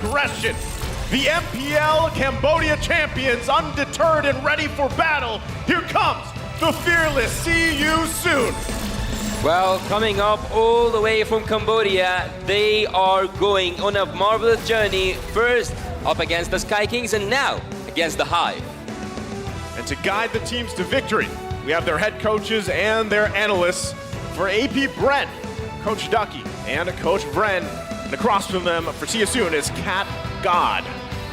aggression. The MPL Cambodia champions, undeterred and ready for battle. Here comes the fearless See You Soon. Well, coming up all the way from Cambodia, they are going on a marvelous journey. First up against the Sky Kings and now against the Hive. And to guide the teams to victory, we have their head coaches and their analysts. For AP Bren, Coach Ducky, and Coach Bren. And across from them for See You Soon is Cat God.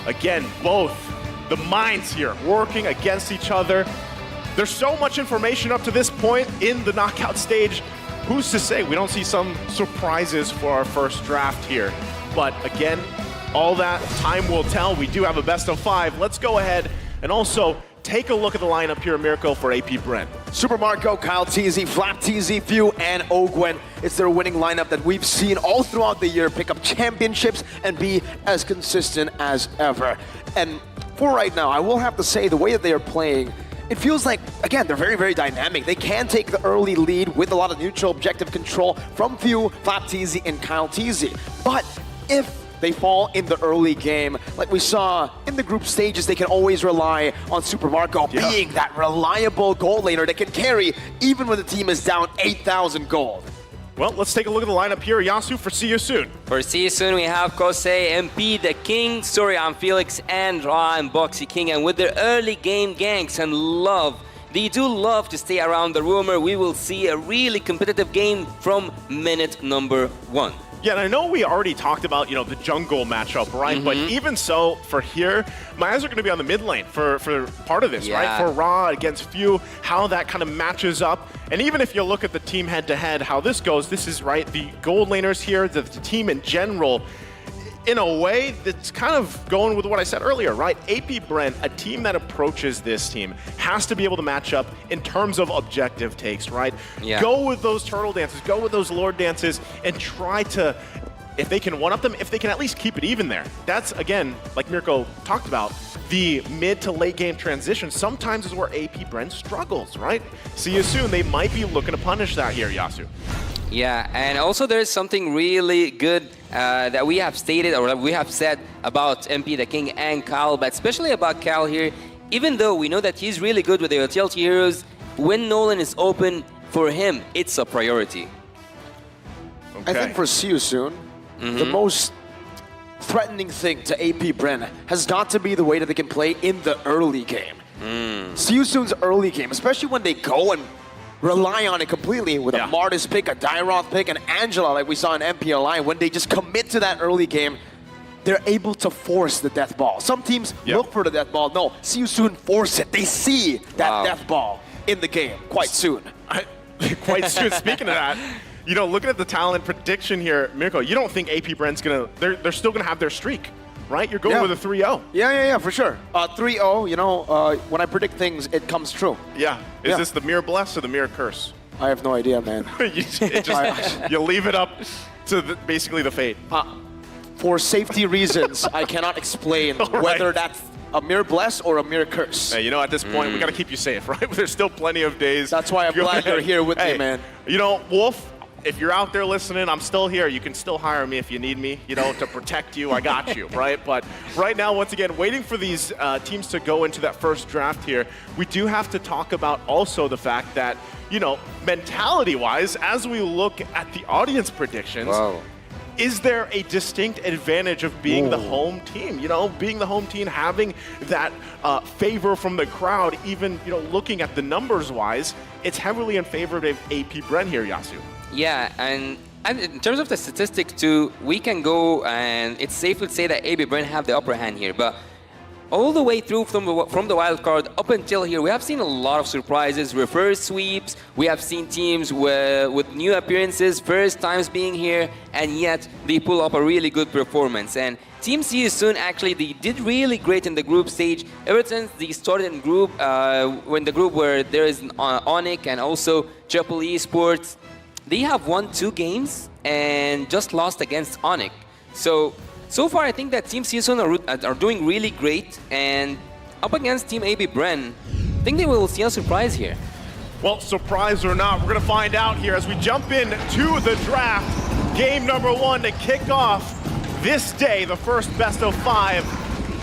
Again, both the minds here working against each other. There's so much information up to this point in the knockout stage. Who's to say we don't see some surprises for our first draft here? But again, all that time will tell. We do have a best of 5. Let's go ahead and also take a look at the lineup here, Mirko, for AP Bren. Super Marco, Kyle TZ, Flap TZ, Few, and Ogwen. It's their winning lineup that we've seen all throughout the year pick up championships and be as consistent as ever. And for right now, I will have to say the way that they are playing, it feels like, again, they're very, very dynamic. They can take the early lead with a lot of neutral objective control from Few, Flap TZ, and Kyle TZ. But if they fall in the early game, like we saw in the group stages, they can always rely on Super Marco being that reliable gold laner that can carry even when the team is down 8,000 gold. Well, let's take a look at the lineup here. Yasu for See You Soon. For See You Soon, we have Kosei, MP, the King, Sorian, Felix, and Ra and Boxy King. And with their early game ganks and love, they do love to stay around the rumor. We will see a really competitive game from minute number 1. Yeah, and I know we already talked about, the jungle matchup, right? But even so, for here, my eyes are going to be on the mid lane for part of this, right? For Ra against Few, how that kind of matches up. And even if you look at the team head-to-head, how this goes, this is, right, the gold laners here, the team in general, in a way, that's kind of going with what I said earlier, right? AP Bren, a team that approaches this team, has to be able to match up in terms of objective takes, right? Yeah. Go with those turtle dances, go with those lord dances, and try to, if they can one-up them, if they can at least keep it even there. That's, again, like Mirko talked about, the mid to late game transition sometimes is where AP Bren struggles, right? See You Soon, they might be looking to punish that here, Yasu. Yeah, and also there's something really good that we have stated or we have said about MP, the King, and Kyle, but especially about Kyle here. Even though we know that he's really good with the utility heroes, when Nolan is open for him, it's a priority. I think for See You Soon, the most threatening thing to AP Bren has got to be the way that they can play in the early game. See You Soon's early game, especially when they go and rely on it completely with a Martis pick, a Dyroth pick, and Angela like we saw in MPLI. When they just commit to that early game, they're able to force the death ball. Some teams look for the death ball. No, See You Soon force it. They see that death ball in the game quite soon. Quite soon. Speaking of that, looking at the talent prediction here, Mirko, you don't think AP Bren's they're still gonna have their streak, right? You're going with a 3-0. Yeah, for sure. 3-0, when I predict things, it comes true. Yeah. Is this the mere bless or the mere curse? I have no idea, man. you leave it up to basically the fate. For safety reasons, I cannot explain whether that's a mere bless or a mere curse. Hey, at this point, we got to keep you safe, right? There's still plenty of days. That's why I'm glad you're here with me, man. Wolf, if you're out there listening, I'm still here. You can still hire me if you need me, to protect you. I got you, right? But right now, once again, waiting for these teams to go into that first draft here, we do have to talk about also the fact that, mentality-wise, as we look at the audience predictions, is there a distinct advantage of being the home team? Being the home team, having that favor from the crowd, even, looking at the numbers-wise, it's heavily in favor of AP Bren here, Yasu. Yeah, and in terms of the statistics too, we can go and it's safe to say that AP Bren have the upper hand here, but all the way through from the wild card up until here, we have seen a lot of surprises, reverse sweeps. We have seen teams with new appearances, first times being here, and yet they pull up a really good performance. And Team See You Soon, actually, they did really great in the group stage. Ever since they started in group, when the group where there is Onyx and also Triple Esports, they have won 2 games and just lost against Onyx. So far, I think that Team See You Soon are doing really great, and up against Team AP Bren, I think they will see a surprise here. Well, surprise or not, we're going to find out here as we jump in to the draft. Game number 1 to kick off this day, the first best of 5,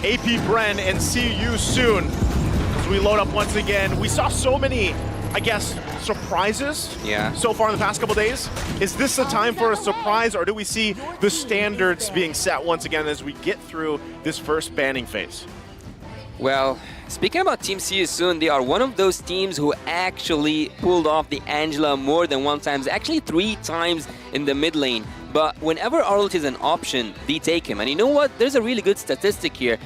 AP Bren and See You Soon. As we load up once again, we saw so many, I guess, surprises so far in the past couple days. Is this a time for a surprise, or do we see the standards being set once again as we get through this first banning phase? Well, speaking about Team See You Soon, they are one of those teams who actually pulled off the Angela more than one time, actually 3 times in the mid lane. But whenever Arlet is an option, they take him. And you know what? There's a really good statistic here.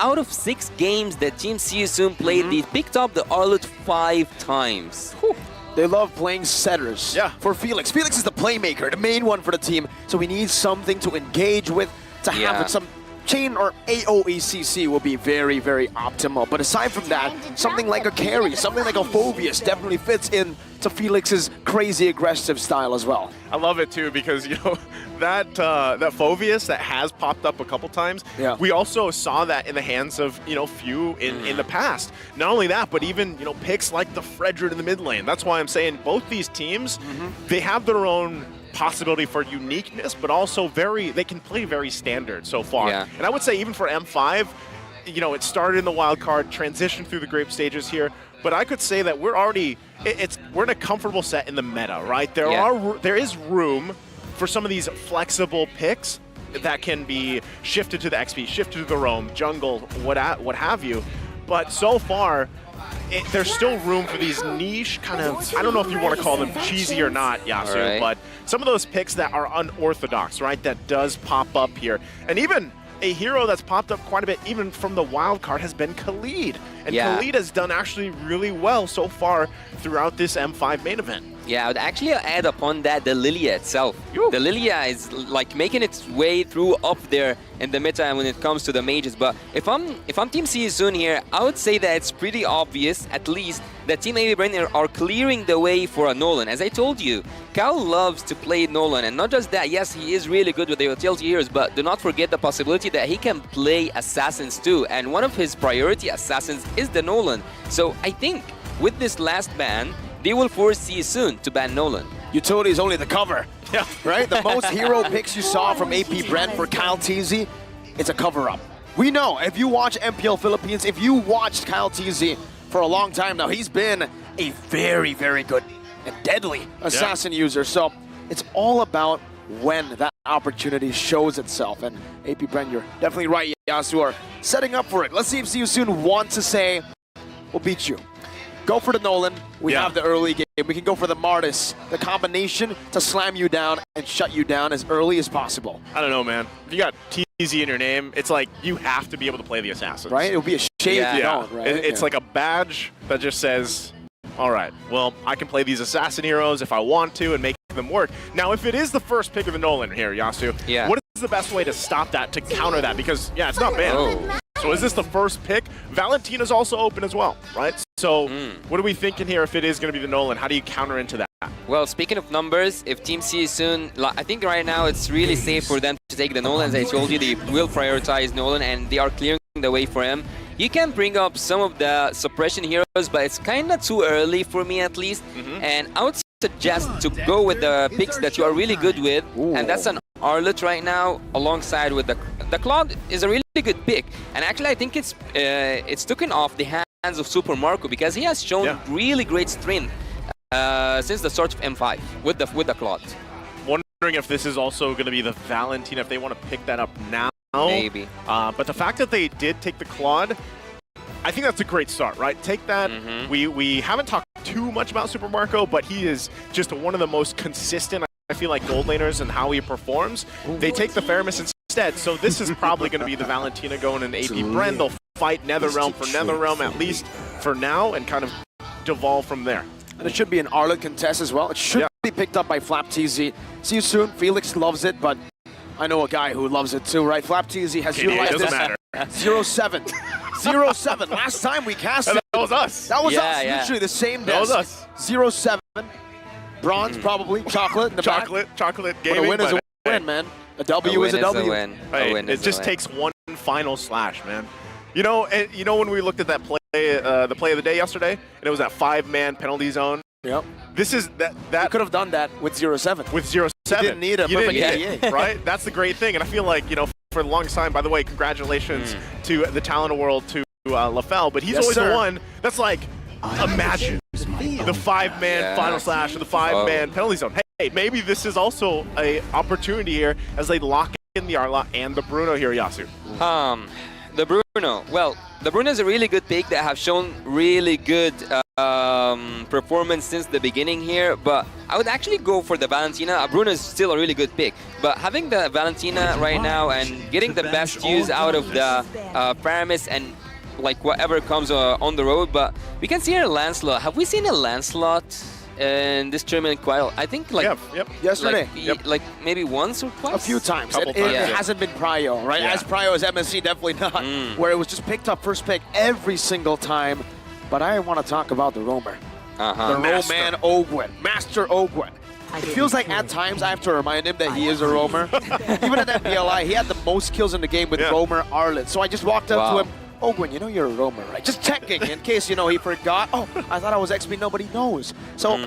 Out of 6 games that Team See You Soon played, they picked up the Arlet 5 times. Whew. They love playing setters for Felix. Felix is the playmaker, the main one for the team. So we need something to engage with, to have with some chain or AoE CC will be very, very optimal. But aside from that, something like a carry, something like a Phobius definitely fits in to Felix's crazy aggressive style as well. I love it too because, you know, that Phobius that has popped up a couple times, we also saw that in the hands of, you know, few in the past. Not only that, but even, you know, picks like the Fredrid in the mid lane. That's why I'm saying both these teams, they have their own possibility for uniqueness, but also they can play very standard so far. And I would say even for M5, you know, it started in the wild card, transitioned through the grape stages here, but I could say that we're already, we're in a comfortable set in the meta, right? There is room for some of these flexible picks that can be shifted to the XP, shifted to the roam, jungle, what have you. But so far, there's still room for these niche kind of, I don't know if you want to call them cheesy or not, Yasu, but some of those picks that are unorthodox, right, that does pop up here. And even a hero that's popped up quite a bit, even from the wild card, has been Khalid. And Khalid has done actually really well so far throughout this M5 main event. Yeah, I would actually add upon that the Lilia itself. The Lilia is like making its way through up there in the meta when it comes to the mages. But if I'm Team See You Soon here, I would say that it's pretty obvious, at least, that Team AB Bren are clearing the way for a Nolan. As I told you, Cal loves to play Nolan, and not just that, yes, he is really good with the utility heroes, but do not forget the possibility that he can play assassins too, and one of his priority assassins is the Nolan. So I think with this last ban, they will force See You Soon to ban Nolan. Utility is only the cover, right? The most hero picks you saw from AP Bren for Kyle TZ, it's a cover-up. We know, if you watch MPL Philippines, if you watched Kyle TZ for a long time now, he's been a very, very good and deadly assassin user. So it's all about when that opportunity shows itself. And AP Bren, you're definitely right, Yasu, are setting up for it. Let's see if See You Soon wants to say, we'll beat you. Go for the Nolan. We have the early game. We can go for the Martis, the combination to slam you down and shut you down as early as possible. I don't know, man. If you got TZ in your name, it's like you have to be able to play the assassins. Right? It would be a shame if you don't, right? It's like a badge that just says, all right, well, I can play these assassin heroes if I want to and make them work. Now, if it is the first pick of the Nolan here, Yasu, what is the best way to stop that, to counter that? Because, it's not banned. So is this the first pick? Valentina's also open as well, right? So what are we thinking here if it is going to be the Nolan? How do you counter into that? Well, speaking of numbers, if Team See You Soon, I think right now it's really safe for them to take the Nolan. As I told you, they will prioritize Nolan and they are clearing the way for him. You can bring up some of the suppression heroes, but it's kind of too early for me at least. And I would suggest to go with the picks that you are really good with, and that's an Arlet right now, alongside with the Claude is a really good pick. And actually, I think it's taken off the hands of Super Marco because he has shown really great strength since the start of M5 with the Claude. Wondering if this is also going to be the Valentina, if they want to pick that up now. Maybe. But the fact that they did take the Claude, I think that's a great start, right? Take that. We haven't talked too much about Super Marco, but he is just one of the most consistent, I feel like, gold laners and how he performs. They take the Feramis instead, so this is probably going to be the Valentina going in AP Bren. They'll fight Netherrealm for Netherrealm, at least for now, and kind of devolve from there. And it should be an Arlet contest as well. It should be picked up by Flap TZ. See You Soon. Felix loves it, but I know a guy who loves it too, right? Flap TZ has utilized it doesn't matter. 0-7. 0-7. Last time we cast it. That was us. That was us. Literally the same desk. That was us. 0-7. Bronze, probably. Chocolate in the back. Chocolate gaming. But a win is a win, man. A W is a W. It just takes one final slash, man. You know, when we looked at that play, the play of the day yesterday, and it was that 5-man penalty zone. Yep. This is that. You could have done that with 0-7. With 0-7. You didn't need a perfect right? That's the great thing, and I feel like, for the longest time. By the way, congratulations to the Talent World, to LaFell, but he's Yes, always sir. the one that's like, imagine the 5-man final slash or the 5-man penalty zone. Hey, maybe this is also a opportunity here as they lock in the Arla and the Bruno here, Yasu. The Bruno. Well, the Bruno is a really good pick that have shown really good performance since the beginning here, but I would actually go for the Valentina. Bruno is still a really good pick, but having the Valentina right now and getting the best use out of the Paramis and like whatever comes on the road, but we can see here Lancelot. Have we seen a Lancelot in this tournament quite? I think like Yesterday. like maybe once or twice. A few times. Couple It times, hasn't been Prio, right? Yeah. As Prio as MSC, definitely not. Where it was just picked up first pick every single time. But I want to talk about the roamer. The Master. Roman Ogwen. Master Ogwen. It feels like at times I have to remind him that he is a roamer. Even at MPLI, he had the most kills in the game with roamer Arlen. So I just walked up to him. Ogwen, you know you're a roamer, right? Just checking in case, you know, he forgot. Oh, I thought I was XP. Nobody knows. So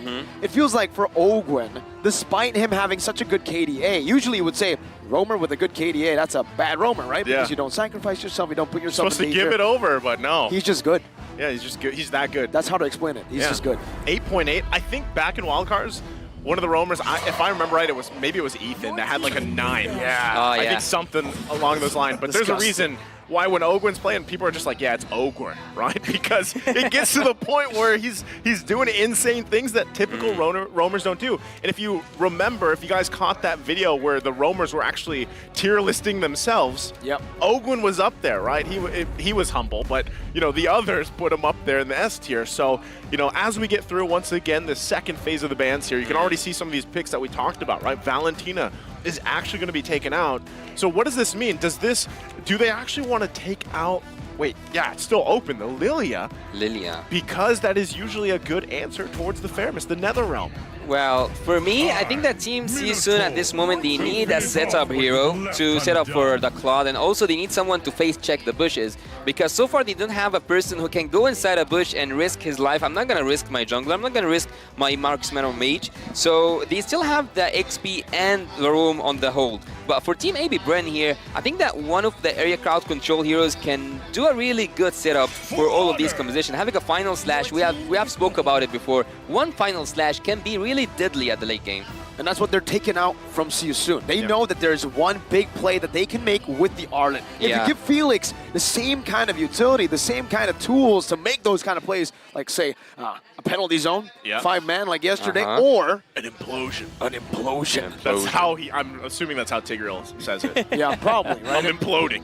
it feels like for Ogwen, despite him having such a good KDA, usually you would say, roamer with a good KDA, that's a bad roamer, right? Yeah. Because you don't sacrifice yourself, you don't put yourself Supposed in to danger. give it over, but no. He's just good. Yeah, he's just good. He's that good. That's how to explain it. He's just good. 8.8. I think back in wildcards, one of the roamers, if I remember right, maybe it was Ethan that had like a 9. Yeah. Oh, I yeah. think something along those lines. But there's a reason why when Ogwen's playing, people are just like, yeah, it's Ogwen, right? Because it gets to the point where he's doing insane things that typical roamers don't do. And if you remember, if you guys caught that video where the roamers were actually tier listing themselves, Ogwen was up there, right? He was humble, but you know the others put him up there in the S tier. So you know, as we get through once again the second phase of the bans here, you can already see some of these picks that we talked about, right? Valentina is actually going to be taken out. So what does this mean? Do they actually want to take out, wait, yeah, it's still open, the Lilia, because that is usually a good answer towards the Fairness, the Netherrealm. Well, for me, I think that Team Seasoon at this moment, they need a setup hero to set up for the Claude, and also they need someone to face check the bushes, because so far they don't have a person who can go inside a bush and risk his life. I'm not going to risk my jungler, I'm not going to risk my marksman or mage, so they still have the XP and the roam on the hold. But for Team AB Bren here, I think that one of the area crowd control heroes can do a really good setup for all of these compositions. Having a final slash, we have spoke about it before. One final slash can be really deadly at the late game. And that's what they're taking out from See You Soon. They know that there's one big play that they can make with the Arlen. If you give Felix the same kind of utility, the same kind of tools to make those kind of plays, like say a penalty zone, 5-man like yesterday, or an implosion. An implosion. That's how I'm assuming that's how Tigreal says it. Yeah, probably, right? I'm imploding.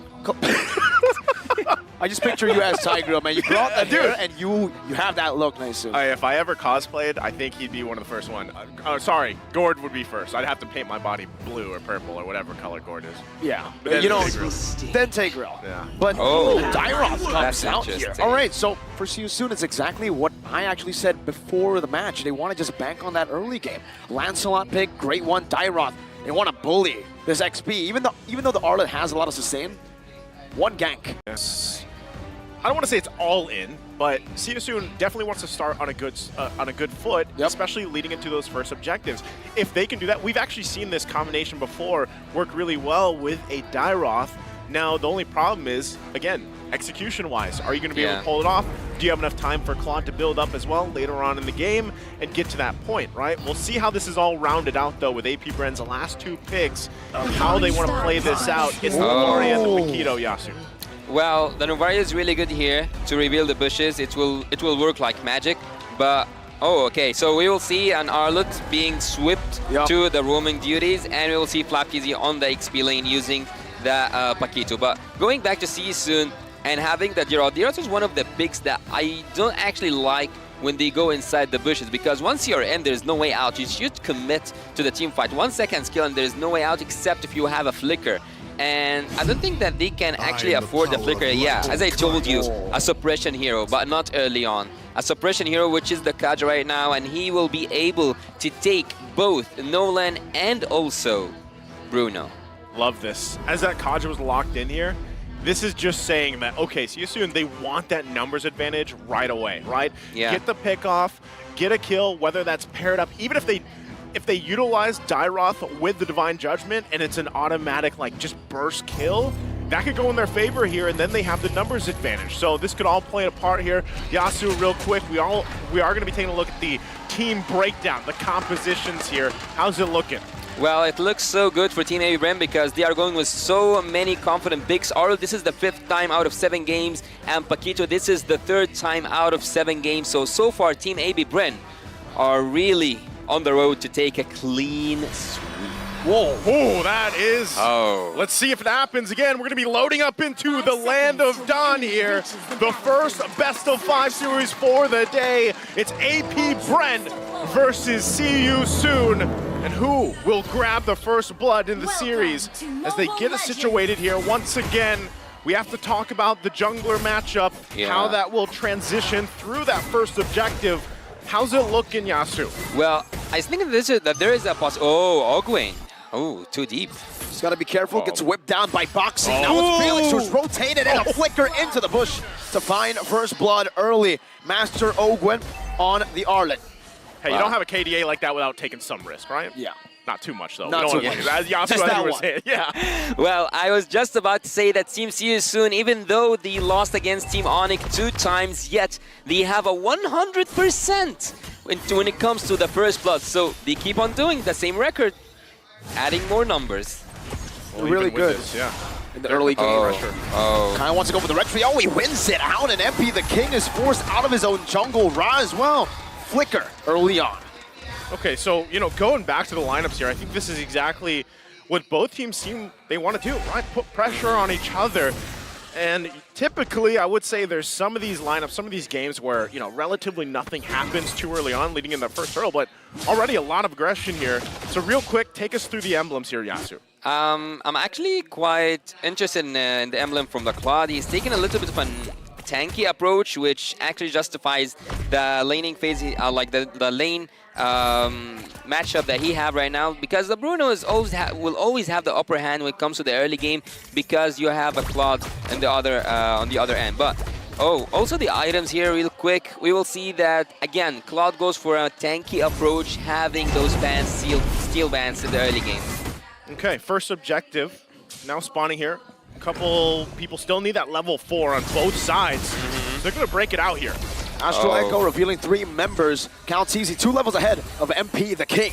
I just picture you as Tigreal, man. You brought that here, and you have that look nice soon. If I ever cosplayed, I think he'd be one of the first one. Sorry, Gord would be first. I'd have to paint my body blue or purple or whatever color Gord is. Yeah, Then you know, Tigreal. then Tigreal. Yeah. But Dyroth comes that's out here. interesting. All right, so for See You Soon, it's exactly what I actually said before the match. They want to just bank on that early game. Lancelot pick, great one. Dyroth, they want to bully this XP. Even though the Arlen has a lot of sustain, one gank. Yes. I don't want to say it's all in, but See You Soon definitely wants to start on a good foot, especially leading into those first objectives. If they can do that, we've actually seen this combination before work really well with a Dyroth. Now, the only problem is, again, execution-wise, are you going to be able to pull it off? Do you have enough time for Claude to build up as well later on in the game and get to that point, right? We'll see how this is all rounded out, though, with AP Bren's last 2 picks, how they want to play this out. It's the Novari and the Makito, Yasu. Well, the Novaria is really good here to reveal the bushes. It will work like magic, but okay. So we will see an Arlet being swept to the roaming duties, and we will see Flapkizzy on the XP lane using the Paquito. But going back to See You Soon and having the Dyroth is one of the picks that I don't actually like when they go inside the bushes, because once you're in, there's no way out. You should commit to the team fight. 1 second skill and there's no way out except if you have a flicker. And I don't think that they can actually afford the flicker. Yeah, as I told you, a suppression hero, but not early on. A suppression hero, which is the Kaj right now, and he will be able to take both Nolan and also Bruno. Love this. As that Kaj was locked in here, this is just saying that, okay, See You Soon, they want that numbers advantage right away, right? Yeah. Get the pick off, get a kill, whether that's paired up, even if they if they utilize Dairoth with the Divine Judgment and it's an automatic, like, just burst kill, that could go in their favor here, and then they have the numbers advantage. So this could all play a part here. Yasu, real quick, we are going to be taking a look at the team breakdown, the compositions here. How's it looking? Well, it looks so good for Team AB Bren because they are going with so many confident picks. Arl, this is the 5th time out of 7 games, and Paquito, this is the 3rd time out of 7 games. So far, Team AB Bren are really on the road to take a clean sweep. Whoa, oh, that is... Oh. Let's see if it happens again. We're going to be loading up into the land of Dawn here. The first best of 5 series for the day. It's AP Bren versus See You Soon. And who will grab the first blood in the series as they get us situated here? Once again, we have to talk about the jungler matchup, how that will transition through that first objective. How's it looking, Yasu? Well, I think that there is a Oh, Ogwayne. Oh, too deep. Just gotta be careful, gets whipped down by Boxing. Now it's Felix who's rotated and a flicker into the bush to find first blood early. Master Ogwen on the Arlet. Hey, you don't have a KDA like that without taking some risk, right? Yeah. Not too much, though. Not too much. As Yasu, Just that was one. saying. Yeah. Well, I was just about to say that Team See You Soon, even though they lost against Team Onyx 2 times, yet they have a 100% when it comes to the first blood. So they keep on doing the same record, adding more numbers. Well, really good. This, yeah. In the early game. Kind of wants to go for the retry. Oh, he wins it out, and MP the King is forced out of his own jungle. Ra as well. Flicker early on. Okay, so, you know, going back to the lineups here, I think this is exactly what both teams seem they want to do, right? Put pressure on each other. And typically, I would say there's some of these lineups, some of these games where, you know, relatively nothing happens too early on leading in the first hurdle, but already a lot of aggression here. So real quick, take us through the emblems here, Yasu. I'm actually quite interested in the emblem from the Claude. He's taking a little bit of a tanky approach, which actually justifies the laning phase, like the lane matchup that he have right now, because the Bruno is will always have the upper hand when it comes to the early game because you have a Claude on the other end. But also the items here real quick, we will see that again Claude goes for a tanky approach, having those bands, steel bands in the early game. Okay, first objective now spawning here. A couple people still need that level 4 on both sides. So they're going to break it out here. Astral Echo revealing 3 members. Counts easy, 2 levels ahead of MP the King.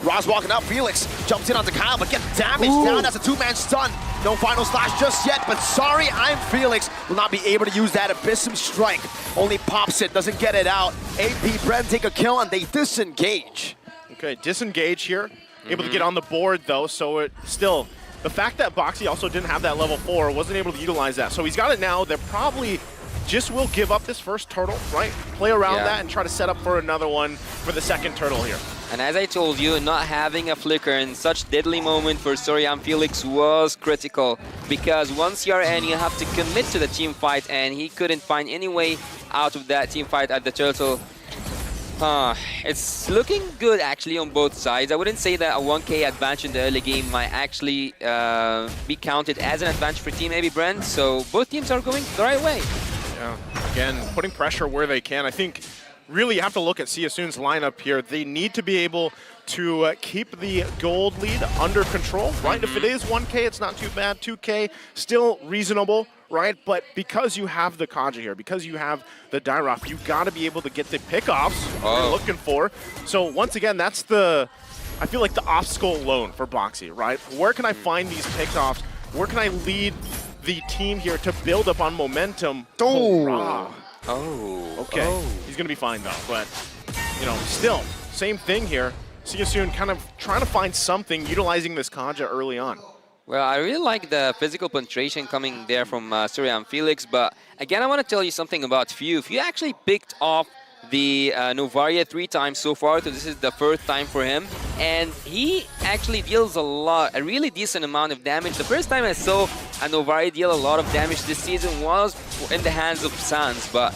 Roz walking up, Felix jumps in onto Kyle, but gets damaged down as a 2-man stun. No final slash just yet, but sorry, I'm Felix. Will not be able to use that Abyssum Strike. Only pops it, doesn't get it out. AP Bren take a kill and they disengage. Okay, disengage here. Able to get on the board though, so it still... The fact that Boxy also didn't have that level 4, wasn't able to utilize that. So he's got it now. They're probably just will give up this first turtle, right? Play around that and try to set up for another one for the second turtle here. And as I told you, not having a flicker in such deadly moment for Sorian Felix was critical, because once you're in, you have to commit to the team fight, and he couldn't find any way out of that team fight at the turtle. It's looking good actually on both sides. I wouldn't say that a 1k advantage in the early game might actually be counted as an advantage for Team AB Bren, so both teams are going the right way. Yeah, again, putting pressure where they can. I think really you have to look at See You Soon's lineup here. They need to be able to keep the gold lead under control, right? If it is 1k, it's not too bad. 2k, still reasonable, right? But because you have the Kaja here, because you have the Dairoth, you got to be able to get the pickoffs you're looking for. So once again, that's the, I feel like the obstacle alone for Boxy, right? Where can I find these pickoffs? Where can I lead the team here to build up on momentum? Okay, he's gonna be fine though, but you know, still, same thing here. See You Soon kind of trying to find something utilizing this Kaja early on. Well, I really like the physical penetration coming there from Sorian Felix, but again, I want to tell you something about Few. Few actually picked off the Novaria 3 times so far, so this is the 1st time for him, and he actually deals a really decent amount of damage. The first time I saw a Novaria deal a lot of damage this season was in the hands of Sans, but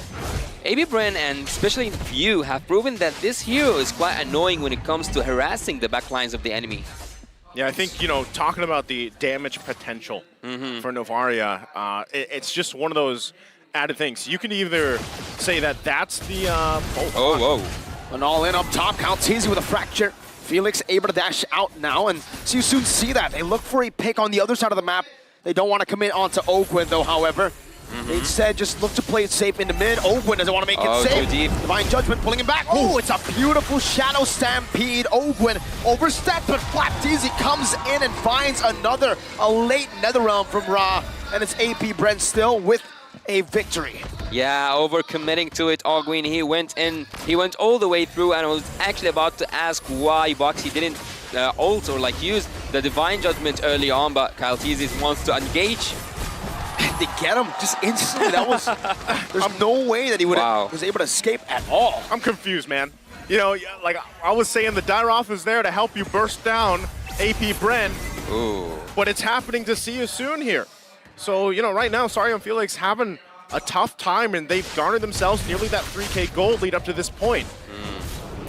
AB Bren and especially Few have proven that this hero is quite annoying when it comes to harassing the backlines of the enemy. Yeah, I think, you know, talking about the damage potential for Novaria, it's just one of those added things. You can either say that that's the... An all-in up top, Counts easy with a fracture. Felix able to dash out now, and so you soon see that. They look for a pick on the other side of the map. They don't want to commit onto Ogwen, though, however. They instead just look to play it safe in the mid. Ogwen doesn't want to make it safe. Too deep. Divine Judgment pulling him back. Oh, it's a beautiful Shadow Stampede. Ogwen overstepped, but Flapteezy comes in and finds a late Nether Realm from Ra. And it's AP Bren still with a victory. Yeah, overcommitting to it, Ogwen. He went all the way through, and I was actually about to ask why Boxy didn't ult or like use the Divine Judgment early on, but KyleTeezy wants to engage. They get him just instantly. That was, there's no way that he was able to escape at all. I'm confused, man. You know, like I was saying, the Dyroth is there to help you burst down AP Bren. Ooh. But it's happening to See You Soon here. So, you know, right now, Sorry and Felix having a tough time, and they've garnered themselves nearly that 3K gold lead up to this point.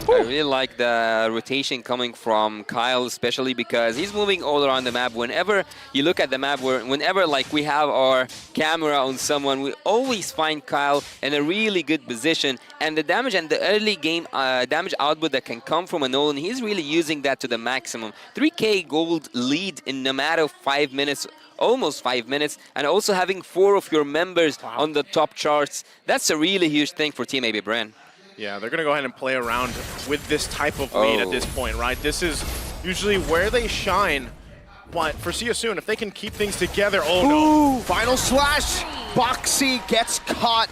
I really like the rotation coming from Kyle, especially because he's moving all around the map. Whenever you look at the map, whenever like we have our camera on someone, we always find Kyle in a really good position. And the damage and the early game damage output that can come from a Nolan, he's really using that to the maximum. 3K gold lead in a matter of 5 minutes. Almost 5 minutes, and also having 4 of your members on the top charts. That's a really huge thing for Team AB Bren. Yeah, they're going to go ahead and play around with this type of lead at this point, right? This is usually where they shine, but for See You Soon, if they can keep things together, no. Final slash! Boxy gets caught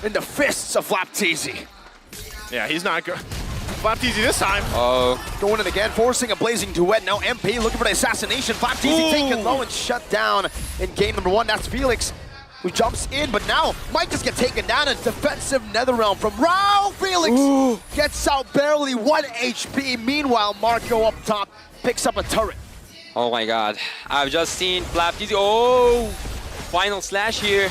in the fists of Flapteezy. Yeah, he's not good. Flapteezy this time. Going in again, forcing a blazing duet. Now MP looking for the assassination. Flapteezy taken low and shut down in game number 1. That's Felix, who jumps in, but now might just get taken down. A defensive Nether Realm from Rao. Felix gets out barely 1 HP. Meanwhile, Marco up top picks up a turret. Oh my god. I've just seen Flapteezy. Final slash here.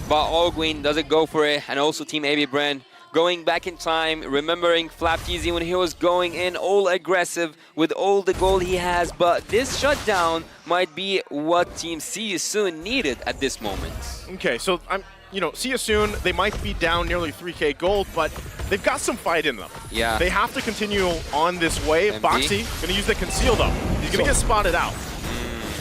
But Ogwen doesn't go for it. And also Team AB Bren going back in time, remembering Flapteezy when he was going in all aggressive with all the gold he has. But this shutdown might be what Team See You Soon needed at this moment. Okay, so See You Soon, they might be down nearly 3K gold, but they've got some fight in them. Yeah. They have to continue on this way. Boxy gonna use the conceal though. He's gonna get spotted out.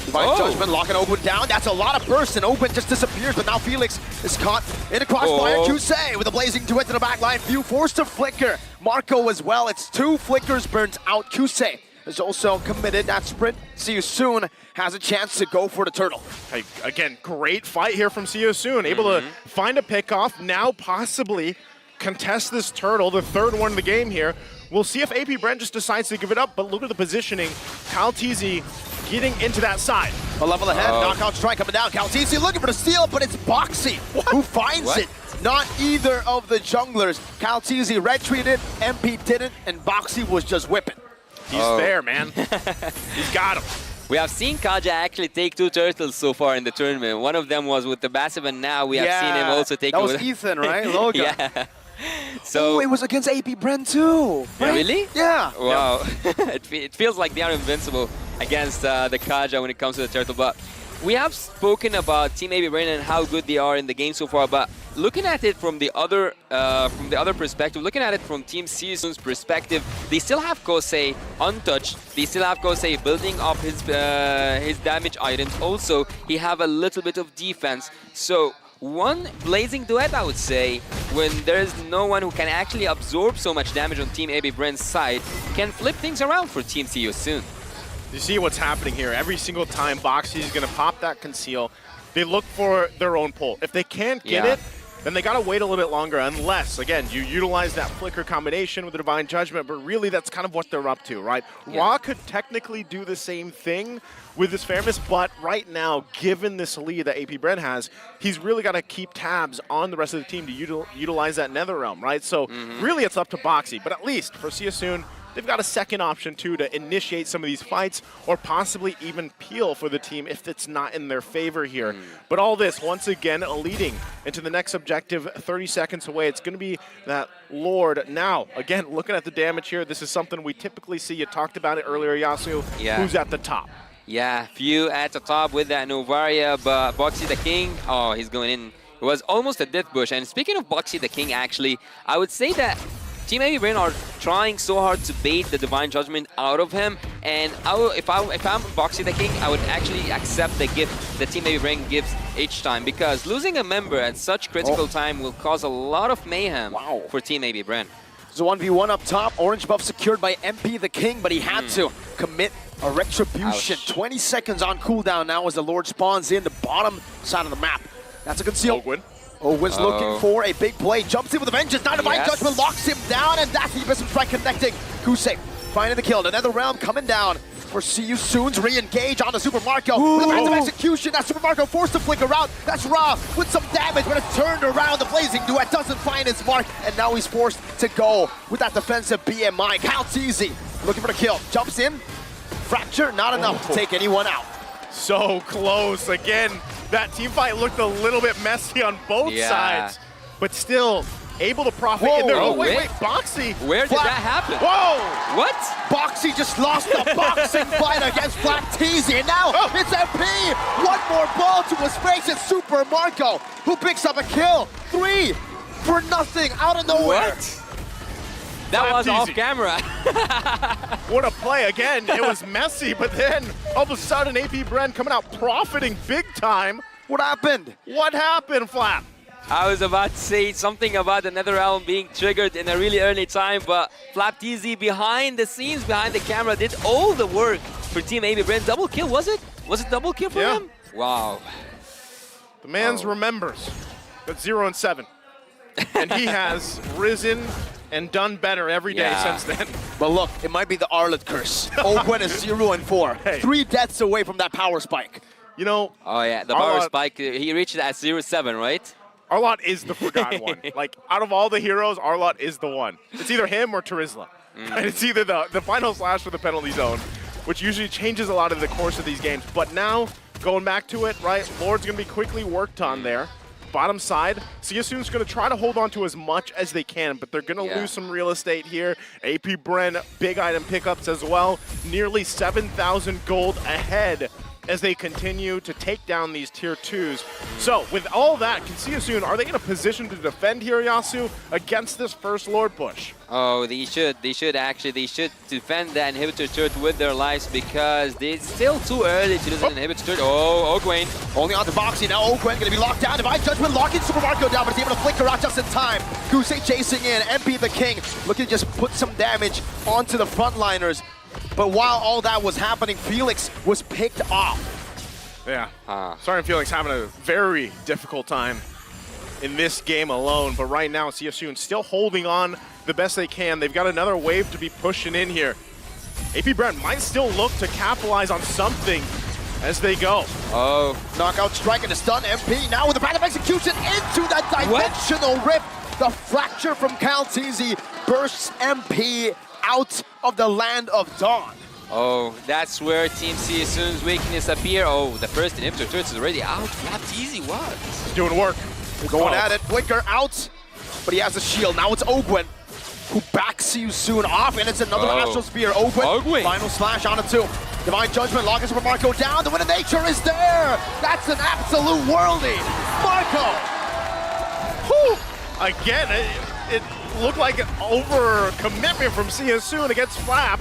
Divine Judgment locking Open down. That's a lot of burst, and Open just disappears, but now Felix is caught in a crossfire. Kusei with a blazing duet to the back line. Few forced to flicker. Marco as well. It's 2 flickers burnt out. Kusei is also committed. That sprint. See You Soon has a chance to go for the turtle. Hey, again, great fight here from See You Soon. Able to find a pickoff. Now possibly contest this turtle, the 3rd one in the game here. We'll see if AP Bren just decides to give it up, but look at the positioning. KyleTeezy getting into that side. A level ahead, knockout strike coming down. KyleTeezy looking for the steal, but it's Boxy who finds it. Not either of the junglers. KyleTeezy retreated, MP didn't, and Boxy was just whipping. He's there, man. He's got him. We have seen Kaja actually take 2 turtles so far in the tournament. One of them was with the Passive, and now we have seen him also take that was Ethan, right? Logan. Yeah. So it was against AP Bren too. Right? Really? Yeah. Wow. It feels like they are invincible against the Kaja when it comes to the turtle. But we have spoken about Team AB Bren and how good they are in the game so far. But looking at it from the other perspective, looking at it from Team See You Soon's perspective, they still have Kosei untouched. They still have Kosei building up his damage items. Also, he have a little bit of defense. So one blazing duet, I would say, when there's no one who can actually absorb so much damage on Team AB Bren's side, can flip things around for Team See You Soon. You see what's happening here. Every single time Boxy is going to pop that conceal, they look for their own pull. If they can't get it, then they got to wait a little bit longer, unless, again, you utilize that flicker combination with the Divine Judgment, but really that's kind of what they're up to, right? Yeah. Ra could technically do the same thing with this fairness, but right now, given this lead that AP Bren has, he's really got to keep tabs on the rest of the team to utilize that Nether Realm, right? So really it's up to Boxy, but at least for See You Soon, they've got a second option too to initiate some of these fights or possibly even peel for the team if it's not in their favor here. But all this, once again, leading into the next objective 30 seconds away. It's going to be that Lord. Now, again, looking at the damage here, this is something we typically see. You talked about it earlier, Yasu. Yeah. Who's at the top? Yeah, few at the top with that Novaria, but Boxy the King, he's going in. It was almost a death bush. And speaking of Boxy the King, actually, I would say that Team AB Brain are trying so hard to bait the Divine Judgment out of him, and if I'm Boxy the King, I would actually accept the gift that Team AB Brain gives each time, because losing a member at such critical time will cause a lot of mayhem for Team AB Brain. There's a 1v1 up top. Orange buff secured by MP the King, but he had to commit a retribution. Ouch. 20 seconds on cooldown now as the Lord spawns in the bottom side of the map. That's a conceal. Ogwen's looking for a big play. Jumps in with a vengeance. Now Divine Judgment locks him down, and that's the Abyssal Strike connecting. Kusei finding the kill. Another realm coming down for See You Soon's re-engage on the Super Marco. With a massive execution, that Super Marco forced to flicker out. That's Ra with some damage, but it's turned around. The Blazing Duet doesn't find his mark, and now he's forced to go with that defensive BMI. Counts easy. Looking for the kill. Jumps in. Fracture, not enough to take anyone out. So close. Again, that team fight looked a little bit messy on both sides, but still able to profit in there. Oh, wait, Boxy. Where did that happen? Whoa! What? Boxy just lost the boxing fight against Black Teasy, and now it's MP. One more ball to his face. It's Super Marco who picks up a kill. 3 for nothing out of nowhere. What? That was off camera. What a play. Again, it was messy, but then all of a sudden AP Bren coming out profiting big time. What happened? What happened, Flap? I was about to say something about the Netherrealm being triggered in a really early time, but Flap TZ behind the scenes, behind the camera, did all the work for Team AB Bren. Double kill, was it? Was it double kill for him? Wow. The man's remembers that 0 and 7. And he has risen and done better every day since then. But look, it might be the Arlet curse. Ogwen is 0 and 4. Hey. 3 deaths away from that power spike. You know, Oh yeah, the power spike, he reached it at 0-7, right? Arlott is the forgotten one. Like, out of all the heroes, Arlott is the one. It's either him or Terizla. And it's either the final slash for the penalty zone, which usually changes a lot of the course of these games. But now, going back to it, right, Lord's going to be quickly worked on there. Bottom side, CSU's going to try to hold on to as much as they can, but they're going to lose some real estate here. AP Bren, big item pickups as well. Nearly 7,000 gold ahead as they continue to take down these tier 2s. So with all that, can CSU, are they in a position to defend here, Yasu, against this first Lord push? Oh, they should defend that inhibitor turret with their lives, because it's still too early to lose an inhibitor turret. Oh, Ogwen. Only on to Boxy, now Ogwen going to be locked down. Divine Judgment locking Super Marco down, but he's able to flicker out just in time. Gusei chasing in, MP the King looking to just put some damage onto the frontliners. But while all that was happening, Felix was picked off. Yeah. Sorry, Felix having a very difficult time in this game alone. But right now, CSU still holding on the best they can. They've got another wave to be pushing in here. AP Bren might still look to capitalize on something as they go. Oh. Knockout strike and a stun. MP now with a path of execution into that dimensional rip. The fracture from Kaltizi bursts MP out of the land of Dawn. Oh, that's where Team CSU's weakness appear. Oh, the first inhibitor turret is already out. Flap easy, what? He's doing work. They're going at it. Flicker out, but he has a shield. Now it's Ogwen who backs you soon off, and it's another Astral Spear. Ogwen, final slash on it too. Divine Judgment, locking Super Marco down. The Wind of Nature is there. That's an absolute worldie. Marco. Whew. Again, it looked like an over-commitment from CSU against Flap,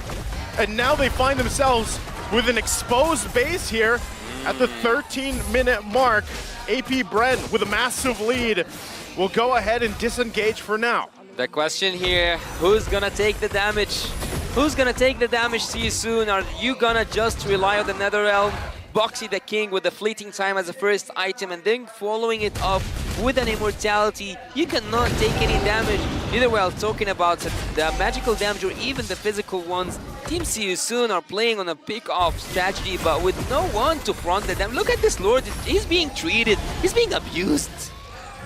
and now they find themselves with an exposed base here at the 13-minute mark. AP Bren with a massive lead will go ahead and disengage for now. The question here, who's gonna take the damage? Who's gonna take the damage, CSU? Are you gonna just rely on the Netherrealm? Boxy the King with the fleeting time as a first item, and then following it up with an immortality. You cannot take any damage. Either way, I was talking about the magical damage or even the physical ones. Team CSU are playing on a pick-off strategy, but with no one to front them. Look at this Lord, he's being treated, he's being abused.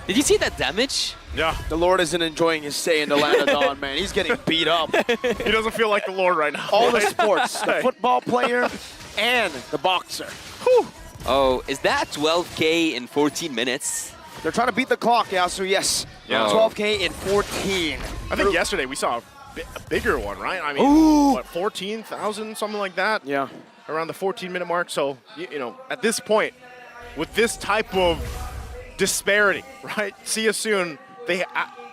Did you see that damage? Yeah. The Lord isn't enjoying his stay in the land of Dawn, man. He's getting beat up. He doesn't feel like the Lord right now. All the sports, the football player and the boxer. Whew. Oh, is that 12K in 14 minutes? They're trying to beat the clock, Yasu, yes. Yeah. 12K in 14. I think yesterday we saw a bigger one, right? I mean, what, 14,000, something like that? Yeah. Around the 14-minute mark. So, you know, at this point, with this type of disparity, right? CSU, they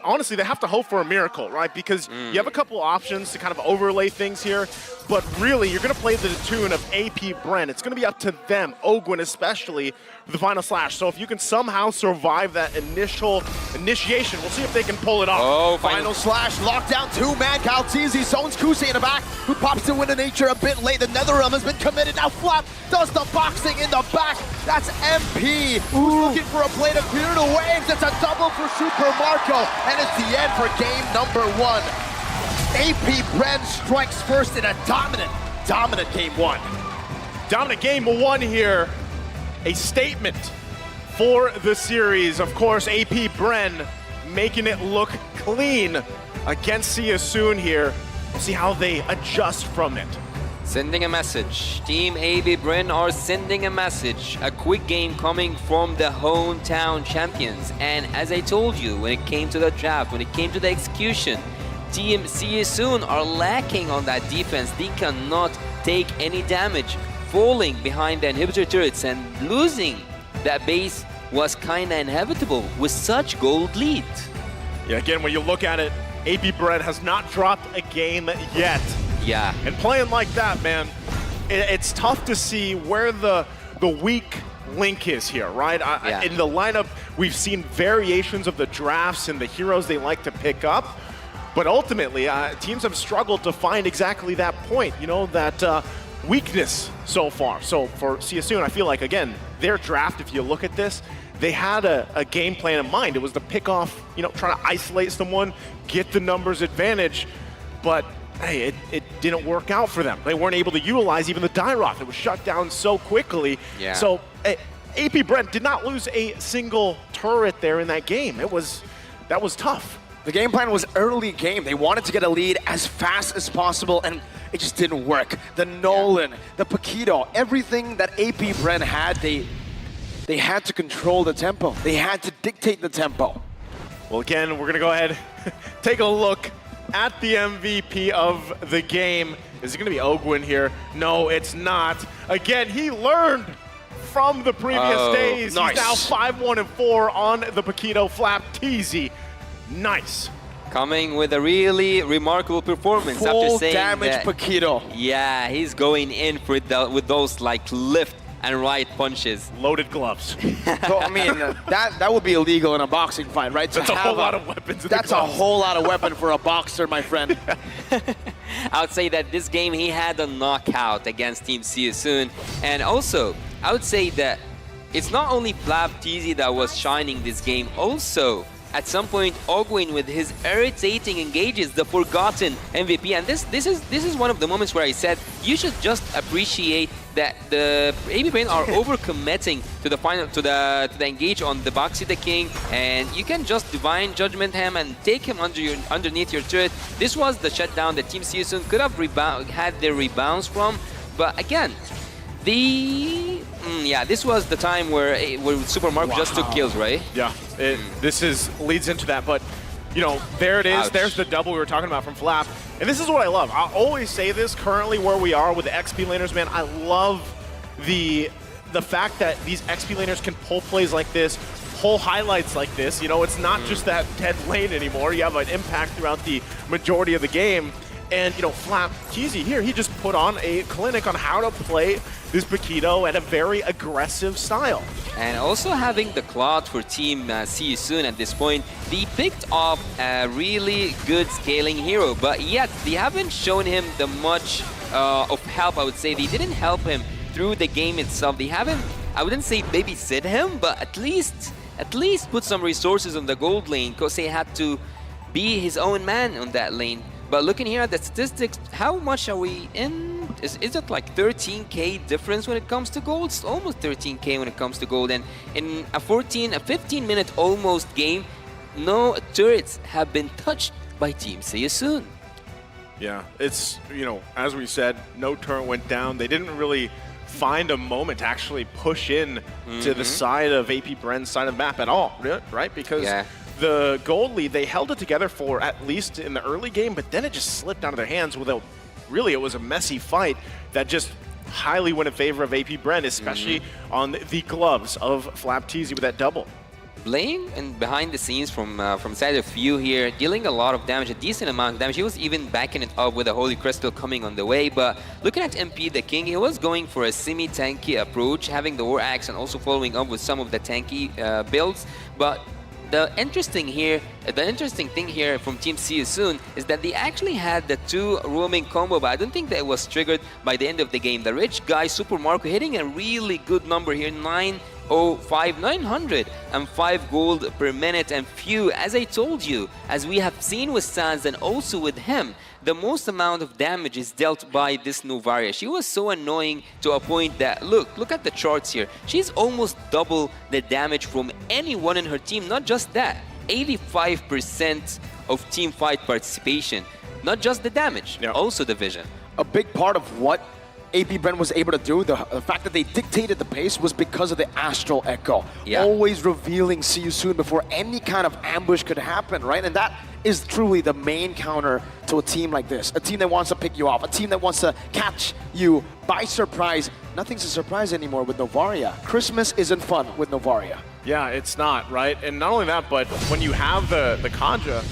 honestly, they have to hope for a miracle, right? Because you have a couple options to kind of overlay things here, but really, you're going to play to the tune of AP Bren. It's going to be up to them, Ogwen especially, for the final slash. So if you can somehow survive that initial initiation, we'll see if they can pull it off. Oh, Final slash, lockdown, two-man, Galtizi zones Kuse in the back, who pops to Winter Nature a bit late. The NetherRealm has been committed. Now Flap does the boxing in the back. That's MP, who's looking for a play to clear the waves. It's a double for Super Marco, and it's the end for game number 1. AP Bren strikes first in a dominant game 1. Dominant game 1 here. A statement for the series. Of course, AP Bren making it look clean against See You Soon here. We'll see how they adjust from it. Sending a message. Team AB Bren are sending a message. A quick game coming from the hometown champions. And as I told you, when it came to the draft, when it came to the execution, Team See You Soon are lacking on that defense. They cannot take any damage. Falling behind the inhibitor turrets and losing that base was kinda inevitable with such gold lead. Yeah, again, when you look at it, AP Bren has not dropped a game yet. Yeah. And playing like that, man, it's tough to see where the weak link is here, right? Yeah. In the lineup, we've seen variations of the drafts and the heroes they like to pick up, but ultimately, teams have struggled to find exactly that point, you know, that weakness so far. So for See You Soon, I feel like, again, their draft, if you look at this, they had a game plan in mind. It was to pick off, you know, trying to isolate someone, get the numbers advantage, but hey, it didn't work out for them. They weren't able to utilize even the Dyrok. It was shut down so quickly. Yeah. So AP Bren did not lose a single turret there in that game. That was tough. The game plan was early game. They wanted to get a lead as fast as possible, and it just didn't work. The Nolan, the Paquito, everything that AP Bren had, they had to control the tempo. They had to dictate the tempo. Well, again, we're going to go ahead take a look at the MVP of the game. Is it going to be Ogwen here? No, it's not. Again, he learned from the previous days. Nice. He's now 5-1-4 on the Paquito Flap TZ. Nice. Coming with a really remarkable performance after Full saying damage that, Paquito. yeah, he's going in for with those like lift and right punches. Loaded gloves. So, I mean, that would be illegal in a boxing fight, right? That's a whole lot of weapons in the That's a gloves. whole lot of weapon for a boxer, my friend. I would say that this game he had a knockout against Team See You Soon. And also, I would say that it's not only Flap TZ that was shining this game, also at some point Ogwen with his irritating engages, the forgotten MVP. And this is one of the moments where I said you should just appreciate that the AB Bren are overcommitting to the final to the engage on the Boxy the King, and you can just divine judgment him and take him underneath your turret. This was the shutdown that Team See You Soon could have had their rebounds from, but again, this was the time where Super Marco just took kills, right? Yeah, this leads into that, but you know, there it is. Ouch. There's the double we were talking about from Flap. And this is what I love. I always say this currently where we are with the XP laners, man. I love the fact that these XP laners can pull plays like this, pull highlights like this. You know, it's not just that dead lane anymore. You have an impact throughout the majority of the game. And, you know, Flap TZ here, he just put on a clinic on how to play this Paquito at a very aggressive style. And also having the clout for Team See You Soon at this point, they picked up a really good scaling hero, but yet they haven't shown him the much of help, I would say. They didn't help him through the game itself. They haven't, I wouldn't say babysit him, but at least put some resources on the gold lane. Kosei had to be his own man on that lane. But looking here at the statistics, how much are we in? Is it like 13k difference when it comes to gold? It's almost 13k when it comes to gold. And in a 15-minute almost game, no turrets have been touched by Team See You Soon. Yeah, it's, you know, as we said, no turret went down. They didn't really find a moment to actually push in to the side of AP Bren's side of the map at all, right? Because the gold lead, they held it together for at least in the early game, but then it just slipped out of their hands without, really, it was a messy fight that just highly went in favor of AP Bren, especially on the gloves of Flap TZ with that double. Blaine and behind the scenes from side of Few here, dealing a lot of damage, a decent amount of damage. He was even backing it up with a Holy Crystal coming on the way. But looking at MP the King, he was going for a semi-tanky approach, having the War Axe and also following up with some of the tanky builds. But the interesting thing here from Team See You Soon is that they actually had the 2 roaming combo, but I don't think that it was triggered by the end of the game. The rich guy, Super Marco, hitting a really good number here, 905 gold per minute. And Few, as I told you, as we have seen with Sans and also with him, the most amount of damage is dealt by this Novaria. She was so annoying to a point that, look at the charts here. She's almost double the damage from anyone in her team. Not just that, 85% of team fight participation. Not just the damage, also the vision. A big part of what AP Bren was able to do, the fact that they dictated the pace, was because of the Astral Echo. Yeah. Always revealing See You Soon before any kind of ambush could happen, right? And that is truly the main counter to a team like this. A team that wants to pick you off, a team that wants to catch you by surprise. Nothing's a surprise anymore with Novaria. Christmas isn't fun with Novaria. Yeah, it's not, right? And not only that, but when you have the Kanja,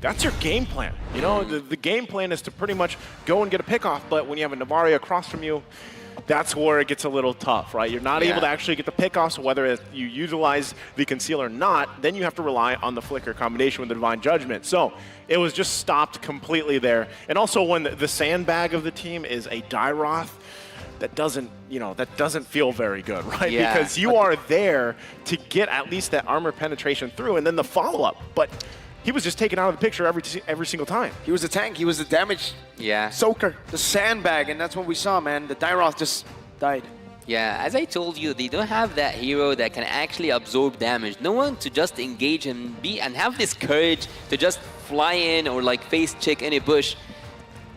that's your game plan. You know, the game plan is to pretty much go and get a pickoff, but when you have a Novaria across from you, that's where it gets a little tough, right? You're not able to actually get the pickoffs, whether you utilize the conceal or not, then you have to rely on the flicker combination with the Divine Judgment. So it was just stopped completely there. And also when the sandbag of the team is a Dairoth, that doesn't feel very good, right? Yeah. Because you are there to get at least that armor penetration through and then the follow-up. But he was just taken out of the picture every single time. He was the tank, he was the damage soaker, the sandbag, and that's what we saw, man. The Dairoth just died. Yeah, as I told you, they don't have that hero that can actually absorb damage. No one to just engage him and have this courage to just fly in or like face check any bush.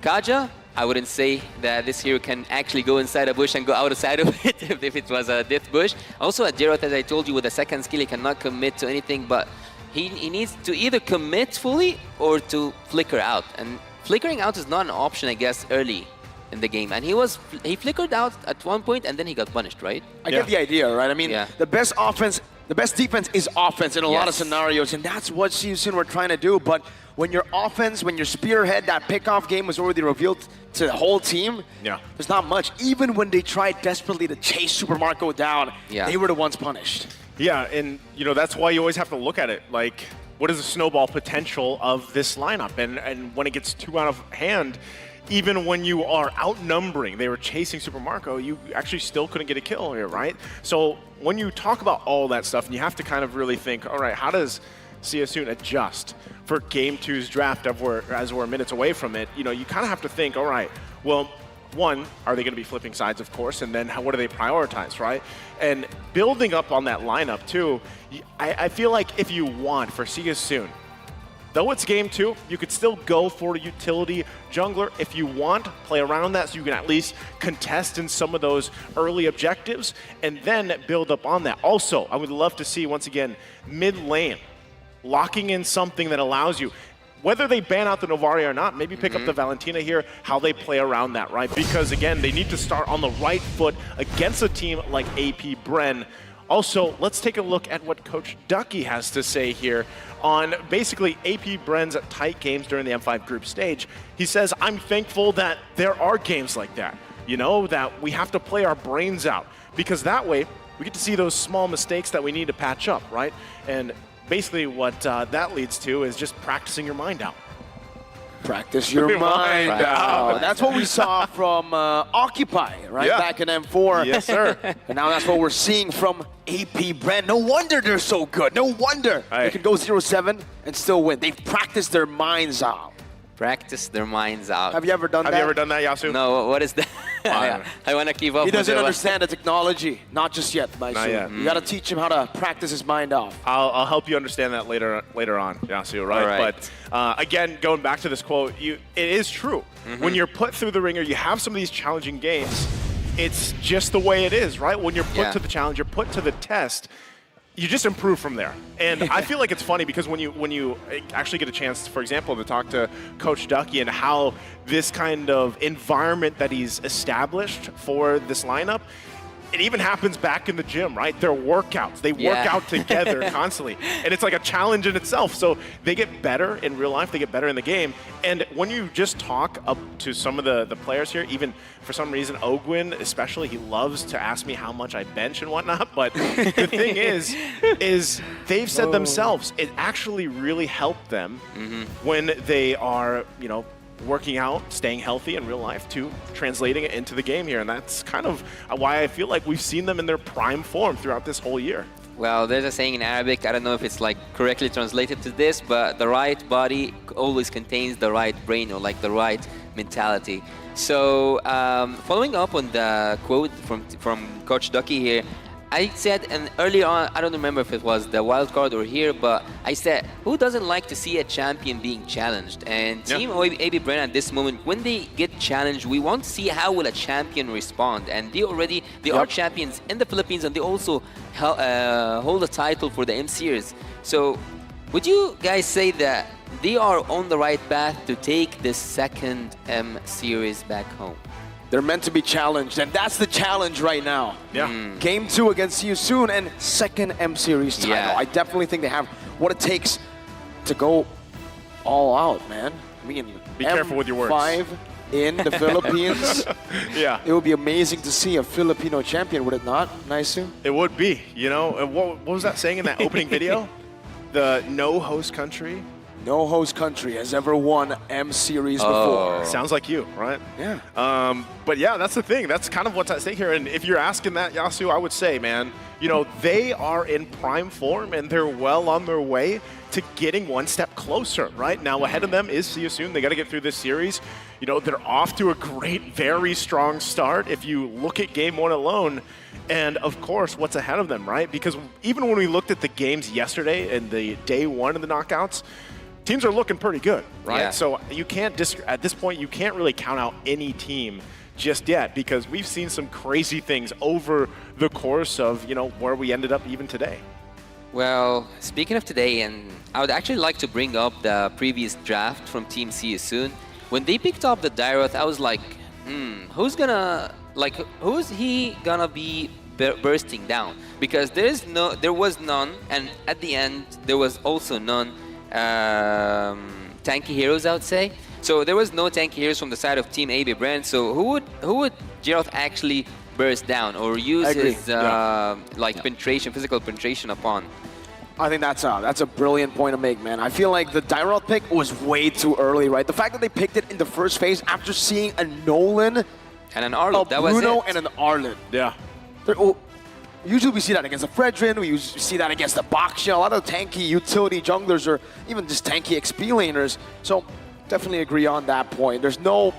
Kaja, I wouldn't say that this hero can actually go inside a bush and go outside of it if it was a death bush. Also at Dairoth, as I told you, with the second skill, he cannot commit to anything, but he needs to either commit fully or to flicker out. And flickering out is not an option, I guess, early in the game. And he flickered out at one point and then he got punished, right? I get the idea, right? I mean, the best defense is offense in a lot of scenarios, and that's what See You Soon were trying to do. But when your offense, when your spearhead, that pickoff game was already revealed to the whole team, there's not much. Even when they tried desperately to chase Super Marco down, they were the ones punished. Yeah, and that's why you always have to look at it like, what is the snowball potential of this lineup? And when it gets too out of hand, even when you are outnumbering, they were chasing Super Marco, you actually still couldn't get a kill here, right? So when you talk about all that stuff, and you have to kind of really think, all right, how does See You Soon adjust for Game 2's draft as we're minutes away from it? You kind of have to think, all right, well, one, are they going to be flipping sides, of course, and then what do they prioritize, right? And building up on that lineup, too, I feel like if you want for See You Soon, though it's Game 2, you could still go for a utility jungler if you want, play around that so you can at least contest in some of those early objectives, and then build up on that. Also, I would love to see, once again, mid lane, locking in something that allows you, whether they ban out the Novaria or not, maybe pick up the Valentina here, how they play around that, right? Because again, they need to start on the right foot against a team like AP Bren. Also, let's take a look at what Coach Ducky has to say here on basically AP Bren's tight games during the M5 group stage. He says, I'm thankful that there are games like that, that we have to play our brains out, because that way we get to see those small mistakes that we need to patch up, right? And basically what that leads to is just practicing your mind out. Practice your mind out. That's what we saw from Occupy, right? Back in M4. Yes, sir. And now that's what we're seeing from AP Bren. No wonder they're so good. No wonder they can go 0-7 and still win. They've practiced their minds out. Practice their minds out. Have you ever done that? Have you ever done that, Yasu? No, what is that? I want to keep up with it. He doesn't understand the technology. Not just yet, Not yet. You got to teach him how to practice his mind off. I'll help you understand that later on, Yasu, right? All right. But again, going back to this quote, it is true. When you're put through the ringer, you have some of these challenging games. It's just the way it is, right? When you're put to the challenge, you're put to the test, you just improve from there. And I feel like it's funny because when you actually get a chance, for example, to talk to Coach Ducky and how this kind of environment that he's established for this lineup, it even happens back in the gym, right? Their workouts, they work out together constantly. And it's like a challenge in itself. So they get better in real life, they get better in the game. And when you just talk up to some of the players here, even for some reason, Ogwin especially, he loves to ask me how much I bench and whatnot. But the thing is they've said themselves, it actually really helped them when they are, you know, working out, staying healthy in real life too, translating it into the game here. And that's kind of why I feel like we've seen them in their prime form throughout this whole year. Well, there's a saying in Arabic, I don't know if it's like correctly translated to this, but the right body always contains the right brain, or like the right mentality. So following up on the quote from Coach Ducky here, I said, and earlier on, I don't remember if it was the wild card or here, but I said, who doesn't like to see a champion being challenged? And Team AB Bren at this moment, when they get challenged, we want to see how will a champion respond. And they are champions in the Philippines, and they also hold a title for the M Series. So would you guys say that they are on the right path to take this second M Series back home? They're meant to be challenged, and that's the challenge right now. Game 2 against See You Soon, and second M Series title. I definitely think they have what it takes to go all out, man. I mean, be careful with your words. 5 in the Philippines. It would be amazing to see a Filipino champion, would it not, Naisu? It would be, you know. What was that saying in that opening video? The no host country. No host country has ever won M Series before. Sounds like you, right? Yeah. But yeah, that's the thing. That's kind of what's at stake here. And if you're asking that, Yasu, I would say, man, you know, they are in prime form and they're well on their way to getting one step closer, right? Now ahead of them is See You Soon. They got to get through this series. You know, they're off to a great, very strong start if you look at game 1 alone. And of course, what's ahead of them, right? Because even when we looked at the games yesterday and the day 1 of the knockouts, teams are looking pretty good, right? So you can't at this point, you can't really count out any team just yet, because we've seen some crazy things over the course of, you know, where we ended up even today. Well, speaking of today, and I would actually like to bring up the previous draft from Team See You Soon. When they picked up the Dairoth, I was like, who's he gonna be bursting down? Because there was none, and at the end there was also none tanky heroes, I would say. So there was no tanky heroes from the side of Team AB Bren. So who would Gerald actually burst down or use his penetration, physical penetration upon? I think that's a brilliant point to make, man. I feel like the Dairoth pick was way too early, right? The fact that they picked it in the first phase after seeing a Nolan, and an Arlet, that was Bruno, and an Arlet. Usually we see that against the Fredrin, we see that against the Baksha, a lot of tanky utility junglers or even just tanky XP laners. So definitely agree on that point. There's not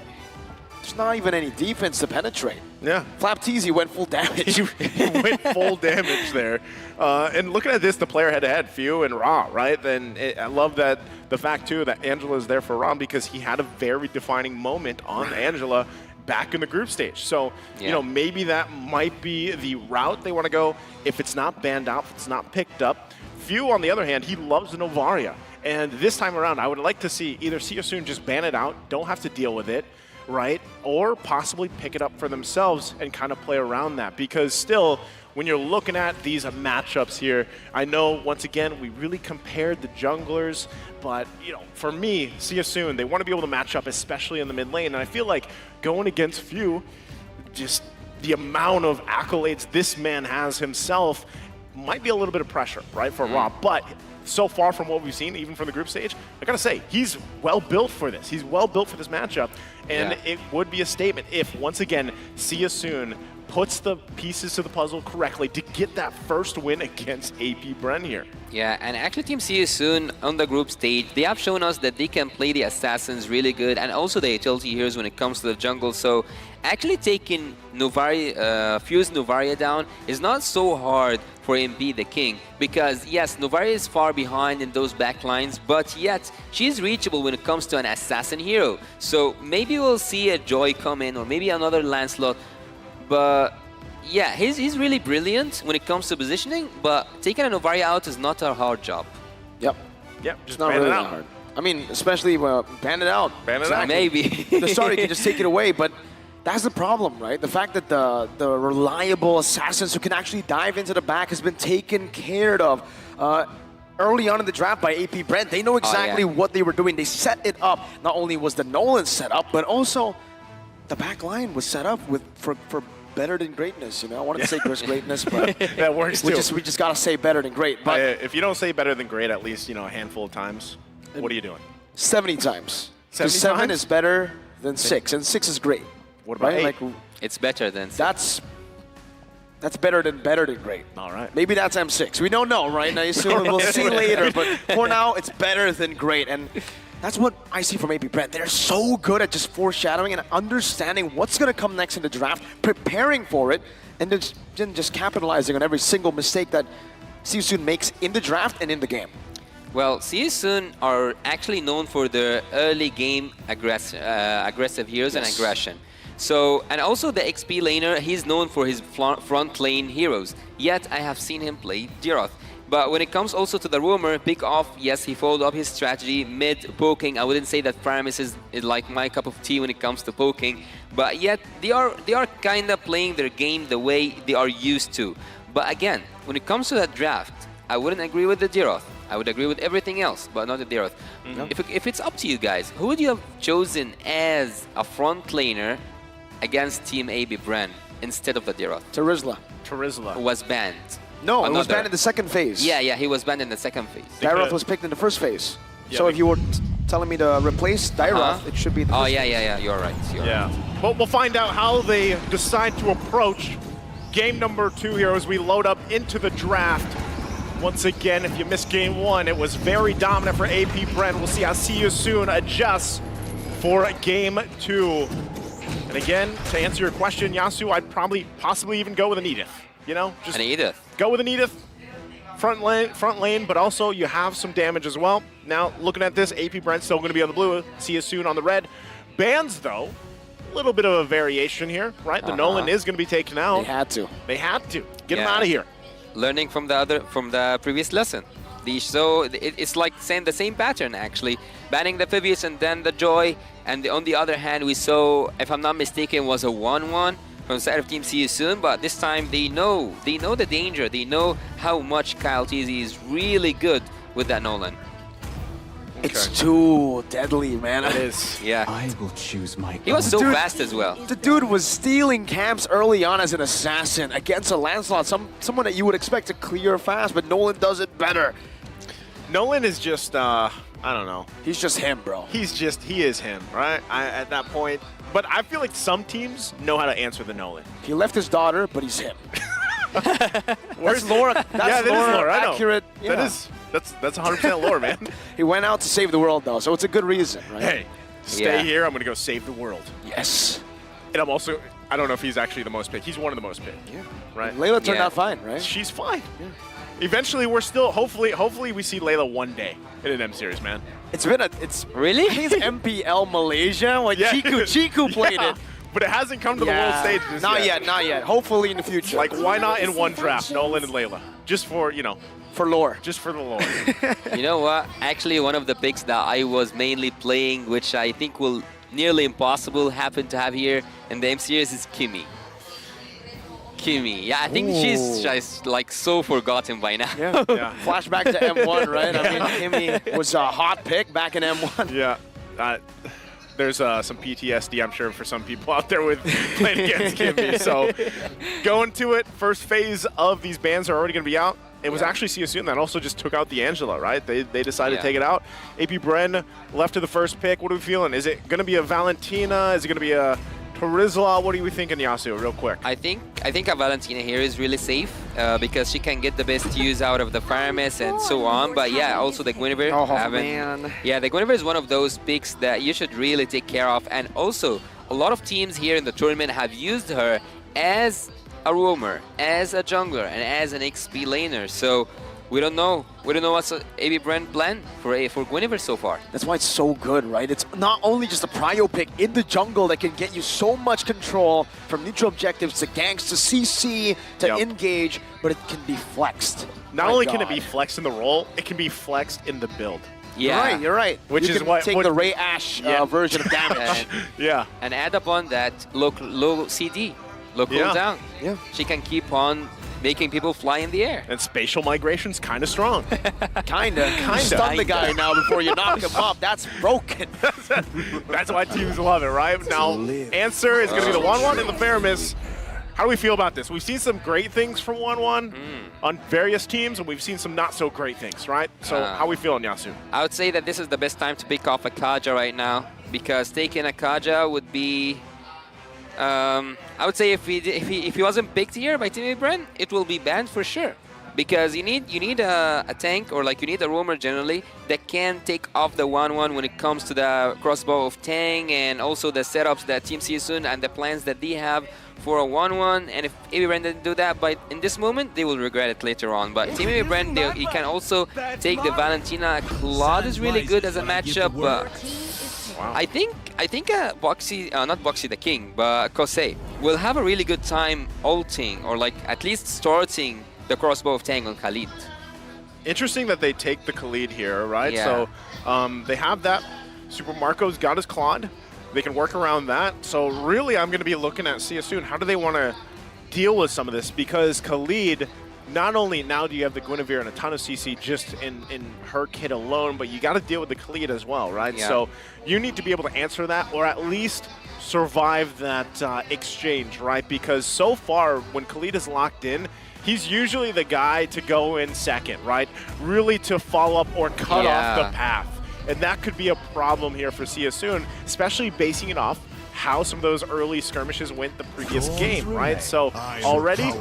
even any defense to penetrate. Flapteasy went full damage. He went full damage there. And looking at this, the player head-to-head, Few and Ra, right? Then I love that the fact too that Angela's there for Ra, because he had a very defining moment on Angela back in the group stage. So, you know, maybe that might be the route they want to go if it's not banned out, if it's not picked up. Few, on the other hand, he loves the Novaria. And this time around, I would like to see either See You Soon just ban it out, don't have to deal with it, right? Or possibly pick it up for themselves and kind of play around that. Because still, when you're looking at these matchups here, I know, once again, we really compared the junglers, but, you know, for me, See You Soon, they want to be able to match up, especially in the mid lane. And I feel like going against Few, just the amount of accolades this man has himself might be a little bit of pressure, right, for Rob. But so far from what we've seen, even from the group stage, I gotta say, he's well built for this. He's well built for this matchup. And it would be a statement if, once again, See You Soon puts the pieces to the puzzle correctly to get that first win against AP Bren here. Yeah, and actually Team See You Soon on the group stage, they have shown us that they can play the assassins really good, and also the utility heroes when it comes to the jungle. So actually taking Fuse Novaria down is not so hard for MP the King, because yes, Novaria is far behind in those backlines, but yet she's reachable when it comes to an assassin hero. So maybe we'll see a Joy come in, or maybe another Lancelot. But yeah, he's really brilliant when it comes to positioning, but taking a Novaria out is not a hard job. Yep, just not really that hard. I mean, especially ban it out. Ban it out. Maybe. The start, you can just take it away, but That's the problem, right? The fact that the reliable assassins who can actually dive into the back has been taken care of early on in the draft by AP Brent. They know exactly what they were doing. They set it up. Not only was the Nolan set up, but also the back line was set up for better than greatness. You know, I wanted to say greatness, but that works too. We just gotta say better than great. But if you don't say better than great, at least a handful of times. What are you doing? 70 times. 70 7 times? is better than 6, and 6 is great. What about 8? Like, It's better than 6. that's better than great. All right. Maybe that's M6. We don't know, right? Now you soon we'll see later. But for now, it's better than great, and that's what I see from AP Brent. They're so good at just foreshadowing and understanding what's going to come next in the draft, preparing for it, and then just capitalizing on every single mistake that See makes in the draft and in the game. Well, See are actually known for their early game aggressive heroes and aggression. So, and also the XP laner, he's known for his front lane heroes. Yet, I have seen him play Diroth. But when it comes also to the rumor, pick off, yes, he followed up his strategy mid-poking. I wouldn't say that Paramis is like my cup of tea when it comes to poking. But yet, they are kind of playing their game the way they are used to. But again, when it comes to that draft, I wouldn't agree with the Diroth. I would agree with everything else, but not the Diroth. If it's up to you guys, who would you have chosen as a front laner against Team AB Bren instead of the Diroth? Terizla. Who was banned. No, he was banned in the second phase. Yeah, he was banned in the second phase. Diroth was picked in the first phase. Yeah, so if you were telling me to replace Diroth, it should be the first phase. Yeah, you're right. But we'll find out how they decide to approach game number 2 here as we load up into the draft. Once again, if you missed game 1, it was very dominant for AP Brent. We'll see how See You Soon adjusts for game 2. And again, to answer your question, Yasu, I'd possibly even go with an Edith. Just an Edith. Go with an Edith. Front lane, but also you have some damage as well. Now, looking at this, AP Brent's still going to be on the blue. See You Soon on the red. Bans, though, a little bit of a variation here, right? The Nolan is going to be taken out. They had to. Get him out of here. Learning from the previous lesson. It's like saying the same pattern actually, banning the Phoebus and then the Joy, and on the other hand we saw, if I'm not mistaken, was a 1-1 from the side of Team See You Soon, but this time they know the danger, they know how much Kyle TZ is really good with that Nolan. It's too deadly, man. It is. Yeah. I will choose my. He was so fast as well. The dude was stealing camps early on as an assassin against a Lancelot, someone that you would expect to clear fast, but Nolan does it better. Nolan is just, I don't know. He's just him, bro. He is him, right? At that point. But I feel like some teams know how to answer the Nolan. He left his daughter, but he's him. Where's Laura? That's Laura. Accurate. Yeah. That's 100% lore, man. He went out to save the world, though, so it's a good reason, right? Hey, stay here. I'm going to go save the world. Yes. And I'm also, I don't know if he's actually the most picked. He's one of the most picked. Yeah. Right? Layla turned out fine, right? She's fine. Yeah. Eventually, we're still, hopefully we see Layla one day in an M series, man. Really? I think it's MPL Malaysia. Like Chiku played it. But it hasn't come to the world stage just Not yet. Hopefully in the future. Like, why not in one draft, Nolan and Layla? Just for, for lore. Just for the lore. You know what? Actually, one of the picks that I was mainly playing, which I think will nearly impossible happen to have here in the M series, is Kimi. Yeah, I think she's just like so forgotten by now. Yeah. Flashback to M1, right? I mean, Kimi was a hot pick back in M1. Yeah. There's some PTSD, I'm sure, for some people out there with playing against Kimby. So going to it, first phase of these bans are already going to be out. It was actually See You Soon that also just took out the Angela, right? They decided to take it out. AP Bren left to the first pick. What are we feeling? Is it going to be a Valentina? Is it going to be a Terizla? What are we thinking, Yasu, real quick? I think a Valentina here is really safe because she can get the best use out of the Paramis and so on. But yeah, also the Guinevere. Man. Yeah, the Guinevere is one of those picks that you should really take care of. And also, a lot of teams here in the tournament have used her as a roamer, as a jungler, and as an XP laner. So we don't know what's AB Bren plan for Guinevere so far. That's why it's so good, right? It's not only just a prio pick in the jungle that can get you so much control from neutral objectives to ganks to CC to engage, but it can be flexed. Not only can it be flexed in the role, it can be flexed in the build. Yeah. You're right. Which you is can what- take what- the Ray Ash version of damage. Yeah. And add upon that low CD, low Yeah. cooldown. Yeah. She can keep on making people fly in the air. And spatial migration's kind of strong. Kinda. Stun the guy now before you knock him up. That's broken. That's why teams love it, right? Now, answer is going to be the 1-1 and the Faramis. How do we feel about this? We've seen some great things from 1-1 on various teams, and we've seen some not so great things, right? So how are we feeling, Yasu? I would say that this is the best time to pick off a Kaja right now, because taking a Kaja would be... I would say if he wasn't picked here by Team AB Bren, it will be banned for sure. Because you need a tank, or like you need a roamer generally, that can take off the 1-1 when it comes to the crossbow of Tang, and also the setups that Team Season and the plans that they have for a 1-1. And if AB Bren didn't do that in this moment, they will regret it later on. But Team AB Bren, he can also take the Valentina. Claude is really good as a matchup, but I think Boxy, not Boxy the King, but Kosei will have a really good time ulting, or like at least starting the crossbow of Tang on Khalid. Interesting that they take the Khalid here, right? Yeah. So they have that. Super Marco's got his Claude. They can work around that. So really, I'm going to be looking at See You Soon. How do they want to deal with some of this? Because Khalid, not only now do you have the Guinevere and a ton of CC just in her kit alone, but you got to deal with the Khalid as well, right? Yeah. So you need to be able to answer that, or at least survive that exchange, right? Because so far, when Khalid is locked in, he's usually the guy to go in second, right? Really to follow up or cut off the path. And that could be a problem here for See You Soon, especially basing it off how some of those early skirmishes went the previous game, right? So already,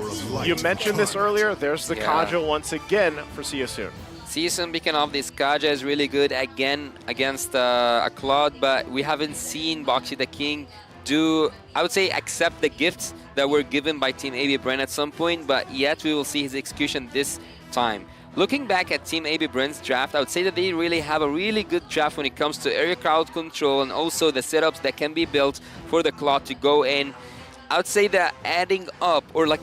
you mentioned this earlier, there's the Kaja once again for See You Soon. Season picking off this Kaja is really good again against a Claude, but we haven't seen Boxy the King do, I would say, accept the gifts that were given by Team AB Bren at some point, but yet we will see his execution this time. Looking back at Team AB Bren's draft, I would say that they really have a really good draft when it comes to area crowd control and also the setups that can be built for the Claude to go in. I would say that adding up, or like,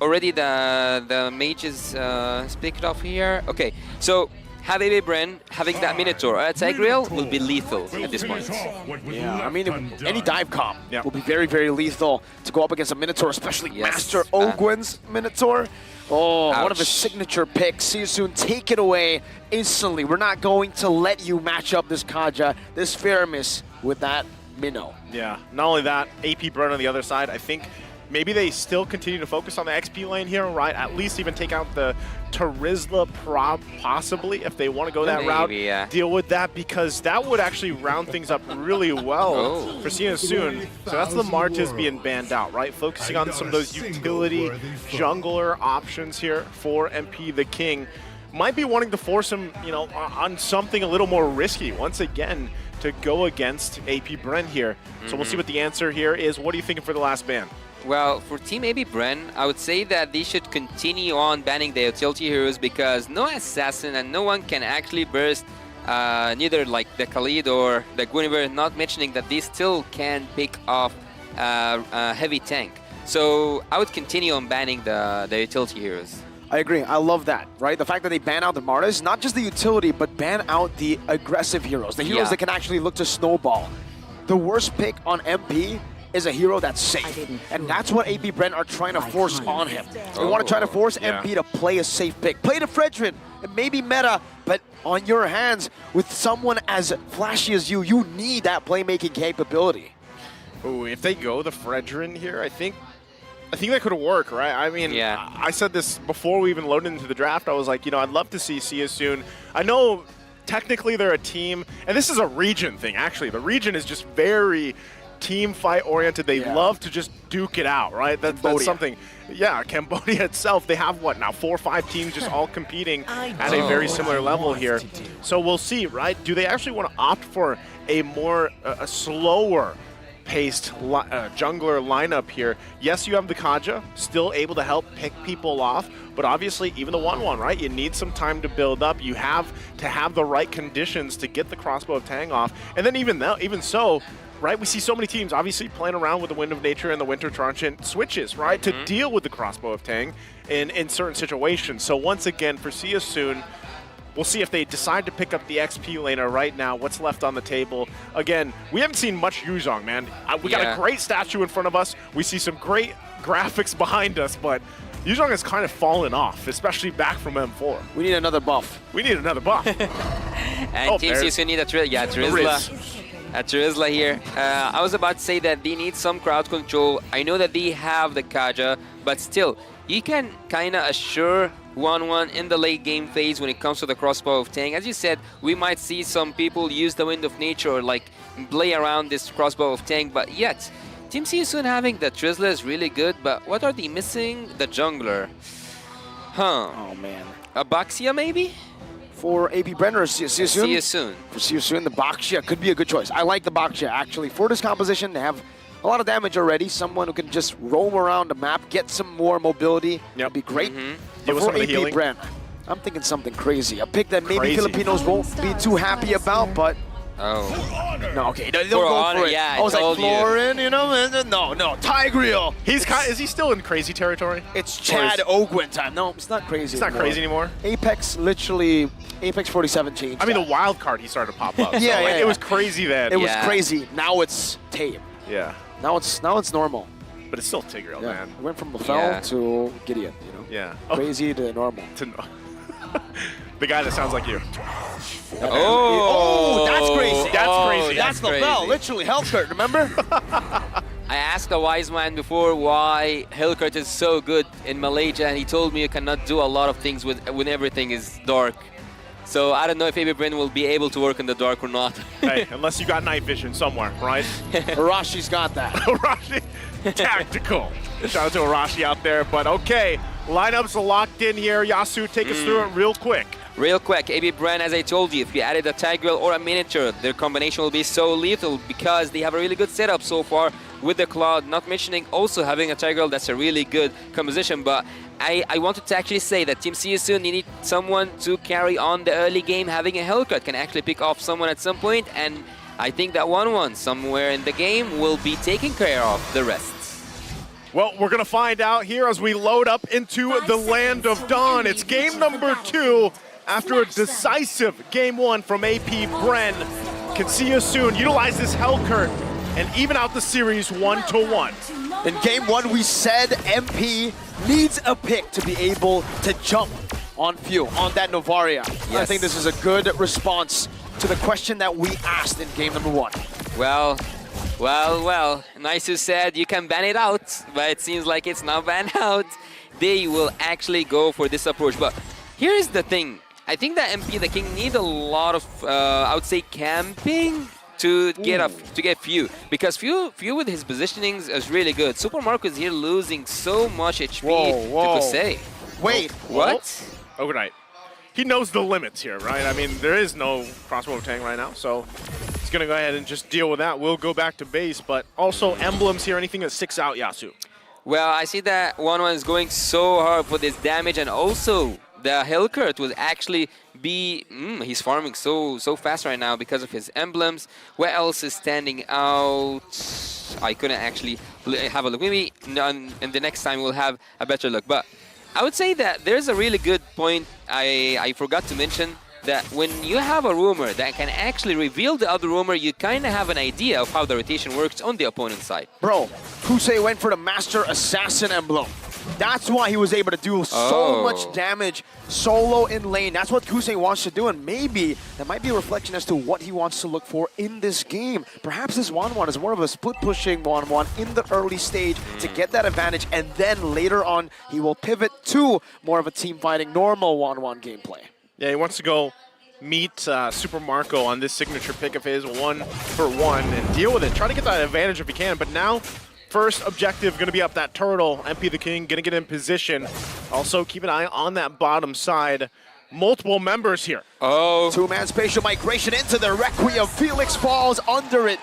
already the mages picked off here. Okay, so have AB Bren having that Minotaur at Tigreal will be lethal at this point. Yeah, I mean, any dive comp will be very, very lethal to go up against a Minotaur, especially Master Ogwen's Minotaur. Oh, one of his signature picks. See You Soon, take it away instantly. We're not going to let you match up this Kaja, this Faramis, with that Minnow. Yeah, not only that, AP Bren on the other side, I think maybe they still continue to focus on the XP lane here, right? At least even take out the Terizla possibly, if they want to go that route. Deal with that, because that would actually round things up really well for See You Soon. So that's the Martis being banned out, right? Focusing on some of those utility jungler options here for MP the King. Might be wanting to force him, you know, on something a little more risky once again to go against AP Bren here. So we'll see what the answer here is. What are you thinking for the last ban? Well, for Team AB Bren, I would say that they should continue on banning the utility heroes, because no assassin and no one can actually burst neither like the Khalid or the Guinevere, not mentioning that they still can pick off a heavy tank. So I would continue on banning the utility heroes. I agree. I love that, right? The fact that they ban out the Martis, not just the utility, but ban out the aggressive heroes, the heroes that can actually look to snowball. The worst pick on MP is a hero that's safe, and that's what AB Bren are trying to force on him. They want to try to force MP to play a safe pick. Play the Fredrin, it may be meta, but on your hands, with someone as flashy as you, you need that playmaking capability. Ooh, if they go the Fredrin here, I think that could work, right? I mean, I said this before we even loaded into the draft. I was like, you know, I'd love to see You Soon. I know technically they're a team, and this is a region thing, actually. The region is just very team fight oriented. They love to just duke it out, right? That's something. Yeah, Cambodia itself, they have what now, 4 or 5 teams just all competing at a very similar level here. So we'll see, right? Do they actually want to opt for a more a slower paced jungler lineup here? Yes, you have the Kaja, still able to help pick people off, but obviously even the 1-1, right? You need some time to build up. You have to have the right conditions to get the crossbow of Tang off. And then even so, right, we see so many teams obviously playing around with the Wind of Nature and the Winter Transient switches, right, to deal with the crossbow of Tang in certain situations. So once again, for See You Soon, We'll see if they decide to pick up the XP laner right now. What's left on the table? Again, we haven't seen much Yuzong, man. We got a great statue in front of us. We see some great graphics behind us, but Yuzong has kind of fallen off, especially back from M4. We need another buff. We need another buff. And Team CSU need a Trizzla. A Trizzla here. I was about to say that they need some crowd control. I know that they have the Kaja, but still, you can kind of assure 1-1 in the late game phase when it comes to the crossbow of Tang. As you said, we might see some people use the Wind of Nature or like play around this crossbow of Tang, but yet, Team CSU having the Trizzla is really good, but what are they missing? The jungler. Huh. Oh, man. A Baxia maybe? For AP Bren or CSU? CSU. For CSU, the Baxia could be a good choice. I like the Baxia, actually. For this composition, they have a lot of damage already. Someone who can just roam around the map, get some more mobility. Would be great. But for AP Bren, I'm thinking something crazy. A pick that maybe Filipinos won't be too happy about, but... Oh. No, okay, don't go for it. Yeah, I was like, told you. Florin, you know? No, Tigreal. Is he still in crazy territory? It's Chad Ogwen time. No, it's not crazy It's not crazy anymore? Apex 47 changed. I mean, the wild card, he started to pop up. Yeah, It was crazy then. It was crazy. Now it's tame. Yeah. Now it's normal. But it's still Tigreal, Yeah. man. It went from Lafell to Gideon, you know? Yeah. Crazy to normal. The guy that sounds like you. Oh, that's crazy. That's crazy. That's crazy. Lafell, literally Hellkurt, remember? I asked a wise man before why Hellkurt is so good in Malaysia, and he told me you cannot do a lot of things when everything is dark. So I don't know if AB Bren will be able to work in the dark or not. Hey, unless you got night vision somewhere, right? Arashi's got that. Arashi, tactical. Shout out to Arashi out there. But okay, lineups are locked in here. Yasu, take us through it real quick. Real quick, AB Bren, as I told you, if you added a Tigreal or a miniature, their combination will be so lethal because they have a really good setup so far with the Cloud, not mentioning also having a Tigreal. That's a really good composition, but I wanted to actually say that Team CSU needed someone to carry on the early game. Having a Hellcat can actually pick off someone at some point, and I think that 1-1 somewhere in the game will be taking care of the rest. Well, we're going to find out here as we load up into the Land of Dawn. It's game number 2 after a decisive game 1 from AP Bren. Can see you soon. Utilize this Hellkurt and even out the series 1-1. In game 1, we said MP needs a pick to be able to jump on Few, on that Novaria. Yes. I think this is a good response to the question that we asked in game number 1. Well, Nice said you can ban it out, but it seems like it's not banned out. They will actually go for this approach. But here's the thing. I think that MP the King need a lot of, I would say, camping to get Few, because Few with his positionings is really good. Super Marco is here losing so much HP to Kosei. Wait, What? Overnight. He knows the limits here, right? I mean, there is no crossbow tank right now, so he's going to go ahead and just deal with that. We'll go back to base, but also emblems here, anything that sticks out, Yasu. Well, I see that 1-1 is going so hard for this damage, and also the Hellkurt will actually be... he's farming so fast right now because of his emblems. What else is standing out? I couldn't actually have a look. Maybe in the next time we'll have a better look. But I would say that there's a really good point I forgot to mention, that when you have a rumor that can actually reveal the other rumor, you kind of have an idea of how the rotation works on the opponent's side. Bro, Kusei went for the Master Assassin emblem. That's why he was able to do so much damage solo in lane. That's what Kusei wants to do, and maybe that might be a reflection as to what he wants to look for in this game. Perhaps this 1-1 is more of a split-pushing 1-1 in the early stage to get that advantage, and then later on he will pivot to more of a team-fighting normal 1-1 gameplay. Yeah, he wants to go meet Super Marco on this signature pick of his 1-for-1 and deal with it. Try to get that advantage if he can, but now first objective going to be up that turtle. MP the King going to get in position. Also keep an eye on that bottom side. Multiple members here. Two-man spatial migration into the Requiem. Felix falls under it.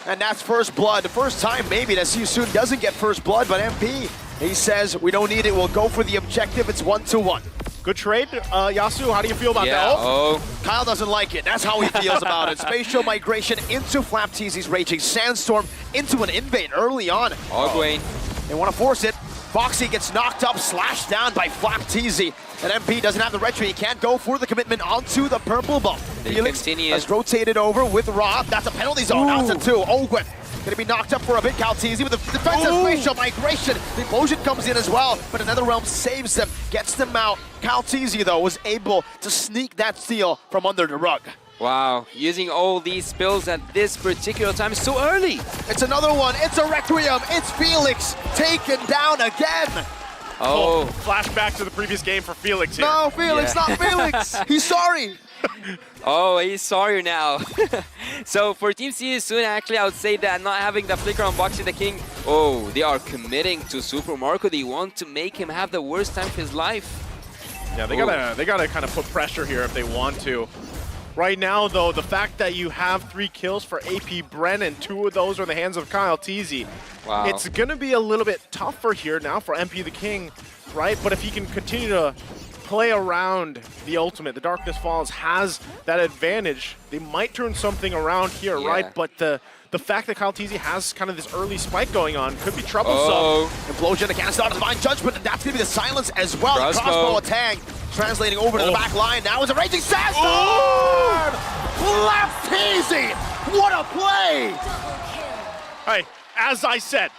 And that's first blood. The first time maybe that CSU doesn't get first blood, but MP, he says we don't need it. We'll go for the objective. It's 1-1. Good trade. Yasu, how do you feel about that? Kyle doesn't like it. That's how he feels about it. Spatial migration into Flapteasy's Raging Sandstorm, into an invade early on. Ogwayne. They want to force it. Foxy gets knocked up, slashed down by Flap TZ. And MP doesn't have the retry. He can't go for the commitment onto the purple buff. Felix has rotated over with Rob. That's a penalty zone. Out to 2. Ogwen gonna be knocked up for a bit. Calteezy with a defensive spatial migration. The implosion comes in as well, but another realm saves them, gets them out. Calteezy though was able to sneak that steal from under the rug. Wow, using all these spills at this particular time so early. It's another one. It's a Requiem. It's Felix taken down again. Oh, flashback to the previous game for Felix here. No, Felix, not Felix. He's sorry. Oh, he's sorry now. So for Team See soon, actually, I would say that not having the flicker on Boxy the King, oh, they are committing to Super Marco. They want to make him have the worst time of his life. Yeah, they gotta kind of put pressure here if they want to. Right now, though, the fact that you have 3 kills for AP Bren and 2 of those are in the hands of Kyle TZ, wow. It's going to be a little bit tougher here now for MP the King, right? But if he can continue to play around the ultimate, the Darkness Falls has that advantage. They might turn something around here, right? But the fact that Kyle TZ has kind of this early spike going on could be troublesome. Implosion against the Divine Judgment, and that's going to be the silence as well. Crossbow attack. Translating over to the back line. Now it's a Raging Sandstorm! Flap TZ! What a play! Hey, as I said,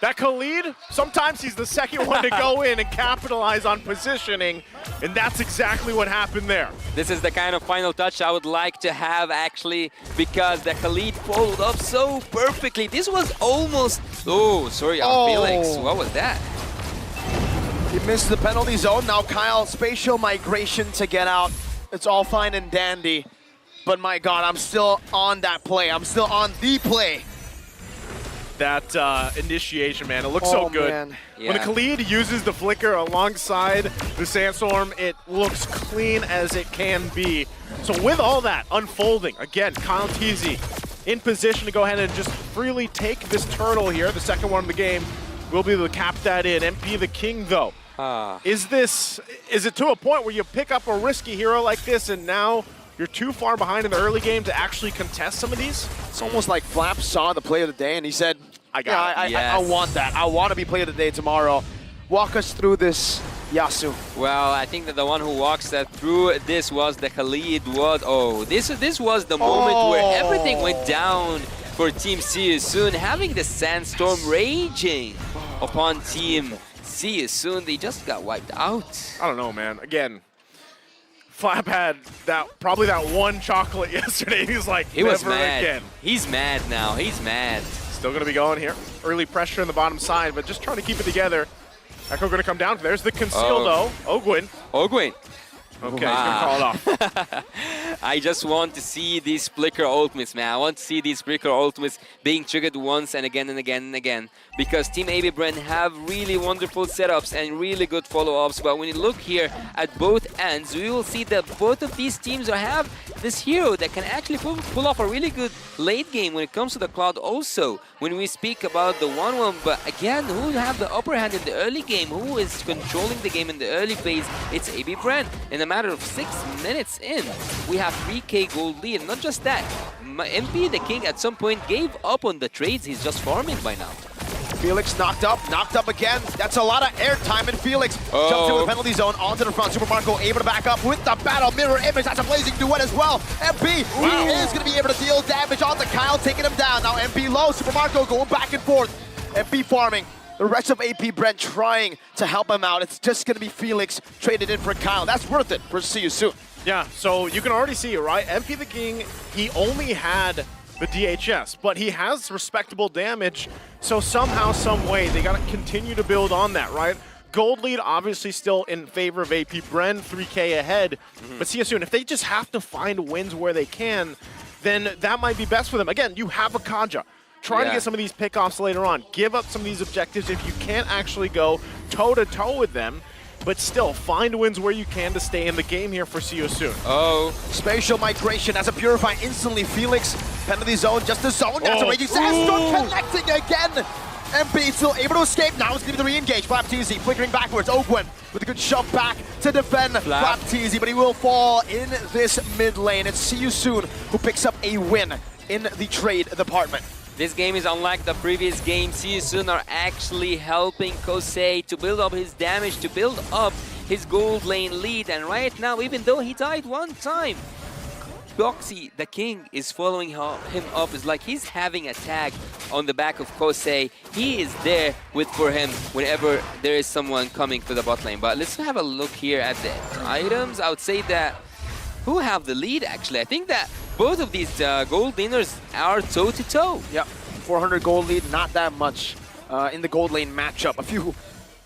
that Khalid, sometimes he's the second one to go in and capitalize on positioning, and that's exactly what happened there. This is the kind of final touch I would like to have, actually, because the Khalid followed up so perfectly. This was almost... Oh, sorry, Felix. What was that? He missed the penalty zone. Now Kyle, spatial migration to get out. It's all fine and dandy. But my God, I'm still on that play. I'm still on the play. That initiation, man, it looks so good. Man. Yeah. When the Khalid uses the flicker alongside the Sandstorm, it looks clean as it can be. So with all that unfolding, again, Kyle TZ in position to go ahead and just freely take this turtle here, the second one of the game. We'll be able to cap that in. MP the King, though. Is it to a point where you pick up a risky hero like this and now you're too far behind in the early game to actually contest some of these? It's almost like Flap saw the play of the day and he said, I want that. I want to be play of the day tomorrow. Walk us through this, Yasu. Well, I think that the one who walks that through this was the Khalid. This was the moment where everything went down for Team See soon, having the Sandstorm raging upon Team See soon. They just got wiped out. I don't know, man. Again, Flap had probably that one chocolate yesterday. He's like, he was mad. Again. He's mad now. He's mad. Still going to be going here. Early pressure on the bottom side, but just trying to keep it together. Echo going to come down. There's the conceal, though. Ogwen. Okay, he's going to call it off. I just want to see these flicker ultimates, man. I want to see these flicker ultimates being triggered once and again and again and again. Because Team AB Bren have really wonderful setups and really good follow-ups. But when you look here at both ends, we will see that both of these teams have this hero that can actually pull off a really good late game when it comes to the Cloud also. When we speak about the 1-1, but again, who have the upper hand in the early game? Who is controlling the game in the early phase? It's AB Bren. In a matter of 6 minutes in, we have 3K gold lead. Not just that, MP the King at some point gave up on the trades. He's just farming by now. Felix knocked up again. That's a lot of airtime, and Felix jumps into the penalty zone onto the front. Super Marco able to back up with the battle mirror image. That's a blazing duet as well. MP is going to be able to deal damage onto Kyle, taking him down. Now MP low, Super Marco going back and forth. MP farming. The rest of AP Brent trying to help him out. It's just going to be Felix traded in for Kyle. That's worth it for See You Soon. Yeah, so you can already see, right? MP the King, he only had the DHS, but he has respectable damage. So somehow, some way, they got to continue to build on that, right? Gold lead obviously still in favor of AP Bren, 3K ahead. But See You Soon, if they just have to find wins where they can, then that might be best for them. Again, you have a Kaja. Try to get some of these pickoffs later on. Give up some of these objectives if you can't actually go toe-to-toe with them. But still, find wins where you can to stay in the game here for See You Soon. Spatial migration as a Purify instantly. Felix, penalty zone, just the zone. That's a Raging Sandstorm connecting again. MP still able to escape. Now it's going to be the re-engage. Flap TZ flickering backwards. Ogwen with a good shove back to defend Flap TZ, but he will fall in this mid lane. It's See You Soon who picks up a win in the trade department. This game is unlike the previous game. See You Soon are actually helping Kosei to build up his damage, to build up his gold lane lead. And right now, even though he died one time, Boxy, the king, is following him up. It's like he's having a tag on the back of Kosei. He is there for him whenever there is someone coming to the bot lane. But let's have a look here at the items. I would say that who have the lead, actually? I think that both of these gold laners are toe-to-toe. Yep, 400 gold lead, not that much in the gold lane matchup. A few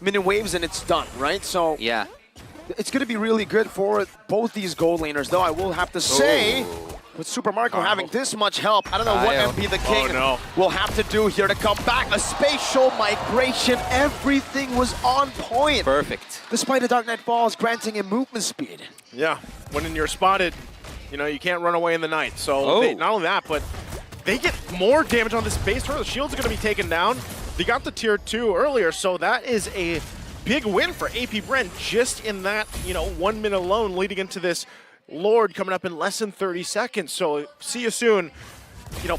minion waves and it's done, right? So yeah, it's going to be really good for both these gold laners, though I will have to say, with Super Marco having this much help, I don't know what MP the King will have to do here to come back. A spatial migration, everything was on point. Perfect. Despite the Dark Knight Falls granting him movement speed. Yeah, when you're spotted, you know, you can't run away in the night. So not only that, but they get more damage on this base turret. The shield's going to be taken down. They got the tier 2 earlier, so that is a big win for AP Bren just in that, 1 minute alone leading into this Lord coming up in less than 30 seconds. So see you soon.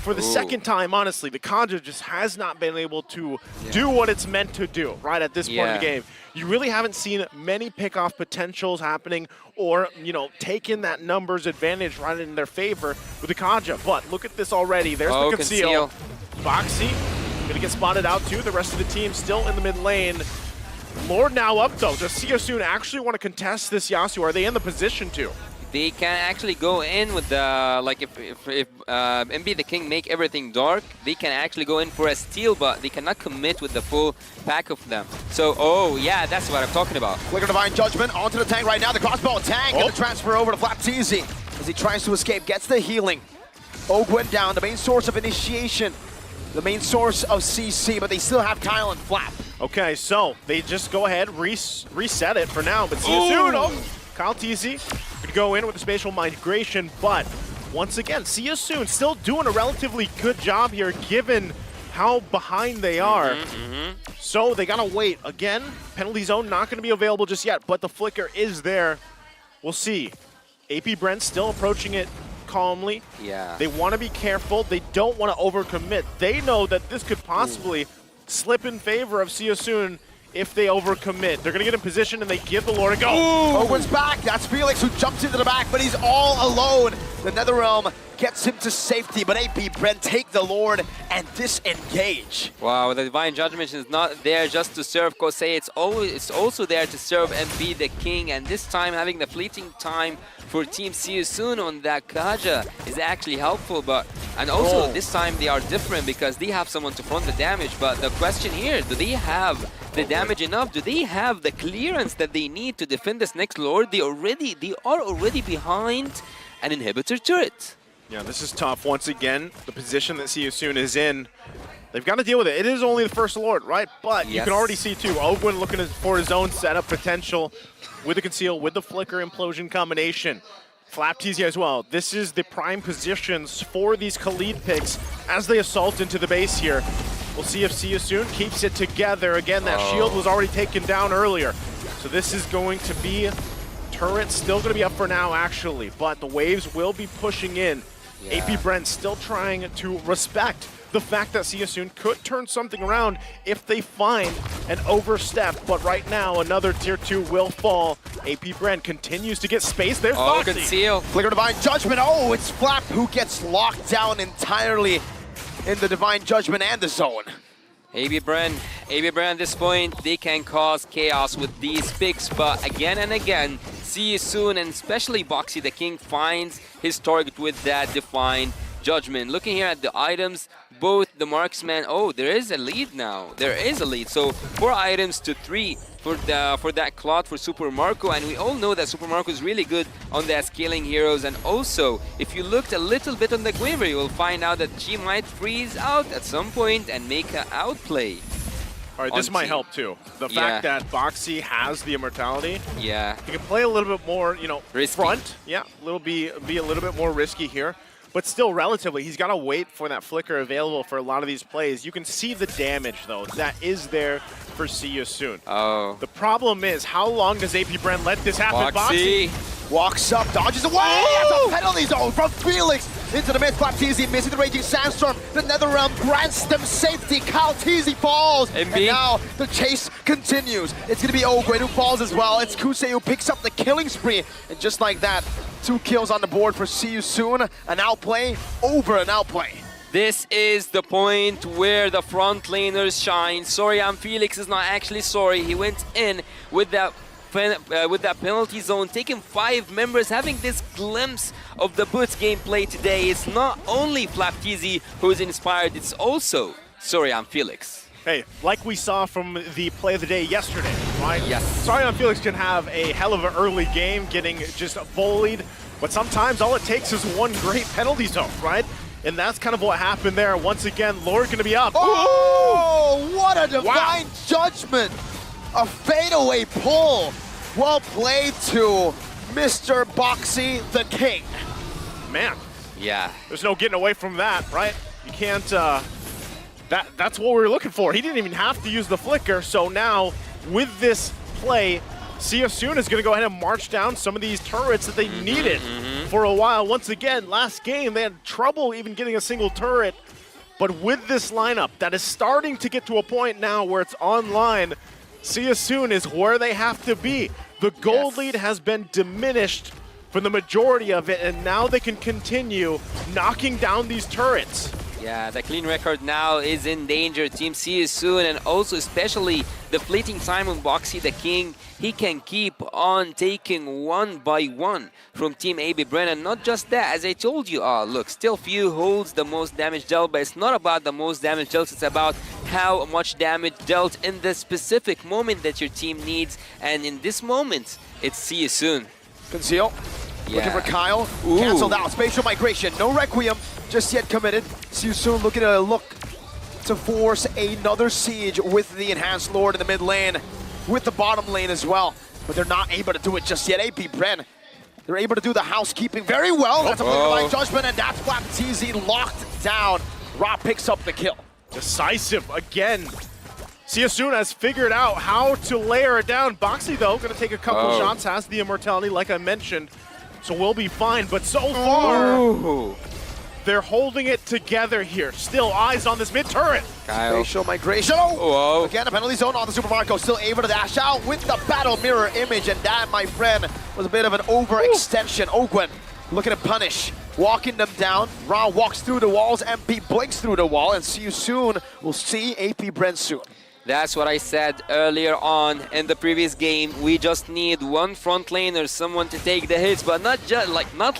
For the second time, honestly, the Conjure just has not been able to do what it's meant to do, right, at this point in the game. You really haven't seen many pick-off potentials happening or, taking that numbers advantage right in their favor with the Conjure. But look at this already. There's the Conceal. Boxy going to get spotted out too. The rest of the team still in the mid lane. Lord now up though. Does See You Soon actually want to contest this Yasuo? Are they in the position to? They can actually go in with the, like if MB the King make everything dark, they can actually go in for a steal, but they cannot commit with the full pack of them. So, yeah, that's what I'm talking about. Flicker Divine Judgment onto the tank right now. The crossbow tank and the transfer over to Flapteezy as he tries to escape, gets the healing. Ogwen down, the main source of initiation, the main source of CC, but they still have Kyle and Flap. Okay, so they just go ahead, reset it for now, but See You Soon, Kyle TZ could go in with the spatial migration, but once again, See You Soon still doing a relatively good job here given how behind they are. So they gotta wait. Again, penalty zone not gonna be available just yet, but the flicker is there. We'll see. AP Bren still approaching it calmly. Yeah. They wanna be careful. They don't wanna overcommit. They know that this could possibly slip in favor of See You Soon if they overcommit. They're gonna get in position and they give the Lord a go. Ogwen's back. That's Felix who jumps into the back, but he's all alone. The Netherrealm gets him to safety, but AP Bren take the Lord and disengage. Wow, the Divine Judgment is not there just to serve Kosei. It's also there to serve MP the King, and this time having the fleeting time for Team See You Soon on that Kaja is actually helpful, and also this time they are different because they have someone to front the damage, but the question here, do they have the damage enough? Do they have the clearance that they need to defend this next Lord? They are already behind an inhibitor turret. Yeah, this is tough. Once again, the position that See You Soon is in, they've got to deal with it. It is only the first Lord, right? But you can already see, too, Ogwen looking for his own setup potential with the Conceal, with the Flicker Implosion combination. Flapteezy as well. This is the prime positions for these Khalid picks as they assault into the base here. We'll see if See You Soon keeps it together. Again, that shield was already taken down earlier. So this is going to be... Turret still going to be up for now, actually. But the waves will be pushing in. AP Bren still trying to respect the fact that See You Soon could turn something around if they find an overstep. But right now, another tier 2 will fall. AP Bren continues to get space. There's Foxy. Conceal. Flicker Divine Judgment. Oh, it's Flap who gets locked down entirely in the Divine Judgment and the zone. AB Bren at this point, they can cause chaos with these picks, but again and again, See You Soon, and especially Boxy the King finds his target with that Divine Judgment. Looking here at the items, both the marksman, there is a lead now. There is a lead, so 4 items to 3 for that Clot for Super Marco, and we all know that Super Marco is really good on the scaling heroes, and also if you looked a little bit on the Glimmer, you will find out that she might freeze out at some point and make an outplay. All right, this might help too. The fact that Boxy has the immortality. Yeah. He can play a little bit more, risky. Front. Yeah, be a little bit more risky here. But still, relatively, he's got to wait for that flicker available for a lot of these plays. You can see the damage, though, that is there for See You Soon. Oh. The problem is, how long does AP Bren let this happen? Boxy. Walks up, dodges away. That's a penalty zone from Felix into the mid. Flap TZ missing the Raging Sandstorm. The NetherRealm grants them safety. Kyle TZ falls. And now the chase continues. It's going to be Ogwen who falls as well. It's Kusei who picks up the killing spree. And just like that, 2 kills on the board for See You Soon. An outplay over an outplay. This is the point where the front laners shine. Sorry, Felix is not actually sorry. He went in with that penalty zone, taking 5 members, having this glimpse of the Boots gameplay today. It's not only Flap TZ who's inspired, it's also Sorian Felix. Hey, like we saw from the play of the day yesterday, right? Yes. Sorian Felix can have a hell of an early game, getting just bullied, but sometimes all it takes is one great penalty zone, right? And that's kind of what happened there. Once again, Lord gonna be up. Oh, what a divine judgment! A fadeaway pull. Well played to Mr. Boxy the King. Man. Yeah. There's no getting away from that, right? You can't, that's what we were looking for. He didn't even have to use the flicker, so now with this play, See You Soon is gonna go ahead and march down some of these turrets that they needed for a while. Once again, last game, they had trouble even getting a single turret, but with this lineup that is starting to get to a point now where it's online, See You Soon is where they have to be. The gold lead has been diminished for the majority of it, and now they can continue knocking down these turrets. Yeah, the clean record now is in danger. Team See You Soon, and also especially the fleeting time on Boxy the King. He can keep on taking 1 by 1 from Team AB Bren. And not just that, as I told you, look, still few holds the most damage dealt, but it's not about the most damage dealt, it's about how much damage dealt in the specific moment that your team needs. And in this moment, it's See You Soon. Conceal. Yeah. Looking for Kyle. Cancelled out. Spatial migration. No Requiem just yet committed. See You Soon looking to look to force another siege with the Enhanced Lord in the mid lane, with the bottom lane as well. But they're not able to do it just yet. AP Bren, they're able to do the housekeeping very well. That's a by judgment, and that's Flap TZ locked down. Rob picks up the kill. Decisive again. See You Soon has figured out how to layer it down. Boxy, though, going to take a couple shots, has the immortality, like I mentioned, so we'll be fine. But so far, they're holding it together here. Still eyes on this mid turret. Kyle. Spatial migration. Again, a penalty zone on the Super Marco, still able to dash out with the battle mirror image, and that, my friend, was a bit of an overextension. Ogwen looking to punish, walking them down. Ra walks through the walls, MP blinks through the wall, and See You Soon. We'll see AP Bren soon. That's what I said earlier on in the previous game. We just need one front laner, someone to take the hits, but not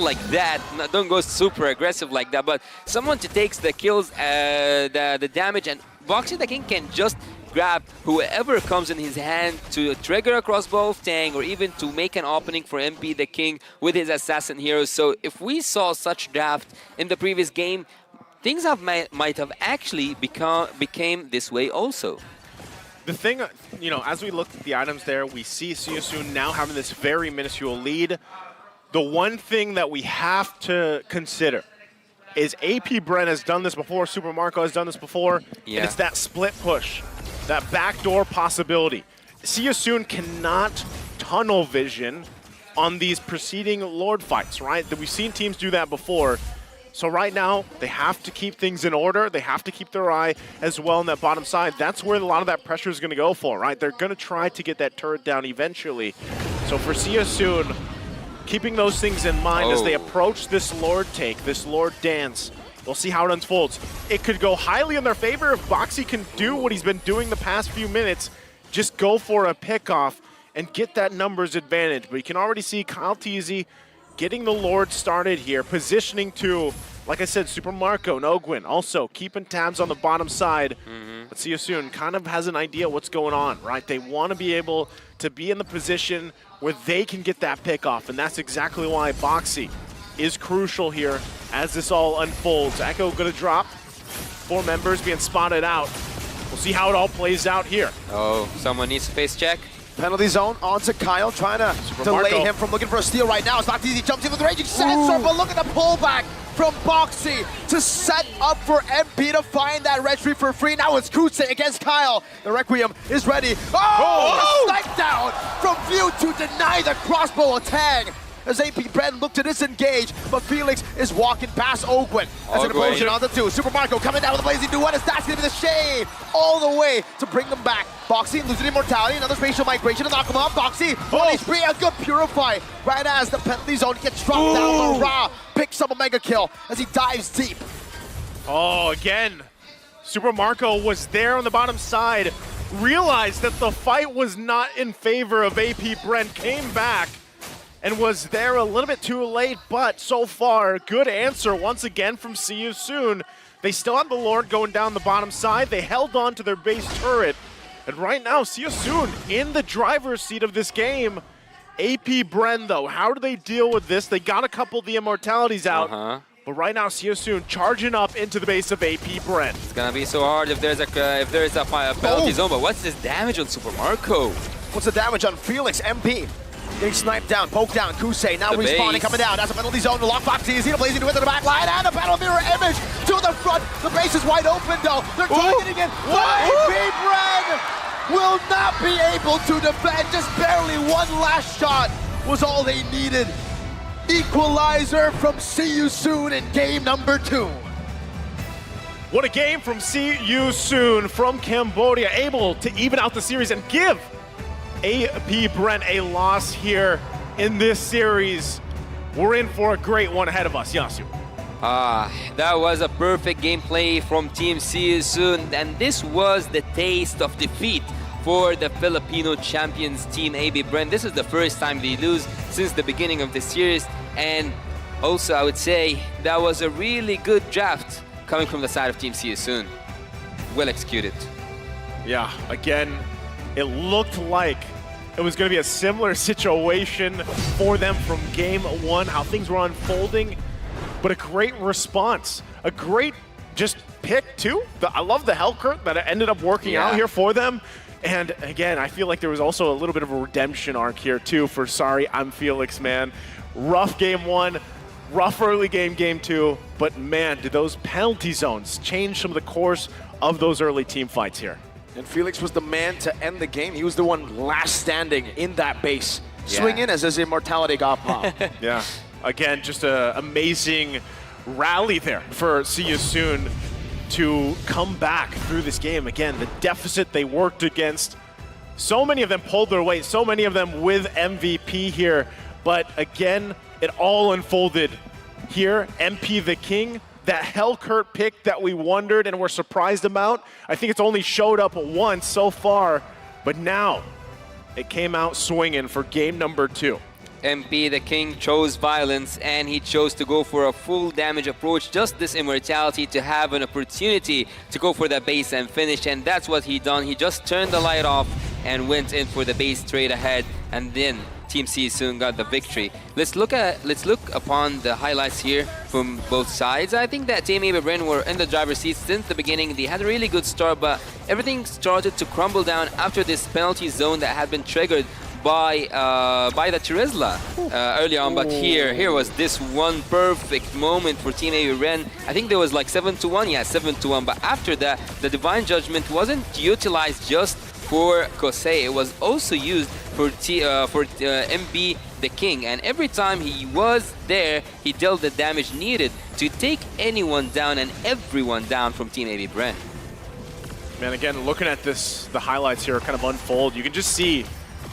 like that. Don't go super aggressive like that, but someone to take the kills, the damage, and Boxy the King can just grab whoever comes in his hand to trigger a crossbow of Tang, or even to make an opening for MP the King with his assassin heroes. So if we saw such draft in the previous game, things might have actually became this way also. The thing, you know, as we look at the items there, we see See You Soon now having this very minuscule lead. The one thing that we have to consider is AP Bren has done this before, Super Marco has done this before, and it's that split push, that backdoor possibility. See You Soon cannot tunnel vision on these preceding Lord fights, right? We've seen teams do that before. So right now, they have to keep things in order. They have to keep their eye as well on that bottom side. That's where a lot of that pressure is going to go for, right? They're going to try to get that turret down eventually. So for See You Soon, keeping those things in mind as they approach this Lord take, this Lord dance, we'll see how it unfolds. It could go highly in their favor if Boxy can do what he's been doing the past few minutes, just go for a pickoff and get that numbers advantage. But you can already see Kyle TZ getting the Lord started here, positioning to, like I said, Super Marco and Ogwen, also keeping tabs on the bottom side. But See You Soon kind of has an idea what's going on, right? They want to be able to be in the position where they can get that pick off, and that's exactly why Boxy is crucial here as this all unfolds. Echo going to drop, 4 members being spotted out. We'll see how it all plays out here. Someone needs to face check. Penalty zone onto Kyle, trying to delay him from looking for a steal right now. It's not easy. Jumps in with the Raging Sandstorm, but look at the pullback from Boxy to set up for MP to find that red tree for free. Now it's Kusei against Kyle. The Requiem is ready. The snipe down from View to deny the crossbow of Tang. as AP Bren look to disengage, but Felix is walking past Ogwen. As an explosion on the 2. Super Marco coming down with a blazing duet, as that's going to be the shade all the way to bring them back. Boxy losing immortality, another spatial migration to knock him off. Boxy, 1 HP, a good purify. Right as the penalty zone gets dropped down, Ra picks up a mega kill as he dives deep. Oh, again, Super Marco was there on the bottom side, realized that the fight was not in favor of AP Brent, came back and was there a little bit too late, but so far, good answer once again from See You Soon. They still have the Lord going down the bottom side. They held on to their base turret. And right now, See You Soon in the driver's seat of this game. AP Bren, though, how do they deal with this? They got a couple of the immortalities out. But right now, See You Soon charging up into the base of AP Bren. It's gonna be so hard if there's a penalty zone. But what's this damage on Super Marco? What's the damage on Felix? MP getting sniped down, poked down. Kusei now respawning, coming down. That's a penalty zone. The lockbox is here, blazing to the back line, and a battle mirror image to the front. The base is wide open though. They're targeting it. AP Bren will not be able to defend. Just barely one last shot was all they needed. Equalizer from See You Soon in game number 2. What a game from See You Soon from Cambodia, able to even out the series and give AP Brent a loss here in this series. We're in for a great one ahead of us, Yasu. That was a perfect gameplay from Team See You Soon, and this was the taste of defeat for the Filipino champions Team AB Bren. This is the first time they lose since the beginning of the series, and also I would say that was a really good draft coming from the side of Team See You Soon. Well executed. Yeah, again, it looked like it was going to be a similar situation for them from game 1, how things were unfolding, but a great response, a great just pick too. I love the Hellcurt that ended up working out here for them. And again, I feel like there was also a little bit of a redemption arc here too for Sorry, I'm Felix, man. Rough game 1, rough early game 2, but man, did those penalty zones change some of the course of those early team fights here. And Felix was the man to end the game. He was the one last standing in that base, swinging as his immortality got popped. Yeah, again, just an amazing rally there for See You Soon to come back through this game. Again, the deficit they worked against, so many of them pulled their weight, so many of them with MVP here. But again, it all unfolded here. MP the King, that Hellcurt pick that we wondered and were surprised about. I think it's only showed up once so far, but now it came out swinging for game number 2. MP the King chose violence, and he chose to go for a full damage approach, just this immortality to have an opportunity to go for the base and finish, and that's what he done. He just turned the light off and went in for the base straight ahead, and then Team C soon got the victory. Let's look upon the highlights here from both sides. I think that Team AB Bren were in the driver's seat since the beginning. They had a really good start, but everything started to crumble down after this penalty zone that had been triggered by the Terizla early on. But here was this one perfect moment for Team AB Bren. I think there was like 7-1, yeah, 7-1. But after that, the Divine Judgment wasn't utilized just for Kosei. It was also used for MB the King, and every time he was there, he dealt the damage needed to take anyone down and everyone down from Team AB Bren. Man, again, looking at this, the highlights here kind of unfold, you can just see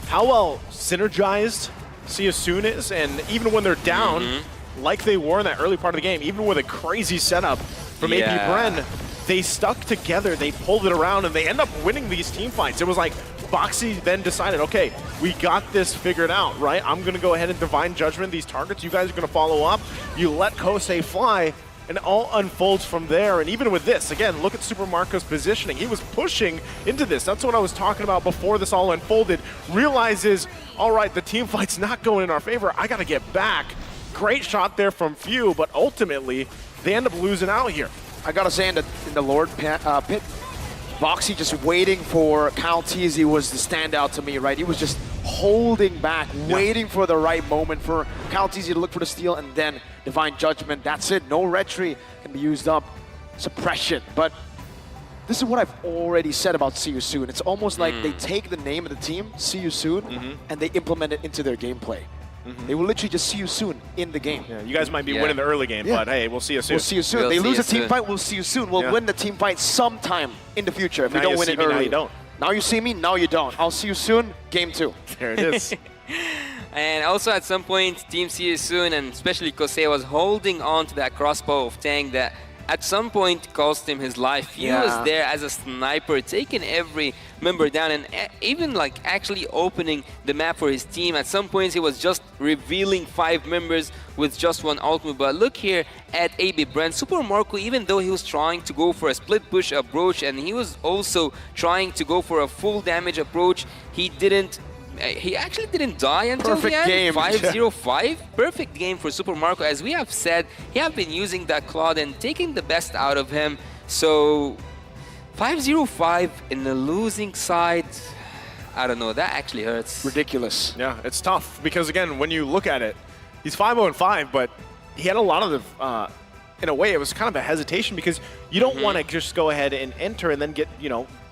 how well synergized See You Soon is, and even when they're down, like they were in that early part of the game, even with a crazy setup from AP Bren, they stuck together, they pulled it around, and they end up winning these team fights. It was like Boxy then decided, okay, we got this figured out, right? I'm going to go ahead and Divine Judgment these targets. You guys are going to follow up. You let Kosei fly, and it all unfolds from there. And even with this, again, look at Super Marco's positioning. He was pushing into this. That's what I was talking about before this all unfolded. Realizes, all right, the team fight's not going in our favor. I got to get back. Great shot there from Few, but ultimately, they end up losing out here. I gotta say, in the Lord pit, Boxy just waiting for Kyle Teasy was the standout to me, right? He was just holding back, waiting for the right moment for Kyle Teasy to look for the steal, and then Divine Judgment. That's it. No retry can be used up. Suppression. But this is what I've already said about See You Soon. It's almost like they take the name of the team, See You Soon, and they implement it into their gameplay. They will literally just see you soon in the game. Yeah, you guys might be winning the early game, but hey, we'll see you soon. We'll see you soon. We'll They see lose you a team soon. fight, we'll see you soon. We'll win the team fight sometime in the future if we Now don't you win see it me, early. now you don't. Now you see me, now you don't. I'll see you soon. Game 2. There it is. And also at some point, Team See You Soon, and especially Kosei, was holding on to that crossbow of Tang that at some point cost him his life. He was there as a sniper, taking every member down and even like actually opening the map for his team. At some points, he was just revealing 5 members with just one ultimate. But look here at AB Bren. Super Marco, even though he was trying to go for a split push approach and he was also trying to go for a full damage approach, he actually didn't die until Perfect the end. game. 5-0-5. Perfect game for Super Marco. As we have said, he have been using that Claude and taking the best out of him. So 5-0-5 in the losing side, I don't know, that actually hurts. Ridiculous. Yeah, it's tough because again, when you look at it, he's 5-0-5, but he had a lot of the, in a way, it was kind of a hesitation because you don't want to just go ahead and enter and then get,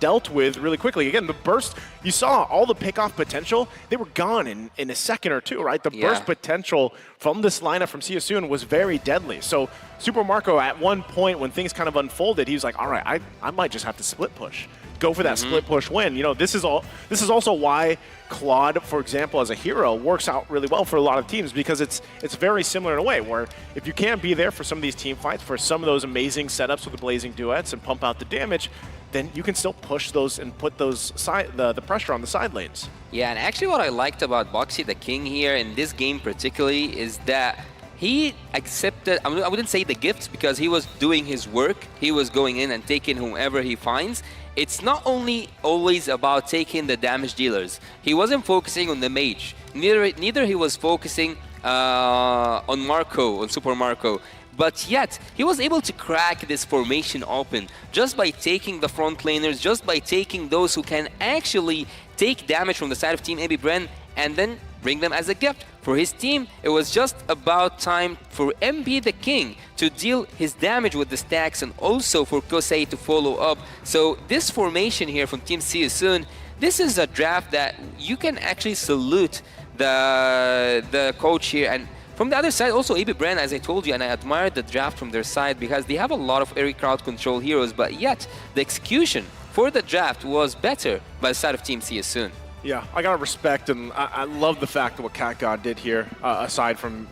dealt with really quickly. Again, the burst, you saw all the pickoff potential, they were gone in a second or two, right? The burst potential from this lineup from See You Soon was very deadly. So Super Marco, at one point when things kind of unfolded, he was like, all right, I might just have to split push. Go for that split push win. This is also why Claude, for example, as a hero, works out really well for a lot of teams because it's very similar in a way where if you can't be there for some of these team fights, for some of those amazing setups with the blazing duets and pump out the damage, then you can still push those and put those the pressure on the side lanes. Yeah, and actually what I liked about Boxy the King here in this game particularly is that he accepted, I wouldn't say the gifts because he was doing his work. He was going in and taking whomever he finds. It's not only always about taking the damage dealers. He wasn't focusing on the mage. Neither he was focusing on Super Marco. But yet, he was able to crack this formation open just by taking the front laners, just by taking those who can actually take damage from the side of Team AB Bren and then bring them as a gift. For his team, it was just about time for MP the King to deal his damage with the stacks and also for Kosei to follow up. So this formation here from Team See You Soon, this is a draft that you can actually salute the coach here. And from the other side, also AB Bren, as I told you, and I admired the draft from their side because they have a lot of airy crowd control heroes, but yet the execution for the draft was better by the side of Team See You Soon. Yeah, I gotta respect and I love the fact of what Cat God did here, aside from,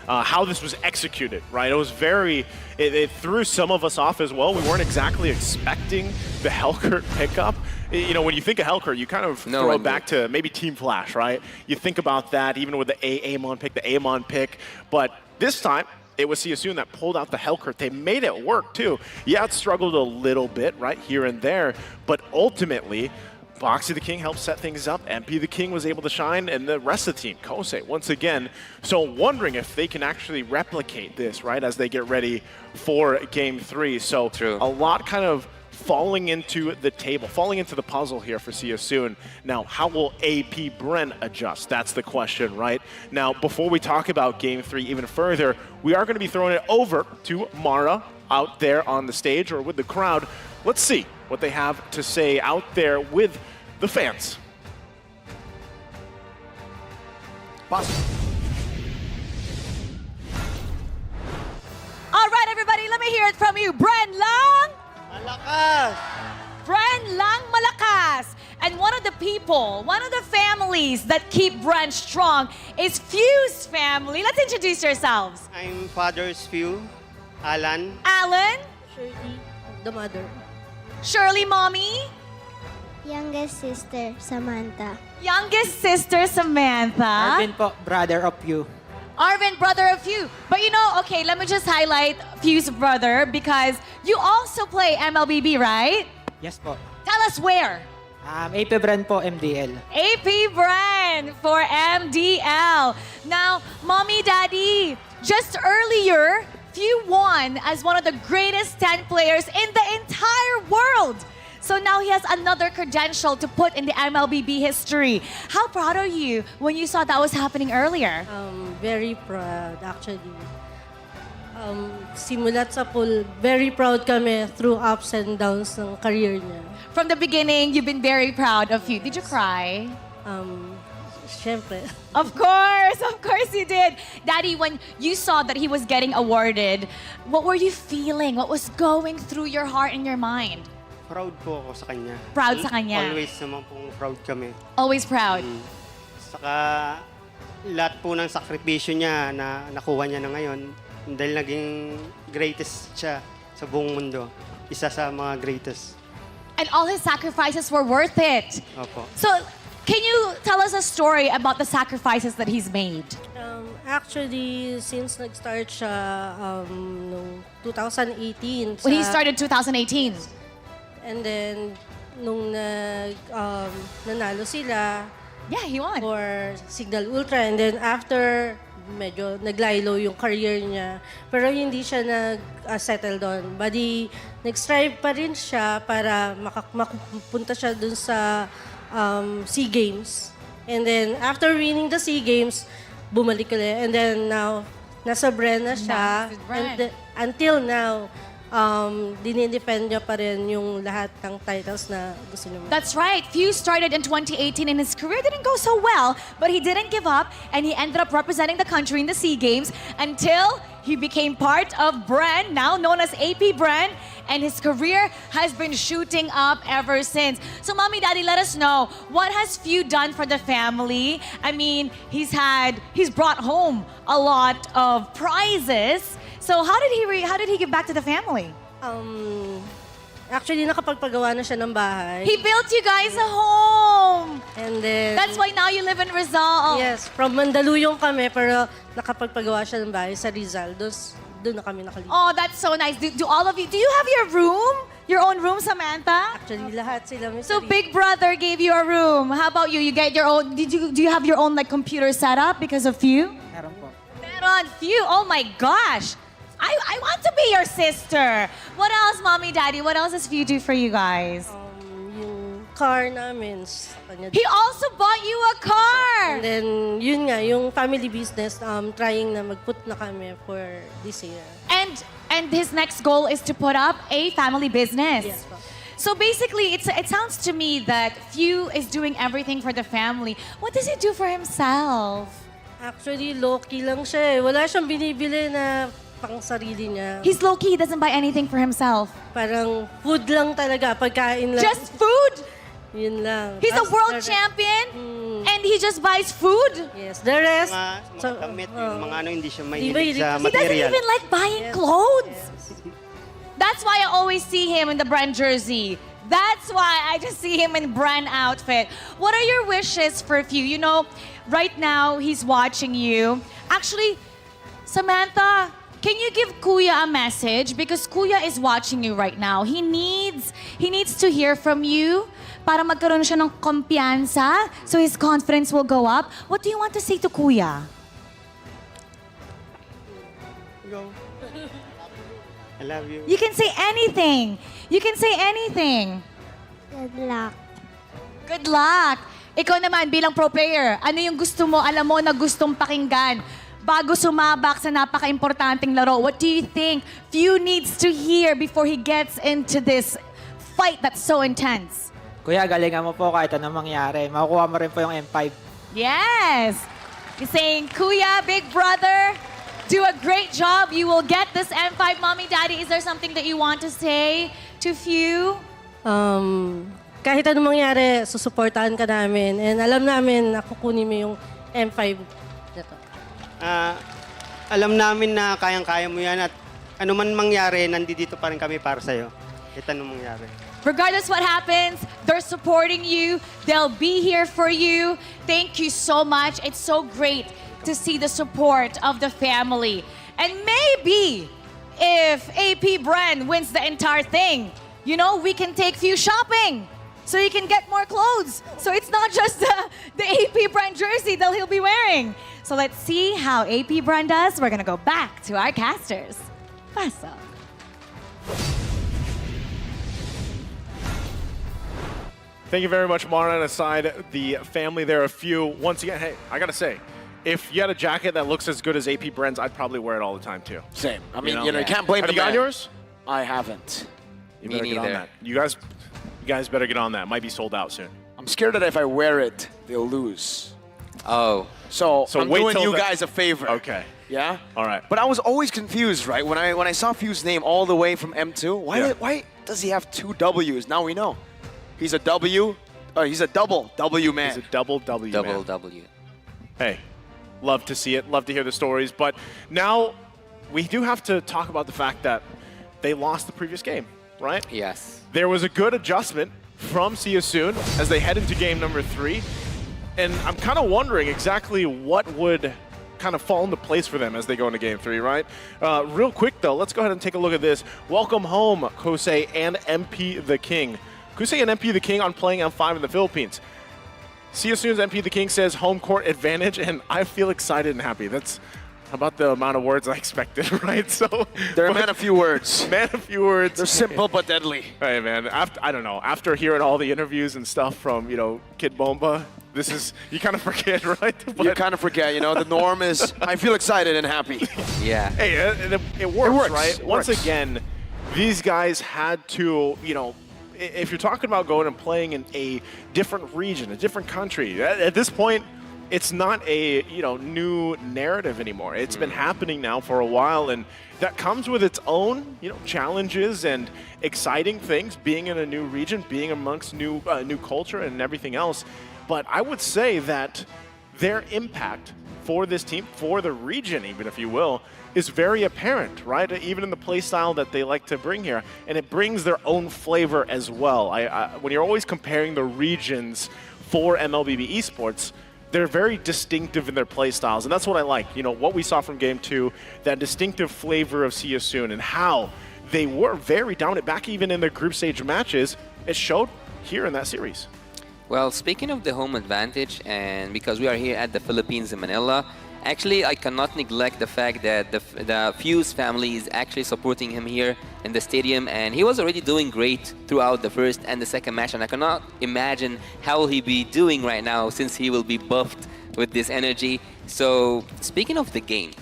how this was executed, right? It was it threw some of us off as well. We weren't exactly expecting the Hellcurt pickup. When you think of Hellcurt, you kind of throw it back to maybe Team Flash, right? You think about that even with the Amon pick, but this time, it was See You Soon that pulled out the Hellcurt. They made it work too. Yeah, it struggled a little bit, right, here and there, but ultimately, Boxy the King helped set things up. MP the King was able to shine, and the rest of the team, Kosei, once again. So wondering if they can actually replicate this, right, as they get ready for Game 3. So a lot kind of falling into the puzzle here for See You Soon. Now, how will AP Bren adjust? That's the question, right? Now, before we talk about Game 3 even further, we are going to be throwing it over to Mara out there on the stage or with the crowd. Let's see what they have to say out there with the fans. Possible. All right, everybody, let me hear it from you. Bren Lang. Malakas! Bren Lang Malakas. And one of the families that keep Bren strong is Fuse family. Let's introduce yourselves. I'm Father's Few, Alan. Alan, Shirley, the mother. Shirley, mommy. Youngest sister, Samantha. Youngest sister, Samantha. Arvin po, brother of you. Arvin, brother of Few. But okay, let me just highlight Few's brother because you also play MLBB, right? Yes po. Tell us where. AP Bren po, MDL. AP Bren for MDL. Now, mommy, daddy, just earlier, Few won as one of the greatest 10 players in the entire world. So now he has another credential to put in the MLBB history. How proud are you when you saw that was happening earlier? Very proud, actually. Simulat sa pool, very proud kami through ups and downs ng career niya. From the beginning, you've been very proud of Few. Did you cry? Siyempre. Of course you did. Daddy, when you saw that he was getting awarded, what were you feeling? What was going through your heart and your mind? Proud po ako sa kanya. Proud sa kanya. Always naman pong proud kami. Always proud. Saka lahat po ng sakripisyo niya na nakuha niya na ngayon dahil naging greatest siya sa buong mundo. Isa sa mga greatest. And all his sacrifices were worth it. Opo. So, can you tell us a story about the sacrifices that he's made? Actually, since nag-start siya noong 2018. When he started 2018. And then, nung nanalo sila Yeah, he won. for Signal Ultra. And then after, medyo naglaylo yung career niya. Pero hindi siya nag-settle doon. Bali, nag-strive pa rin siya para makapunta siya dun sa SEA Games. And then, after winning the SEA Games, bumalik ulit. And then now, nasa Bren na siya. Now, with Bren. And until now, dinidepend niya pa rin yung lahat ng titles na gusto niya. That's right. Few started in 2018 and his career didn't go so well, but he didn't give up and he ended up representing the country in the SEA Games until he became part of Bren, now known as AP Bren, and his career has been shooting up ever since. So, Mommy, Daddy, let us know, what has Few done for the family? I mean, he's brought home a lot of prizes. So, how did he give back to the family? Actually, nakapagpagawa na siya ng bahay. He built you guys a home. And then, That's why now you live in Rizal. yes, from Mandaluyong kami, pero nakapagpagawa siya ng bahay sa Rizal. Doon na kami nakalipat. Oh, that's so nice. Do all of you, do you have your room? Your own room, Samantha? Actually, lahat sila may So sarili. Big Brother gave you a room. How about you? You get your own, do you have your own like computer setup because of Few? Meron po. Meron, Few. Oh my gosh. I want to be your sister. What else, Mommy, Daddy? What else does Few do for you guys? Yung car namin. Sa kanya. He also bought you a car. And then, yun nga, yung family business, trying na mag-put na kami for this year. And his next goal is to put up a family business. Yes, po. So basically, it sounds to me that Few is doing everything for the family. What does he do for himself? Actually, low-key lang siya eh. Wala siyang binibili na pang sarili niya. He's low-key, he doesn't buy anything for himself. Parang food lang talaga, pagkain lang. Just food? Yun lang. He's a As world the- champion? And he just buys food? Yes, the rest. Mga damit, yung mga ano, hindi siya mahilig mahilig sa kasi- He doesn't material. even like buying Yes. clothes. Yes. That's why I always see him in the Bren jersey. That's why I just see him in Bren outfit. What are your wishes for Few? You know, right now he's watching you. Actually, Samantha, can you give Kuya a message? Because Kuya is watching you right now. He needs to hear from you para magkaroon siya ng kumpiyansa so his confidence will go up. What do you want to say to Kuya? Go. I love you. You can say anything. You can say anything. Good luck. Good luck. Ikaw naman bilang pro player, ano yung gusto mo, alam mo na gustong pakinggan bago sumabak sa napaka-importanting laro? What do you think Few needs to hear before he gets into this fight that's so intense? Kuya, galingan mo po kahit anong mangyari. Makukuha mo rin po yung M5. Yes. He's saying, Kuya, big brother, do a great job. You will get this M5. Mommy, Daddy, is there something that you want to say to Few? Kahit anong mangyari, susuportahan ka namin. And alam namin na kukunin mo yung M5 na to. Alam namin na kayang-kaya mo yan at ano man mangyari, nandito pa rin kami para sa'yo. Kahit anong mangyari. Regardless what happens, they're supporting you. They'll be here for you. Thank you so much. It's so great to see the support of the family. And maybe if AP Bren wins the entire thing, you know, we can take Few shopping so he can get more clothes. So it's not just the AP Bren jersey that he'll be wearing. So let's see how AP Bren does. We're gonna go back to our casters. Paso. Thank you very much, Mara. And aside the family there, a Few. Once again, hey, I gotta say, if you had a jacket that looks as good as AP Bren's, I'd probably wear it all the time too. Same. I mean, know? you can't blame Have the you got man. yours? I haven't. You Me better get on neither. that. You guys better get on that. Might be sold out soon. I'm scared that if I wear it, they'll lose. Oh. So I'm wait doing till you the- guys a favor. Okay. Yeah? All right. But I was always confused, right? When I saw Fu's name all the way from M2, why does he have 2 W's? Now we know. He's a W. He's a double W man. He's a double W Double man. W. Hey, love to see it. Love to hear the stories. But now we do have to talk about the fact that they lost the previous game, right? Yes. There was a good adjustment from See You Soon as they head into game number 3. And I'm kind of wondering exactly what would kind of fall into place for them as they go into game 3, right? Real quick, though, let's go ahead and take a look at this. Welcome home, Kosei and MP the King. Kosei and MP the King on playing M5 in the Philippines. See You Soon's MP the King says home court advantage, and I feel excited and happy. That's about the amount of words I expected, right? So They're a man of few words. man, a few words. They're simple but deadly. Hey, man, I don't know. After hearing all the interviews and stuff from, Kid Bomba, this is, you kind of forget, right? But, You kind of forget, the norm is, I feel excited and happy. Yeah. hey, it works, works, right? it Once works. again, these guys had to, if you're talking about going and playing in a different region, a different country, at this point, it's not a new narrative anymore. It's been happening now for a while, and that comes with its own challenges and exciting things. Being in a new region, being amongst new culture and everything else. But I would say that their impact for this team, for the region, even if you will, is very apparent, right? Even in the play style that they like to bring here, and it brings their own flavor as well. When you're always comparing the regions for MLBB Esports, they're very distinctive in their play styles, and that's what I like. What we saw from Game 2, that distinctive flavor of See You Soon, and how they were very dominant back even in their group stage matches. It showed here in that series. Well, speaking of the home advantage, and because we are here at the Philippines in Manila, actually I cannot neglect the fact that the Fuse family is actually supporting him here in the stadium, and he was already doing great throughout the first and the second match, and I cannot imagine how will he be doing right now since he will be buffed with this energy. So speaking of the game,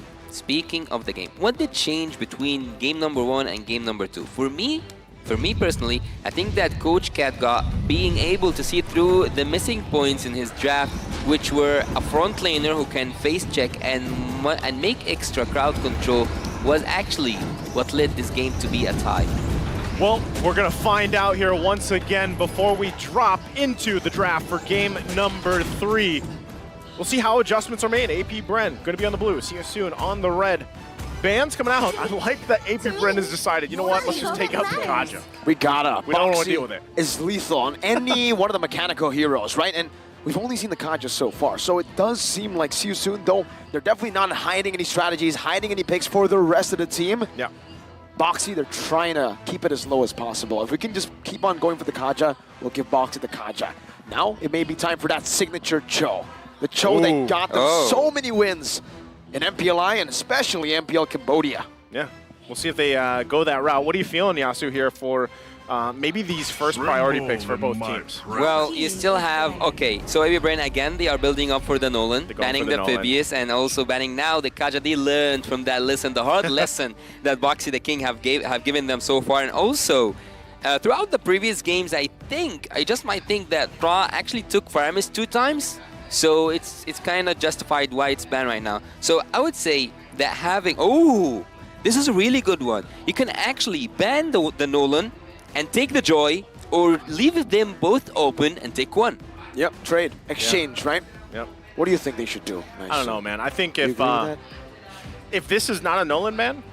what did change between game number 1 and game number 2? For me personally, I think that Coach Cat got being able to see through the missing points in his draft, which were a front laner who can face check and make extra crowd control, was actually what led this game to be a tie. Well, we're going to find out here once again before we drop into the draft for game number 3. We'll see how adjustments are made. AP Bren going to be on the blue. See You Soon on the red. Bands coming out. I like that AP Bren has decided, you know what, let's just take out the Kaja. We gotta. We don't want to Boxy deal with it. Is lethal on any one of the mechanical heroes, right? And we've only seen the Kaja so far, so it does seem like See You Soon, though they're definitely not hiding any strategies, hiding any picks for the rest of the team. Yeah. Boxy, they're trying to keep it as low as possible. If we can just keep on going for the Kaja, we'll give Boxy the Kaja. Now, it may be time for that signature Cho. The Cho that got them so many wins in MPLI and especially MPL Cambodia. Yeah. We'll see if they go that route. What are you feeling, Yasu, here for maybe these first priority picks for both teams? Well, you still have, okay, so AB Brain again, they are building up for the Nolan, banning the Phoebus, and also banning now the Kaja. They learned from that lesson, the hard lesson that Boxy the King have given them so far. And also, throughout the previous games, I just might think that Pra actually took Faramis 2 times. So it's kind of justified why it's banned right now. So I would say that having, this is a really good one. You can actually ban the Nolan and take the Joy, or leave them both open and take one. Yep, trade, exchange, right? Yep. What do you think they should do? I don't know, man. I think Do you agree with that? if this is not a Nolan ban,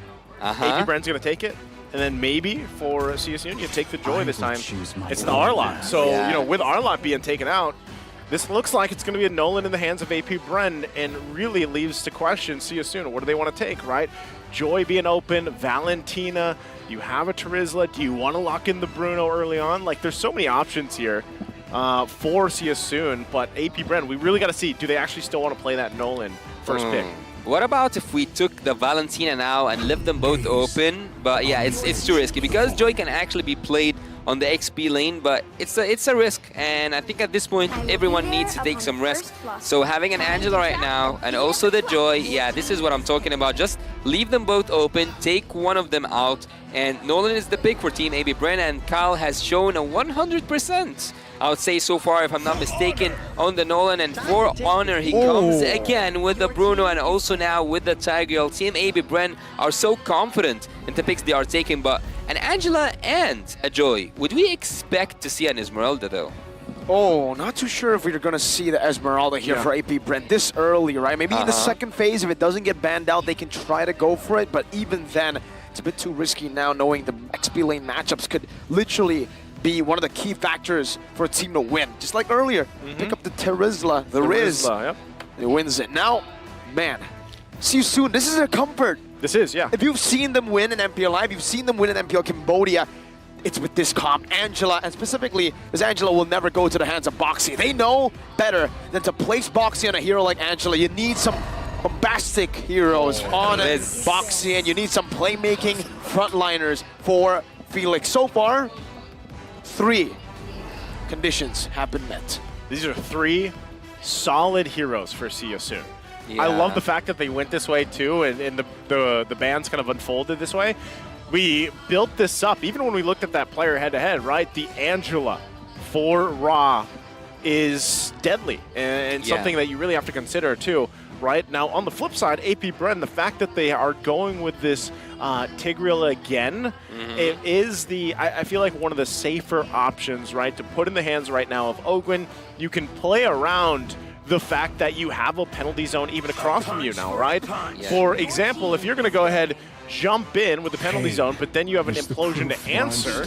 AP Bren's going to take it. And then maybe for CS Union, you take the Joy this time. It's the Arlot. So, with Arlot being taken out, this looks like it's going to be a Nolan in the hands of AP Bren, and really leaves to question See You Soon. What do they want to take, right? Joy being open, Valentina, you have a Terizla. Do you want to lock in the Bruno early on? Like, there's so many options here for See You Soon, but AP Bren, we really got to see, do they actually still want to play that Nolan first pick? What about if we took the Valentina now and left them both open? But yeah, it's too risky because Joy can actually be played on the XP lane, but it's a risk, and I think at this point everyone needs to take some risk. So having an Angela right now and also the Joy, yeah, this is what I'm talking about. Just leave them both open, take one of them out, and Nolan is the pick for Team AB Bren, and Kyle has shown a 100% I would say so far, if I'm not mistaken, on the Nolan. And for Honor, he comes again with the Bruno and also now with the Tigreal. Team AB Bren are so confident in the picks they are taking, but an Angela and a Joy, would we expect to see an Esmeralda though? Oh, not too sure if we're going to see the Esmeralda here for AP Brent this early, right? Maybe in the second phase, if it doesn't get banned out, they can try to go for it. But even then, it's a bit too risky now, knowing the XP lane matchups could literally be one of the key factors for a team to win. Just like earlier, pick up the Terizla, the Riz. Yep. It wins it. Now, man, see you soon. This is a comfort. This is, yeah. If you've seen them win in MPL Live, you've seen them win in MPL Cambodia, it's with this comp. Angela, and specifically, this Angela will never go to the hands of Boxy. They know better than to place Boxy on a hero like Angela. You need some bombastic heroes on Boxy, and you need some playmaking frontliners for Felix. So far, 3 conditions have been met. These are 3 solid heroes for See You Soon. Yeah. I love the fact that they went this way too, and the bands kind of unfolded this way. We built this up, even when we looked at that player head-to-head, right? The Angela for Raw is deadly, and something that you really have to consider too, right? Now, on the flip side, AP Bren, the fact that they are going with this Tigreal again, it is I feel like one of the safer options, right? To put in the hands right now of Ogwen. You can play around the fact that you have a penalty zone even across from you now, right? Yeah. For example, if you're going to go ahead, jump in with the penalty zone, but then you have an implosion to answer,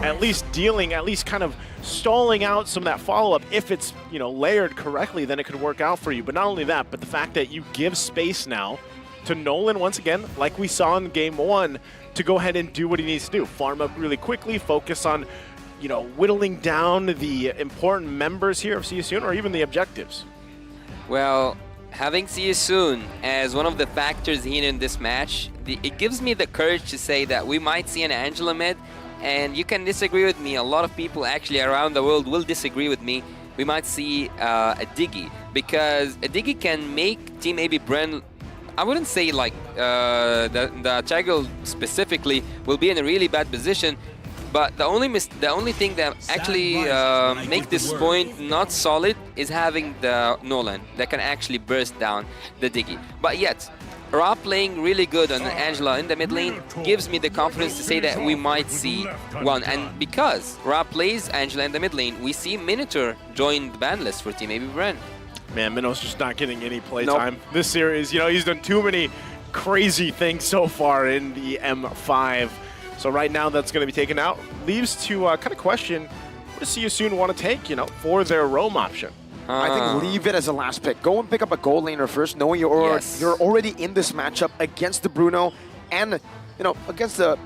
at least kind of stalling out some of that follow-up. If it's, layered correctly, then it could work out for you. But not only that, but the fact that you give space now to Nolan, once again, like we saw in game 1, to go ahead and do what he needs to do. Farm up really quickly, focus on, whittling down the important members here of See You Soon, or even the objectives. Well, having See You Soon as one of the factors here in this match, it gives me the courage to say that we might see an Angela mid, and you can disagree with me. A lot of people actually around the world will disagree with me. We might see a Diggy, because a Diggy can make Team AB Bren, I wouldn't say like the Tigreal specifically will be in a really bad position, but the only thing that actually make this point not solid is having the Nolan that can actually burst down the Diggy. But yet, Ra playing really good on Angela in the mid lane gives me the confidence to say that we might see one. And because Ra plays Angela in the mid lane, we see Minotaur join the ban list for Team AB Bren. Man, Minnow's just not getting any playtime this series. He's done too many crazy things so far in the M5. So right now, that's going to be taken out. Leaves to kind of question, what does See You Soon want to take, for their roam option? I think leave it as a last pick. Go and pick up a gold laner first, knowing you're already in this matchup against the Bruno and, against the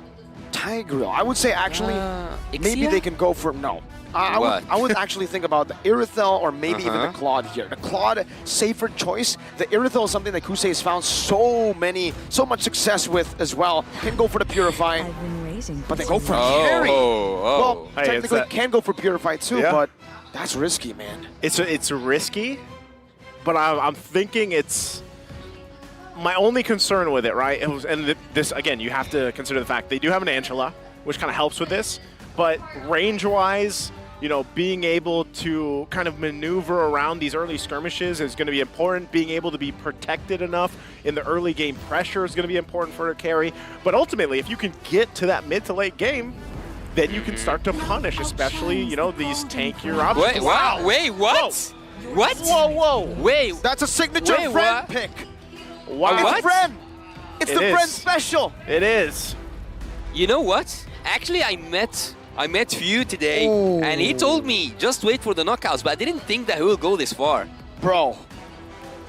Tigreal. I would say, actually, maybe they can go for... No. I would actually think about the Irithel or maybe even the Claude here. The Claude, safer choice. The Irithel is something that Kusei has found so much success with as well. Can go for the Purify, but they go for Carry. Well, technically can go for Purify too, but that's risky, man. It's risky, but I'm thinking it's... My only concern with it, right, this, again, you have to consider the fact they do have an Angela, which kind of helps with this, but range-wise, being able to kind of maneuver around these early skirmishes is going to be important. Being able to be protected enough in the early game pressure is going to be important for a carry. But ultimately, if you can get to that mid to late game, then you can start to punish, especially, these tankier options. Wait, wow. Wait, what? Whoa. What? Whoa. Wait. That's a signature friend pick. Wow. It's Bren. It's the Bren special. It is. You know what? Actually, I met Few today, and he told me, just wait for the knockouts, but I didn't think that he will go this far. Bro,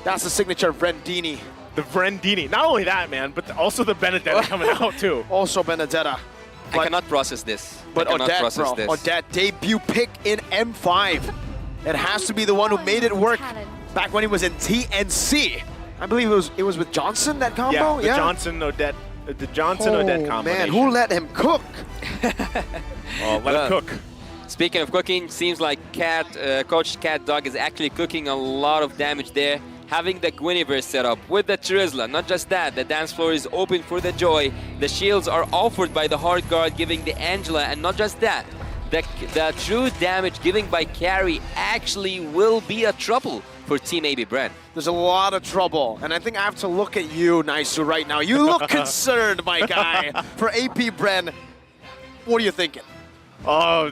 that's the signature Vrendini. The Vrendini. Not only that, man, but also the Benedetta coming out, too. Also Benedetta. I cannot process this. But Odette, debut pick in M5. It has to be the one who made it work back when he was in TNC. I believe it was with Johnson, that combo? Yeah, the Johnson-Odette. The Johnson-Odette combination. Man, who let him cook? Let him cook. Speaking of cooking, seems like Coach Cat Dog is actually cooking a lot of damage there. Having the Guinevere set up with the Terizla. Not just that, the dance floor is open for the Joy. The shields are offered by the Hard Guard, giving the Angela, and not just that, the true damage given by carry actually will be a trouble for Team AB Bren. There's a lot of trouble, and I think I have to look at you, Naisu, right now. You look concerned, my guy. For AP Bren, what are you thinking? Oh,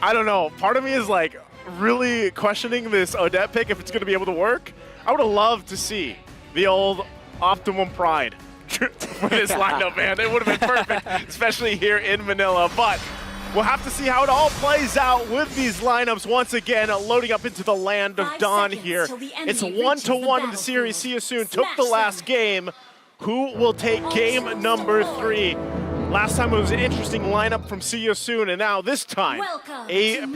I don't know. Part of me is like really questioning this Odette pick if it's going to be able to work. I would have loved to see the old Optimum Pride for this lineup, man. It would have been perfect, especially here in Manila. But we'll have to see how it all plays out with these lineups once again, loading up into the land of Dawn here. It's 1-1 in the series. See you soon. Took the last game. Who will take game number 3? Last time it was an interesting lineup from See You Soon, and now this time, AP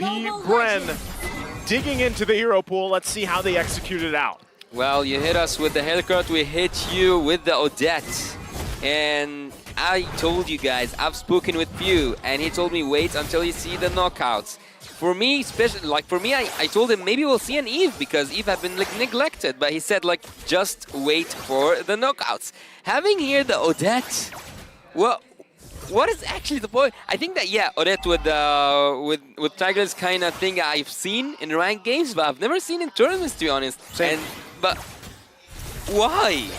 Bren digging into the hero pool. Let's see how they execute it out. Well, you hit us with the haircut, we hit you with the Odette. And I told you guys, I've spoken with Pew, and he told me wait until you see the knockouts. For me, especially, like for me, I told him maybe we'll see an Eve because Eve had been like neglected, but he said like just wait for the knockouts. Having here the Odette, well, what is actually the point? I think that yeah, Odette with Tiger's kind of thing I've seen in ranked games, but I've never seen in tournaments to be honest. Same. But why?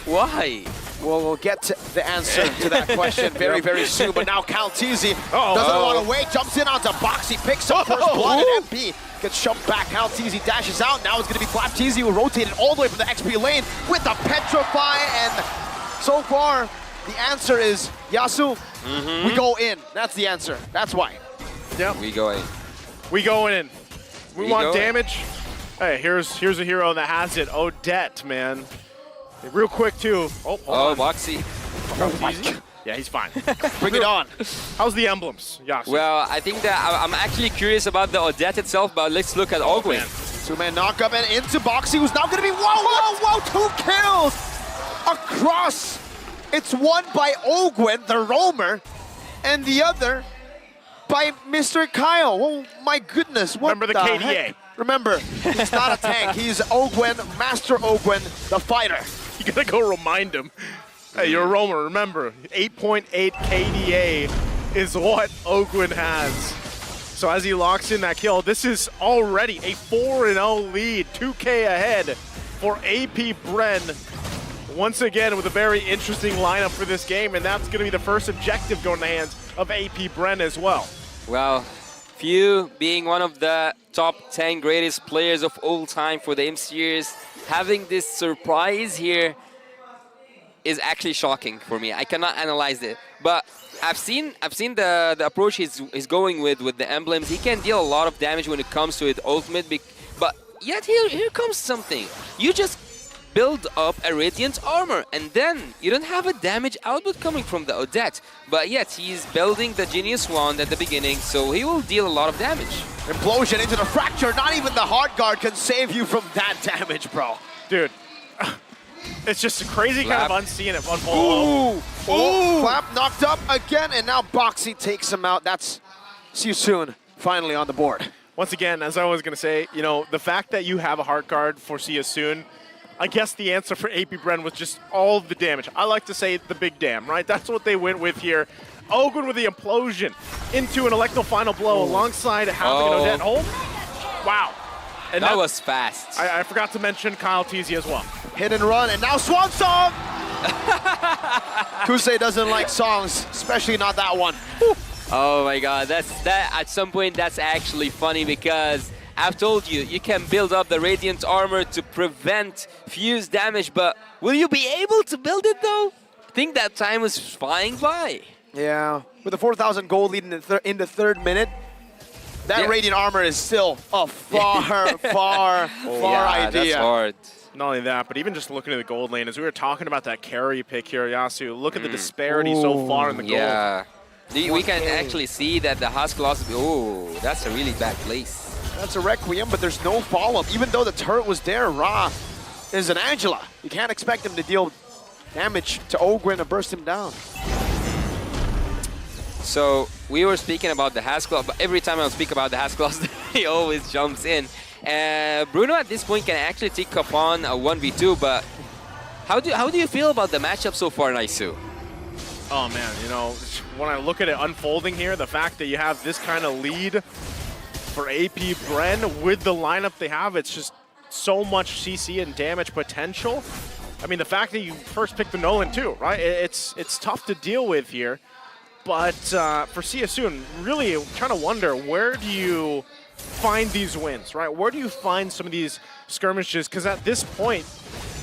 Why? Well, we'll get to the answer to that question very, very soon. But now Calteezy doesn't want to wait, jumps in onto Boxy, picks up first blood, and MP gets shoved back. Calteezy dashes out. Now it's going to be Flapteezy who rotated all the way from the XP lane with the Petrify. And so far, the answer is Yasu, we go in. That's the answer. That's why. Yep. We go in. We going in. We want go in. damage. Hey, here's a hero that has it. Odette, man. Real quick, too. Oh, Boxy. Easy. Yeah, he's fine. Bring it on. How's the emblems? Yasu. Well, I think that I'm actually curious about the Odette itself, but let's look at Ogwin. Two-man knockup and into Boxy, who's now going to be, whoa, 2 kills across. It's one by Ogwen, the roamer, and the other by Mr. Kyle. Oh my goodness, what Remember the KDA. heck? Remember, he's not a tank. He's Ogwen, Master Ogwen, the fighter. You gotta go remind him. Hey, you're a roamer, remember. 8.8 KDA is what Ogwen has. So as he locks in that kill, this is already a 4-0 lead, 2K ahead for AP Bren. Once again with a very interesting lineup for this game, and that's going to be the first objective going in the hands of AP Bren as well. Well, Few being one of the top 10 greatest players of all time for the M Series, having this surprise here is actually shocking for me. I cannot analyze it, but I've seen the approach he's going with the emblems. He can deal a lot of damage when it comes to his ultimate, but yet here comes something. You just build up a Radiant armor, and then you don't have a damage output coming from the Odette. But yet, he's building the Genius Wand at the beginning, so he will deal a lot of damage. Implosion into the fracture. Not even the hard guard can save you from that damage, bro. Dude, it's just a crazy kind of unseeing it unfold. Ooh! Flap knocked up again, and now Boxy takes him out. That's See You Soon, finally on the board. Once again, as I was going to say, you know, the fact that you have a heart guard for See You Soon, I guess the answer for AP Bren was just all of the damage. I like to say the big damn, right? That's what they went with here. Ogwen with the implosion into an electro final blow alongside having an Odette hold. Wow. And that was fast. I forgot to mention Kyle Teasy as well. Hit and run, and now Swan Song! Kusei doesn't like songs, especially not that one. Woo. Oh my god, that at some point that's actually funny because I've told you, you can build up the Radiant armor to prevent fuse damage, but will you be able to build it though? I think that time was flying by. Yeah, with a 4,000 gold lead in the third minute, that Radiant armor is still a far idea. That's hard. Not only that, but even just looking at the gold lane, as we were talking about that carry pick here, Yasu, look at the disparity so far in the gold. Yeah, we can actually see that the Husk lost. Oh, that's a really bad place. That's a Requiem, but there's no follow-up. Even though the turret was there, Ra is an Angela. You can't expect him to deal damage to Ogwen or burst him down. So we were speaking about the Haskell, but every time I speak about the Haskell, he always jumps in. Bruno at this point can actually take upon a 1v2, but how do you feel about the matchup so far, Naisu? Oh man, you know, when I look at it unfolding here, the fact that you have this kind of lead for AP Bren with the lineup they have, it's just so much CC and damage potential. I mean, the fact that you first picked the Nolan too, right? It's tough to deal with here. But for Siasoon, really trying to wonder, where do you find these wins, right? Where do you find some of these skirmishes? Because at this point,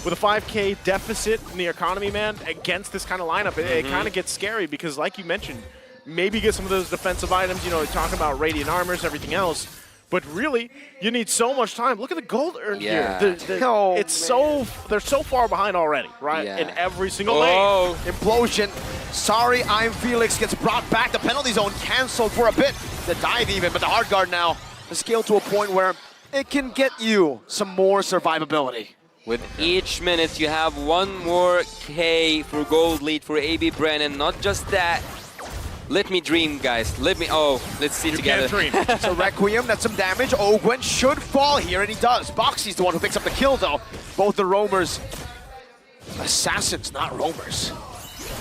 with a 5K deficit in the economy, man, against this kind of lineup, it kind of gets scary because, like you mentioned, maybe get some of those defensive items, you know, talking about radiant armors, everything else. But really, you need so much time. Look at the gold earned here. They're so far behind already, right? In every single lane. Implosion. Sorry, I'm Felix gets brought back. The penalty zone canceled for a bit. The dive even, but the hard guard now is scaled to a point where it can get you some more survivability. With each minute, you have one more K for gold lead for AB Bren, and not just that. Let me dream, guys. Let's see together. You can't dream. So Requiem, that's some damage. Ogwen should fall here, and he does. Boxy's the one who picks up the kill, though. Both the roamers. Assassins, not roamers.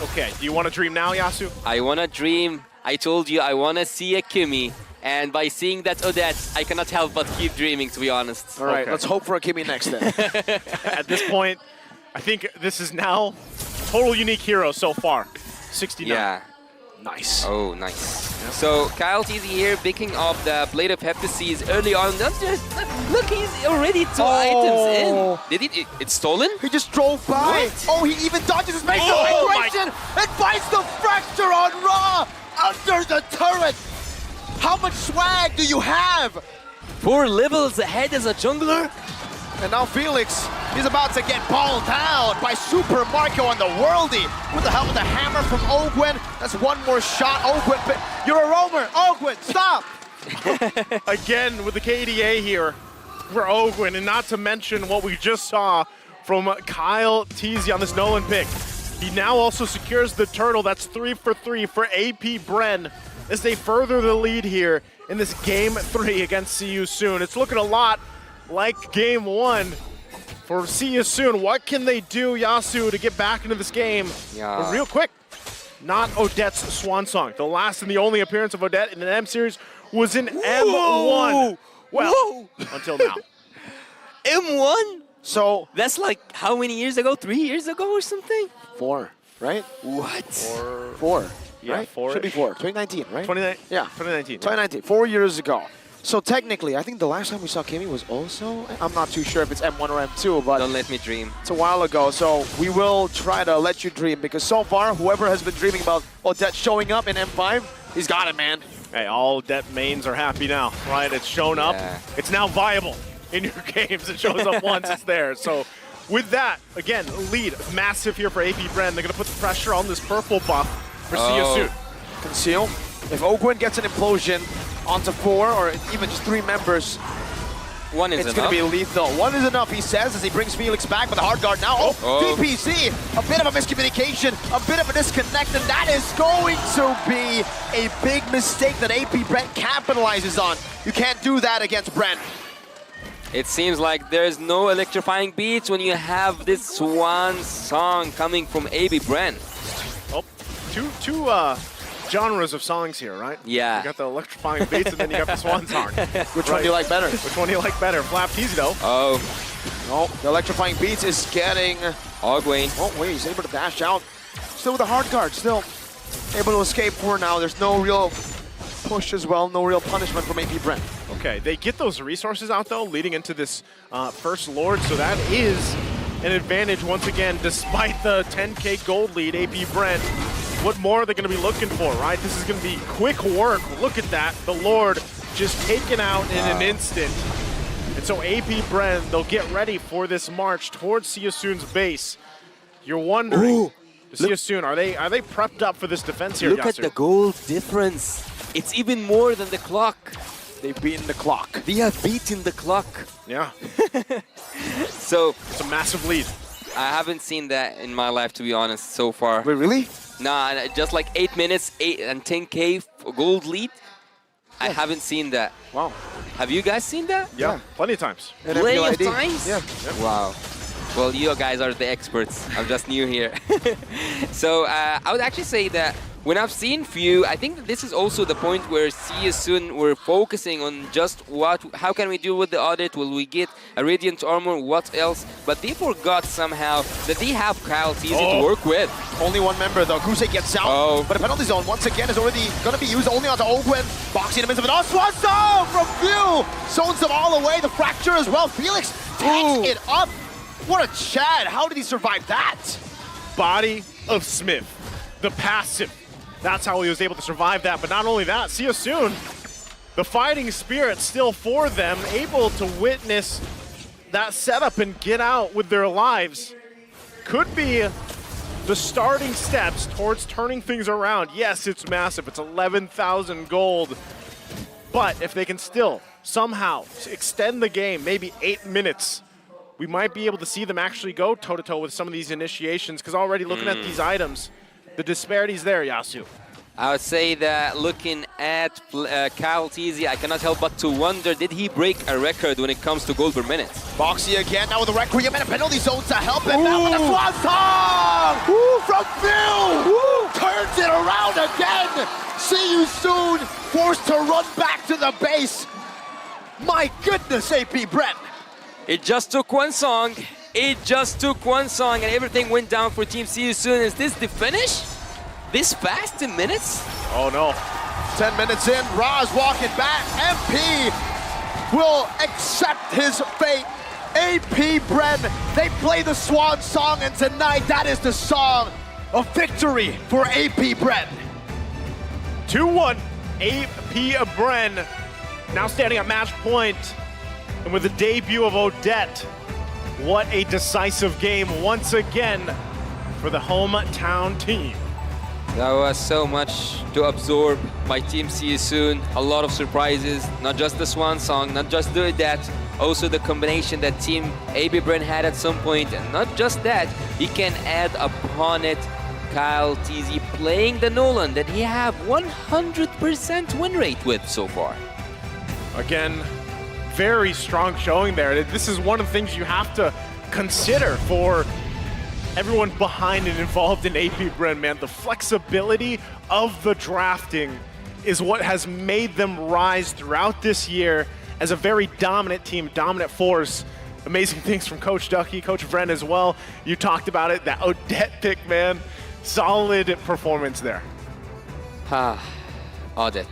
Okay, do you want to dream now, Yasu? I want to dream. I told you I want to see a Kimmy. And by seeing that Odette, I cannot help but keep dreaming, to be honest. All right, let's hope for a Kimmy next then. At this point, I think this is now total unique hero so far. 69. Yeah. Nice. Oh, nice. Yep. So Kyle TZ here picking up the Blade of Heptases early on. Look, he's already 2 items in. Did it's stolen? He just drove by. What? Oh, he even dodges his mate migration and finds the fracture on Ra under the turret. How much swag do you have? 4 levels ahead as a jungler. And now Felix, he's about to get balled down by Super Marco on the Worldie. With the help of the hammer from Ogwen. That's one more shot. Ogwen, you're a roamer. Ogwen, stop. Again with the KDA here for Ogwen, and not to mention what we just saw from Kyle TZ on this Nolan pick. He now also secures the turtle. That's 3 for 3 for AP Bren as they further the lead here in this Game 3 against Siasoon. It's looking a lot like Game 1 for Siasoon. What can they do, Yasu, to get back into this game? Yeah. But real quick, not Odette's swan song. The last and the only appearance of Odette in an M series was in M1. Well, until now. M1? So That's like how many years ago? 3 years ago or something? 4, right? What? 4. Yeah, right? 4. Should be 4. 2019, right? 2019. 2019. 4 years ago. So technically, I think the last time we saw Kimmy was also, I'm not too sure if it's M1 or M2, but Don't let me dream. it's a while ago. So we will try to let you dream, because so far, whoever has been dreaming about Odette showing up in M5, he's got it, man. Hey, all Odette mains are happy now, right? It's shown up. It's now viable in your games. It shows up once, it's there. So with that, again, lead massive here for AP Bren. They're going to put the pressure on this purple buff for Siasoon. Conceal. If Ogwen gets an implosion onto 4 or even just 3 members, One is it's enough. going to be lethal. 1 is enough, he says, as he brings Felix back with the hard guard now. DPC, a bit of a miscommunication, a bit of a disconnect, and that is going to be a big mistake that AP Bren capitalizes on. You can't do that against Bren. It seems like there's no electrifying beats when you have this swan song coming from AB Bren. Oh, two genres of songs here, right? Yeah. You got the electrifying beats and then you got the swan song. Which one do you like better? Which one do you like better? Flap Teasy though. Oh, No, the electrifying beats is getting... Ogwayne. Oh, wait, he's able to dash out. Still with a hard guard, still able to escape for now. There's no real push as well, no real punishment from AP Bren. Okay, they get those resources out though, leading into this first Lord, so that is an advantage once again, despite the 10K gold lead, AP Bren. What more are they going to be looking for, right? This is going to be quick work. Look at that. The Lord just taken out in an instant. And so AP Bren, they'll get ready for this march towards Siasoon's base. You're wondering, Siasoon, are they prepped up for this defense here, Look at Yasu? the gold difference. It's even more than the clock. They've beaten the clock. They have beaten the clock. Yeah, So it's a massive lead. I haven't seen that in my life, to be honest, so far. Wait, really? Nah, just like 8 minutes, 8 and 10K gold lead. I haven't seen that. Wow. Have you guys seen that? Yeah, plenty of times. And Plenty of MPLID. times? Yeah. Wow. Well, you guys are the experts. I'm just new here. So I would actually say that when I've seen few, I think that this is also the point where See You Soon we're focusing on just how can we deal with the audit? Will we get a Radiant Armor? What else? But they forgot somehow that they have Kyle Teasy to work with. Only one member though. Kruse gets out, but a penalty zone once again is already going to be used only onto Ogwen. Boxing in the midst of it. Oh, Swan Song from Few! Zones them all away. The fracture as well. Felix takes it up. What a Chad. How did he survive that? Body of Smith, the passive. That's how he was able to survive that. But not only that, See You Soon, the fighting spirit still for them, able to witness that setup and get out with their lives. Could be the starting steps towards turning things around. Yes, it's massive. It's 11,000 gold. But if they can still somehow extend the game, maybe 8 minutes, we might be able to see them actually go toe-to-toe with some of these initiations, because already looking at these items, the disparities there, Yasu. I would say that looking at Kyle Teasy, I cannot help but to wonder, did he break a record when it comes to gold per minute? Boxy again, now with the Requiem and a penalty zone to help him. Now with the Swan Song! From Phil! Turns it around again! See You Soon, forced to run back to the base. My goodness, AP Brent. It just took one song. It just took one song and everything went down for Team See You Soon. Is this the finish? This fast in minutes? Oh no. 10 minutes in, Ra's walking back. MP will accept his fate. AP Bren, they play the Swan Song, and tonight that is the song of victory for AP Bren. 2-1, AP Bren now standing at match point. And with the debut of Odette, what a decisive game once again for the hometown team. That was so much to absorb by Team See You Soon. A lot of surprises, not just the Swan Song, not just the that, also the combination that Team AB Bren had at some point. And not just that, he can add upon it Kyle Teasy playing the Nolan that he have 100% win rate with so far. Again, very strong showing there. This is one of the things you have to consider for everyone behind and involved in AP Bren, man. The flexibility of the drafting is what has made them rise throughout this year as a very dominant team, dominant force. Amazing things from Coach Ducky, Coach Bren as well. You talked about it, that Odette pick, man. Solid performance there. Audit.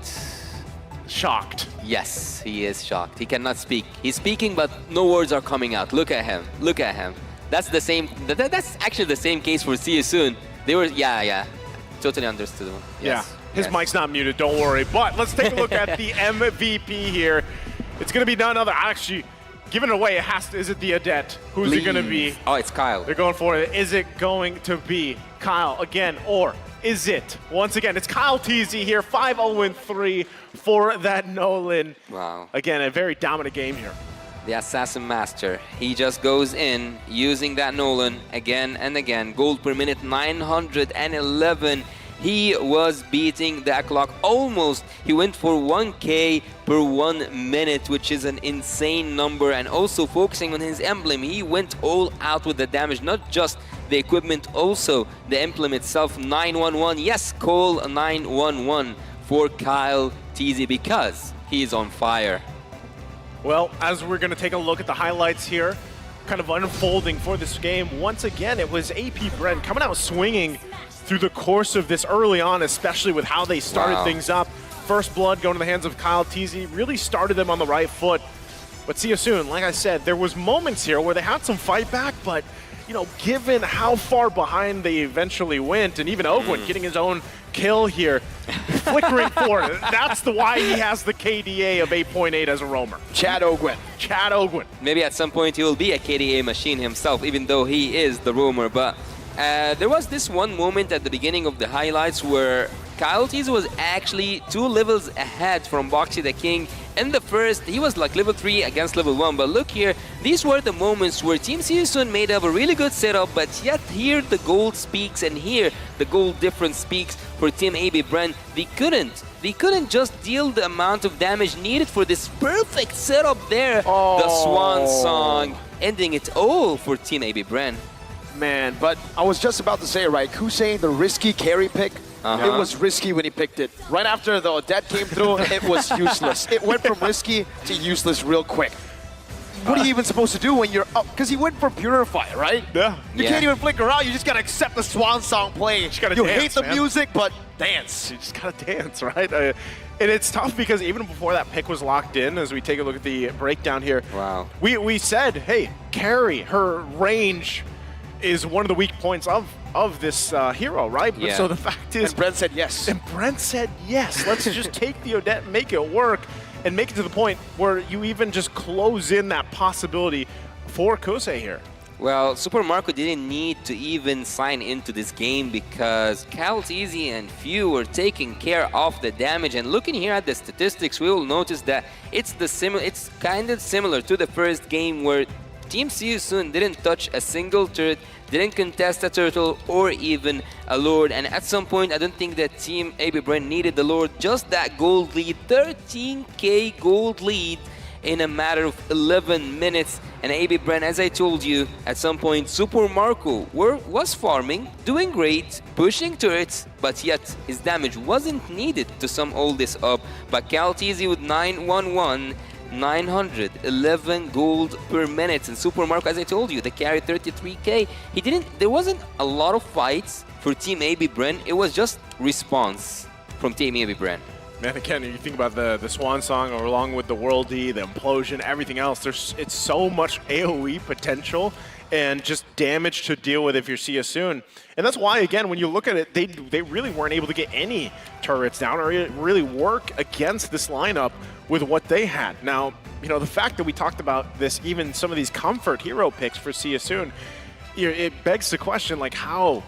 Shocked. Yes, he is shocked. He cannot speak. He's speaking, but no words are coming out. Look at him. Look at him. That's the same. That's actually the same case for See You Soon. They were, yeah. Totally understood. Yes. Yeah, his mic's not muted, don't worry. But let's take a look at the MVP here. It's going to be none other. Actually, giving it away, it has to. Is it the Odette? Who's it going to be? Oh, it's Kyle. They're going for it. Is it going to be Kyle again, or is it once again? It's Kyle Teasy here, 5-0-3 for that Nolan. Wow. Again, a very dominant game here. The Assassin Master. He just goes in using that Nolan again and again. Gold per minute 911. He was beating that clock almost. He went for 1K per 1 minute, which is an insane number. And also focusing on his emblem, he went all out with the damage, not just the equipment, also the emblem itself. 911. Yes, call 911 for Kyle Teasy because he's on fire. Well, as we're going to take a look at the highlights here, kind of unfolding for this game, once again, it was AP Bren coming out swinging through the course of this early on, especially with how they started things up. First blood going to the hands of Kyle Teasy really started them on the right foot. But See You Soon, like I said, there was moments here where they had some fight back, but you know, given how far behind they eventually went, and even Ogwen getting his own kill here, flickering forward. That's why he has the KDA of 8.8 as a roamer. Chad Ogwen. Chad Ogwen. Maybe at some point he will be a KDA machine himself, even though he is the roamer. But there was this one moment at the beginning of the highlights where Kyle Teasy was actually 2 levels ahead from Boxy the King. In the first, he was like level 3 against level 1, but look here, these were the moments where Team See You Soon made up a really good setup, but yet here the gold speaks, and here the gold difference speaks for Team AB Bren. They couldn't just deal the amount of damage needed for this perfect setup there. The Swan Song ending it all for Team AB Bren. Man, but I was just about to say, right, Kusei, the risky carry pick, it was risky when he picked it. Right after the Odette came through, it was useless. It went from risky to useless real quick. What are you even supposed to do when you're up? Because he went for Purify, right? Yeah. You can't even flicker out. You just got to accept the Swan Song play. gotta You dance, hate the man. music, but dance. You just gotta dance, right? And it's tough because even before that pick was locked in, as we take a look at the breakdown here, Wow. we said, hey, Carrie, her range is one of the weak points of this hero, right? But Yeah. so the fact is, And Brent said yes. and Brent said yes. Let's just take the Odette, make it work, and make it to the point where you even just close in that possibility for Kosei here. Well, Super Marco didn't need to even sign into this game because Calteezy and Few were taking care of the damage. And looking here at the statistics, we will notice that it's kind of similar to the first game where Team See Soon didn't touch a single turret, didn't contest a turtle or even a lord. And at some point, I don't think that Team AB Bren needed the lord, just that gold lead, 13k gold lead in a matter of 11 minutes. And AB Bren, as I told you, at some point, Super Marco was farming, doing great, pushing turrets, but yet his damage wasn't needed to sum all this up. But Calteezy with 911, 911 gold per minute. And Super Marco, as I told you, they carried 33k. There wasn't a lot of fights for Team AB Bren. It was just response from Team AB Bren. Man, again, you think about the Swan Song along with the World D, the Implosion, everything else, it's so much AoE potential and just damage to deal with if you're See Soon. And that's why, again, when you look at it, they really weren't able to get any turrets down or really work against this lineup with what they had. Now, you know, the fact that we talked about this, even some of these comfort hero picks for See Soon, it begs the question, like, how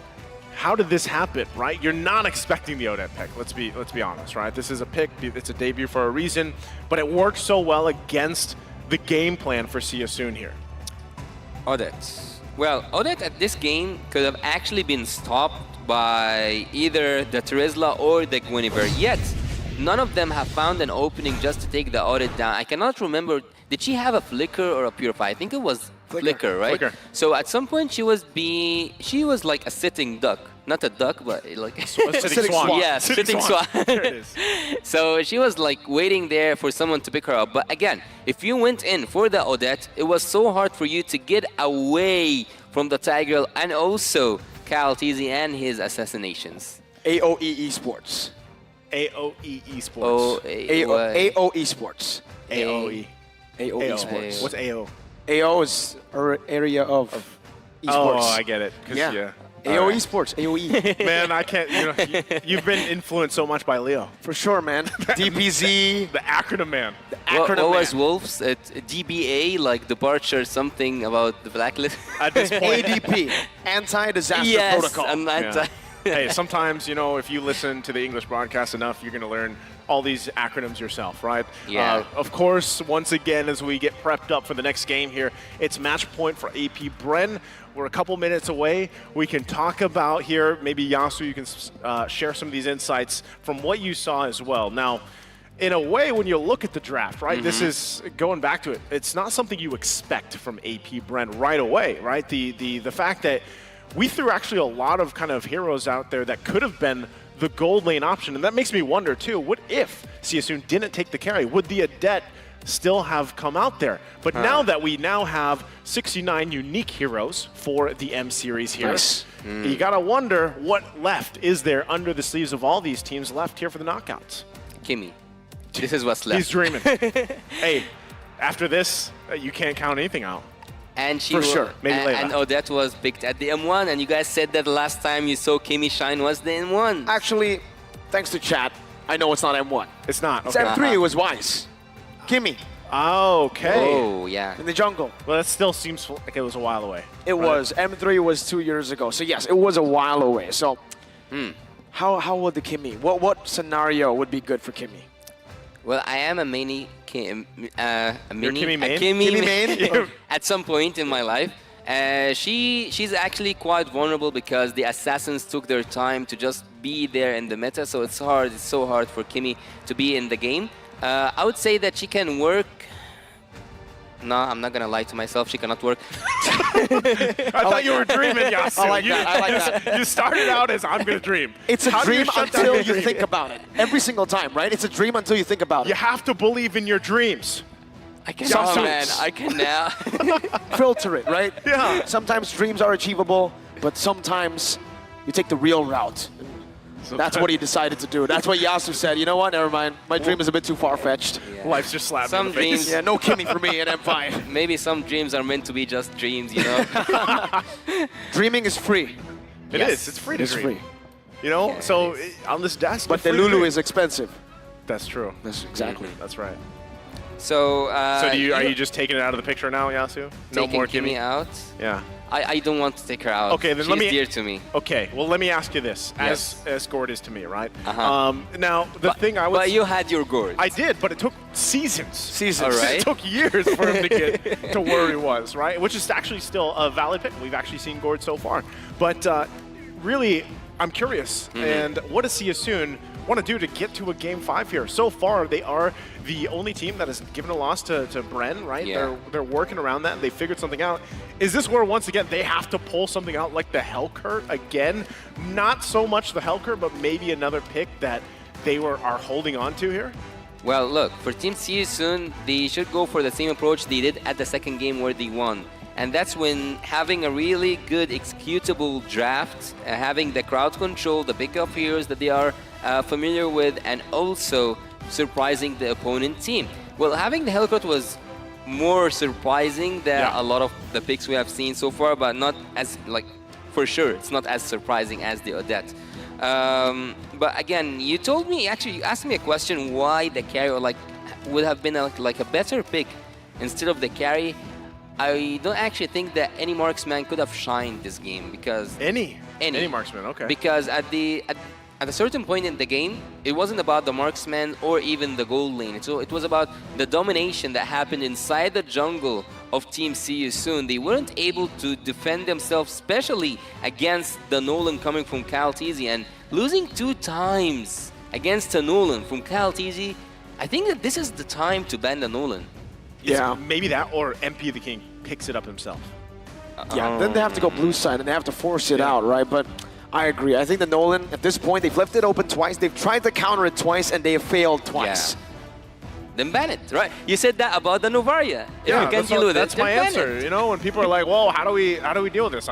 did this happen, right? You're not expecting the Odette pick, let's be honest, right? This is a pick, it's a debut for a reason, but it works so well against the game plan for See Soon here. Odette. Well, Odette at this game could have actually been stopped by either the Terizla or the Guinevere, yet none of them have found an opening just to take the Odette down. I cannot remember, did she have a Flicker or a Purify? I think it was Flicker, right? Flicker. So at some point she was like a sitting duck. Not a duck, but like A sitting swan. Yeah, sitting swan. There it is. So she was like waiting there for someone to pick her up. But again, if you went in for the Odette, it was so hard for you to get away from the Tigreal and also Calteezy and his assassinations. AOE Esports. AOE Esports. Oh, AO Esports. AOE. AO AO. Esports. What's AO? AO is area of esports. Oh, I get it. 'Cause, Yeah. All AO right. Esports. AOE. Man, I can't, you've been influenced so much by Leo. For sure, man. DPZ. The acronym man. What was Wolf's DBA, like departure, something about the blacklist? At this point. ADP. Anti-Disaster Yes, Protocol. and Yeah. Hey, sometimes, if you listen to the English broadcast enough, you're going to learn all these acronyms yourself, right? Yeah. Of course, once again, as we get prepped up for the next game here, it's match point for AP Bren. We're a couple minutes away. We can talk about here, maybe Yasu, you can share some of these insights from what you saw as well. Now, in a way, when you look at the draft, right, this is, going back to it, it's not something you expect from AP Bren right away, right? The fact that we threw actually a lot of kind of heroes out there that could have been the gold lane option, and that makes me wonder too, what if See Soon didn't take the carry? Would the Odette still have come out there? But now that we now have 69 unique heroes for the M series here, you gotta wonder what left is there under the sleeves of all these teams left here for the knockouts. Kimmy, this is what's left. He's dreaming. Hey, after this, you can't count anything out. And she For sure. Maybe later. And Odette was picked at the M1, and you guys said that the last time you saw Kimmy shine was the M1. Actually, thanks to chat, I know it's not M1. It's not. It's Okay. M3, it was Wise. Kimmy, Okay. Oh, yeah. in the jungle. Well, that still seems like it was a while away. It was. M3 was 2 years ago. So yes, it was a while away. So how would the Kimmy, what scenario would be good for Kimmy? Well, I am a mini Kim, a mini, Kimmy main? a Kimmy Kimmy main main? at some point in my life. She's actually quite vulnerable because the assassins took their time to just be there in the meta, so it's so hard for Kimmy to be in the game. I would say that she can work No, I'm not gonna lie to myself. She cannot work. I thought you were dreaming, Yasu. I like that. I like that. You started out as I'm gonna dream. It's a How do you dream shut down until your you dream? think about it. Every single time, right? It's a dream until you think about You it. have to believe in your dreams. I can Sometimes. now, man. I can now. Filter it, right? Yeah. Sometimes dreams are achievable, but sometimes you take the real route. That's what he decided to do. That's what Yasu said. You know what? Never mind. My dream is a bit too far-fetched. Life's just slapping Some in the face. dreams- Yeah, no Kimmy for me in M5. Maybe some dreams are meant to be just dreams, you know? Dreaming is free, It is. It's free to It's dream. free. You know, Yeah, so it on this desk, but it's the free to Lulu dream. is expensive. That's true. That's exactly. That's right. So, So are you just taking it out of the picture now, Yasu? No taking more Kimmy Kimmy? out? Yeah. I don't want to take her out. Okay, then She's let me- dear to me. Okay, well, let me ask you this, Yes. as Gord is to me, right? Uh-huh. Now, the thing I was... But you had your gourd. I did, but it took seasons. Seasons. All right. It took years for him to get to where he was, right? Which is actually still a valid pick. We've actually seen Gord so far. But really, I'm curious. And what does Siasoon want to do to get to a Game 5 here? So far, they are the only team that has given a loss to Bren, right? Yeah. They're working around that, and they figured something out. Is this where, once again, they have to pull something out like the Hellcurt again? Not so much the Hellcurt, but maybe another pick that they are holding on to here? Well, look, for Team Siasoon, they should go for the same approach they did at the second game where they won. And that's when having a really good executable draft, having the crowd control, the pickup heroes that they are familiar with, and also surprising the opponent team. Well, having the Hellcurt was more surprising than Yeah. a lot of the picks we have seen so far, but not as, like, for sure, it's not as surprising as the Odette. But again, you told me, actually, you asked me a question why the carry, or like, would have been like a better pick instead of the carry. I don't actually think that any marksman could have shined this game because Any Any. marksman, okay. because at a certain point in the game, it wasn't about the marksman or even the gold lane. So it was about the domination that happened inside the jungle of Team Siasoon. They weren't able to defend themselves, especially against the Nolan coming from Kaltizi, and losing 2 times against a Nolan from Kaltizi. I think that this is the time to ban the Nolan. Yeah. Maybe that, or MP the King picks it up himself. Yeah, then they have to go blue side and they have to force it out, right? But I agree. I think the Nolan, at this point, they've left it open twice. They've tried to counter it twice and they have failed twice. Then ban it, right? You said that about the Novaria. If you can't deal with that's it, my then ban answer. it. You know, when people are like, "Well, how do we deal with this?"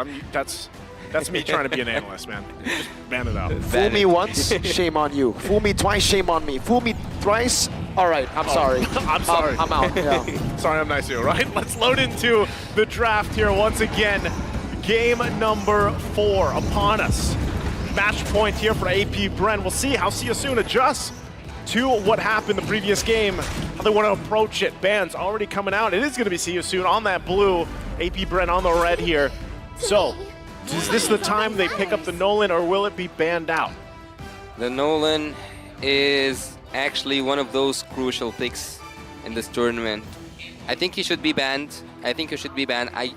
That's me trying to be an analyst, man. Just ban it out. Fool me once, shame on you. Fool me twice, shame on me. Fool me thrice, all right, I'm sorry. I'm sorry. I'm out, yeah. Sorry, I'm nice to you, right? Let's load into the draft here once again. Game number 4 upon us. Match point here for AP Bren. We'll see how Siasoon adjusts to what happened the previous game, how they want to approach it. Bans already coming out. It is going to be Siasoon on that blue, AP Bren on the red here. So, is this the time they pick up the Nolan, or will it be banned out? The Nolan is actually one of those crucial picks in this tournament. I think he should be banned. I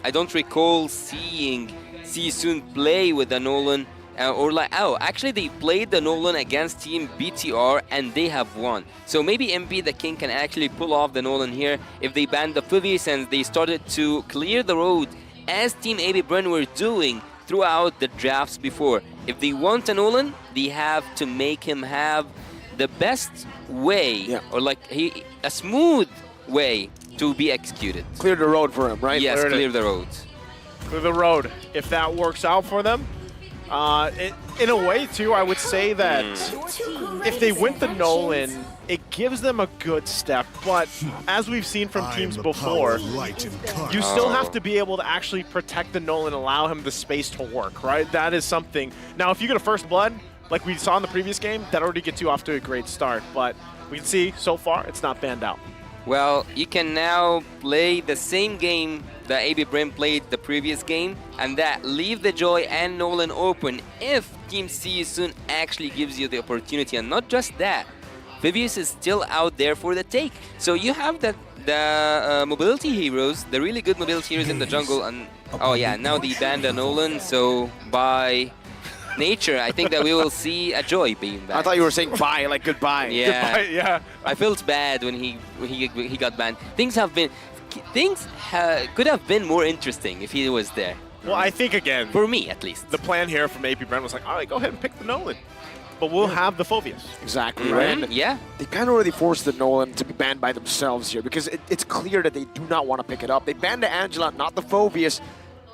I don't recall seeing Siasoon play with the Nolan. Actually they played the Nolan against Team BTR and they have won. So maybe MP the King can actually pull off the Nolan here if they ban the Privy, since they started to clear the road as Team AB Bren were doing throughout the drafts before. If they want a Nolan, they have to make him have the best way, or like a smooth way to be executed. Clear the road for him, right? Yes, clear the road. Clear the road. If that works out for them, in a way too, I would say that if they win the Nolan, it gives them a good step. But as we've seen from teams before, you still have to be able to actually protect the Nolan, allow him the space to work, right? That is something. Now, if you get a first blood, like we saw in the previous game, that already gets you off to a great start. But we can see so far, it's not banned out. Well, you can now play the same game that AB Bren played the previous game, and that leave the Joy and Nolan open if Team Siasoon actually gives you the opportunity. And not just that, Vivius is still out there for the take. So you have the mobility heroes, the really good mobility heroes in the jungle, and oh yeah, now they banned the Nolan, so by nature, I think that we will see a Joy being banned. I thought you were saying bye, like goodbye. Yeah. Yeah. I felt bad when he got banned. Things have been... things could have been more interesting if he was there. Well, I think, again, For me, at least. the plan here from AP Brent was like, all right, go ahead and pick the Nolan. But we'll have the Phobius. Exactly, right? Mhm, yeah. They kind of already forced the Nolan to be banned by themselves here because it's clear that they do not want to pick it up. They banned the Angela, not the Phobius.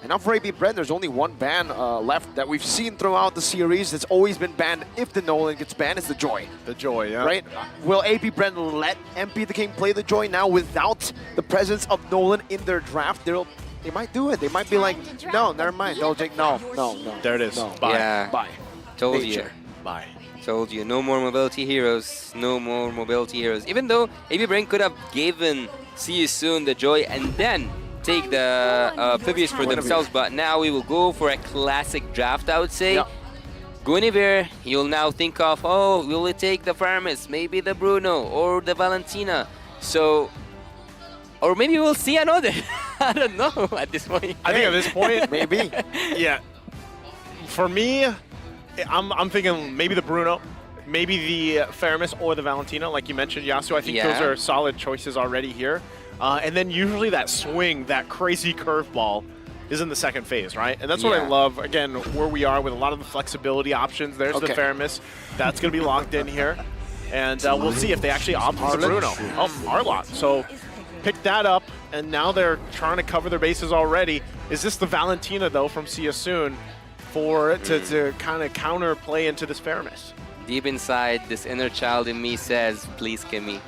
And now for AP Brent, there's only one ban left that we've seen throughout the series. It's always been banned. If the Nolan gets banned, it's the Joy. The Joy, yeah. Right? Will AP Brent let MP the King play the Joy now without the presence of Nolan in their draft? They might do it. They might be like, no, never mind. They'll take, no. There it is. No. Bye. Yeah. Bye. Told Nature. Bye. you. Told you. No more mobility heroes. No more mobility heroes. Even though AB Brain could have given See You Soon the Joy and then take the Phobius for themselves, but now we will go for a classic draft, I would say. Yep. Guinevere, you'll now think of, oh, will we take the Farmis, maybe the Bruno, or the Valentina? So, or maybe we'll see another. I don't know at this point. I think at this point, Maybe. yeah. For me, I'm thinking maybe the Bruno, maybe the Faramis or the Valentina, like you mentioned, Yasu. I think those Yeah. are solid choices already here. And then usually that swing, that crazy curveball, is in the second phase, right? And that's what I Yeah. love, again, where we are with a lot of the flexibility options. There's the Okay. Faramis. That's going to be locked in here. And we'll see if they actually opt for the Bruno. Oh, Arlot. So pick that up, and now they're trying to cover their bases already. Is this the Valentina, though, from See You Soon to kind of counter play into this Faramis? Deep inside, this inner child in me says, please, Kimmy.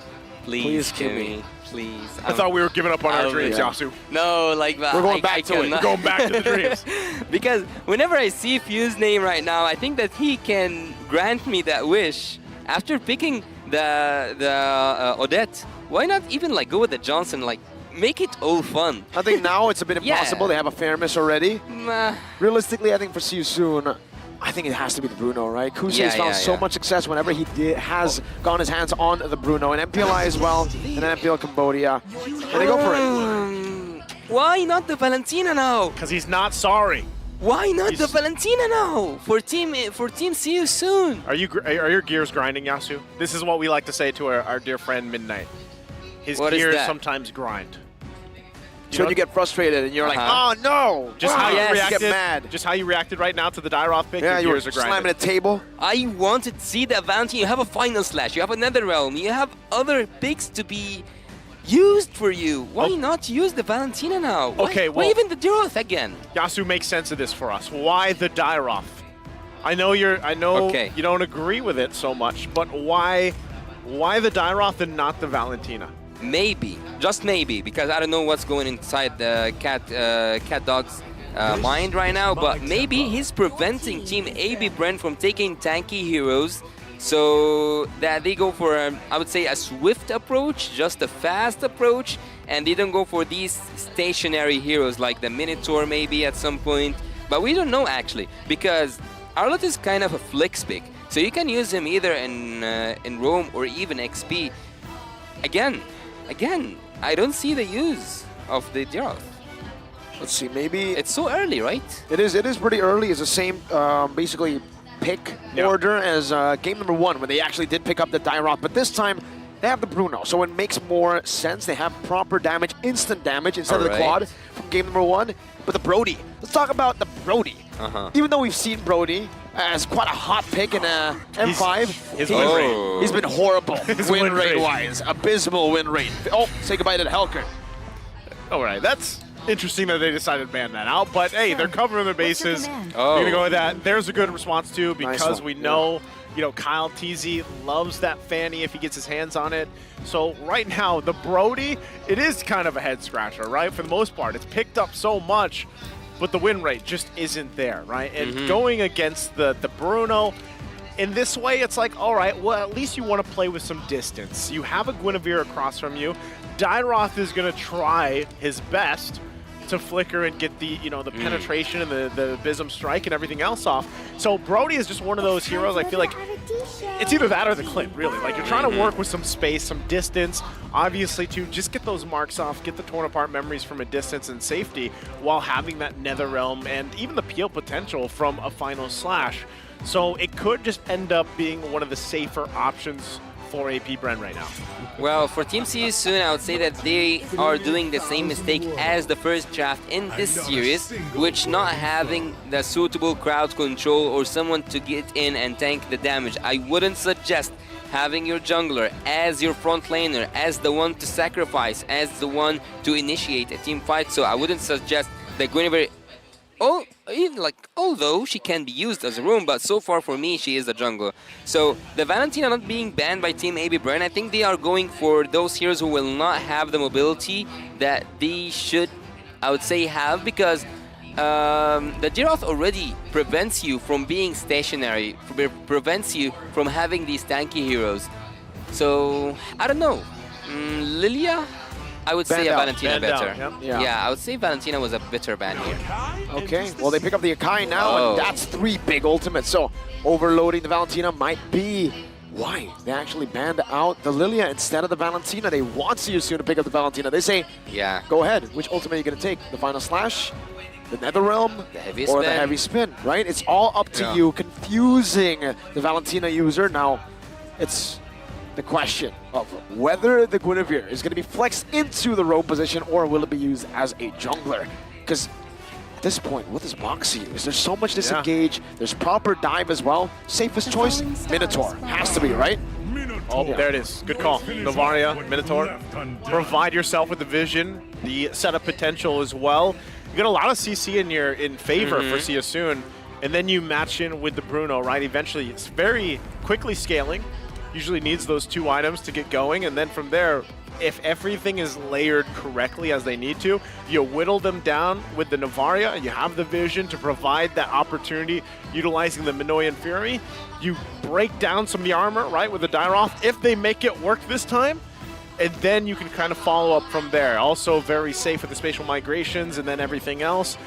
Please, Please, Kimmy. Kimmy. Please. I thought we were giving up on our I'm- dreams, yeah. Yasu. No, like We're going back to it. cannot- We're going back to the dreams. Because whenever I see Fu's name right now, I think that he can grant me that wish. After picking the Odette, why not even like go with the Johnson? Like make it all fun. I think now it's a bit Yeah. impossible. They have a Faramis already. Nah. Realistically, I think for See You Soon, I think it has to be the Bruno, right? Kusei has found so much success whenever he has gotten his hands on the Bruno, and MPLI as well, and then MPL Cambodia. And they go for it. Why not the Valentina now? Because he's not sorry. Why not the He's- Valentina now? For team See You Soon. Are your gears grinding, Yasu? This is what we like to say to our dear friend Midnight. His What is gears that? sometimes grind. So know- you get frustrated, and you're like, Uh-huh. oh no! Just how yes. you reacted. Get mad. Just how you reacted right now to the Dairoth pick. Yeah, your you were gears are grinding. slamming a table. I wanted to see the Valentina. You have a Final Slash, you have another Realm, you have other picks to be used for you. Why Oh. not use the Valentina now? Why, Okay, why well- even the Duroth again? Yasu, make sense of this for us. Why the Dairoth? I know Okay. you don't agree with it so much, but why the Dairoth and not the Valentina? Maybe, just maybe, because I don't know what's going inside the cat dog's mind right now, but maybe he's preventing Team AB Brent from taking tanky heroes so that they go for, I would say, a swift approach, just a fast approach, and they don't go for these stationary heroes like the Minotaur maybe at some point. But we don't know actually, because Arlott is kind of a flex pick, so you can use him either in Rome or even XP. Again, I don't see the use of the Duroth. Let's see, maybe It's so early, right? it is pretty early. It's the same basically pick Yeah. order as game number 1 when they actually did pick up the Dairoth, but this time they have the Bruno, so it makes more sense. They have proper damage, instant damage instead of the Alright. quad from game number 1. But the Brody, let's talk about the Brody. Uh-huh. Even though we've seen Brody as quite a hot pick in M5, his he's- win rate. he's been horrible His win win rate rate. wise, abysmal win rate. Oh, say goodbye to the Helker. All right, that's interesting that they decided to ban that out, but hey, they're covering their bases. command? We're gonna go Oh. with that. There's a good response too, because one, we yeah. know, Kyle TZ loves that Fanny if he gets his hands on it. So right now, the Brody, it is kind of a head scratcher, right? For the most part, it's picked up so much, but the win rate just isn't there, right? And going against the Bruno, in this way, it's like, all right, well, at least you want to play with some distance. You have a Guinevere across from you. Dairoth is going to try his best to flicker and get the, the penetration and the Bism strike and everything else off. So Brody is just one of those heroes, I feel like it's either that or the clip, really. Like, you're trying to work with some space, some distance, obviously, to just get those marks off, get the torn apart memories from a distance and safety, while having that Nether Realm and even the peel potential from a Final Slash. So it could just end up being one of the safer options for AP Bren right now? Well, for Team CU soon, I would say that they are doing the same mistake as the first draft in this series, which not having the suitable crowd control or someone to get in and tank the damage. I wouldn't suggest having your jungler as your front laner, as the one to sacrifice, as the one to initiate a team fight. So I wouldn't suggest that Guinevere, although she can be used as a roam, but so far for me she is a jungler. So the Valentina not being banned by Team AB Bren, I think they are going for those heroes who will not have the mobility that they should, I would say, have, because the Jiroth already prevents you from being stationary, prevents you from having these tanky heroes. So, I don't know. Lilia? I would say a Valentina better. Yeah, I would say Valentina was a better ban here. Okay, well, they pick up the Akai now, and that's 3 big ultimates. So, overloading the Valentina might be why they actually banned out the Lilia instead of the Valentina. They want CSU to pick up the Valentina. They say, yeah, go ahead. Which ultimate are you going to take? The Final Slash? The Netherrealm, the heavy or spin. the heavy spin, right? It's all up to you, confusing the Valentina user. Now, it's the question of whether the Guinevere is going to be flexed into the roam position or will it be used as a jungler? Because at this point, what does Moxie use? There's so much disengage. There's proper dive as well. Safest choice, Minotaur. Has to be, right? Oh, there it is. Good call. Novaria, Minotaur. Provide yourself with the vision, the setup potential as well. You got a lot of CC in favor for Siasoon, and then you match in with the Bruno, right? Eventually, it's very quickly scaling. Usually needs those 2 items to get going, and then from there, if everything is layered correctly as they need to, you whittle them down with the Novaria, you have the vision to provide that opportunity utilizing the Minoan Fury. You break down some of the armor, right, with the Dyroth, if they make it work this time, and then you can kind of follow up from there. Also very safe with the spatial migrations and then everything else.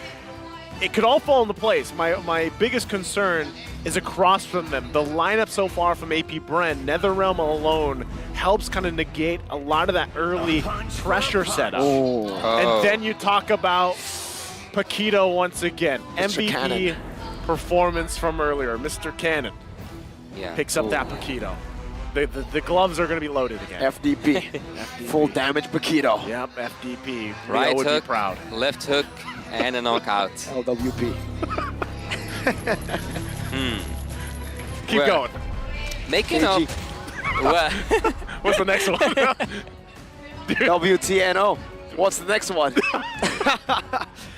It could all fall into place. My biggest concern is across from them. The lineup so far from AP Bren, Netherrealm alone, helps kind of negate a lot of that early pressure setup. And then you talk about Paquito once again. Mr. MVP Cannon. performance from earlier. Mr. Cannon picks up that Paquito. The gloves are going to be loaded again. FDP. Full damage Paquito. Yep, FDP. Right Rio would hook, be proud. left hook, and a knockout. LWP. Keep going. Making up. KG. Well, What's the next one? WTNO. What's the next one?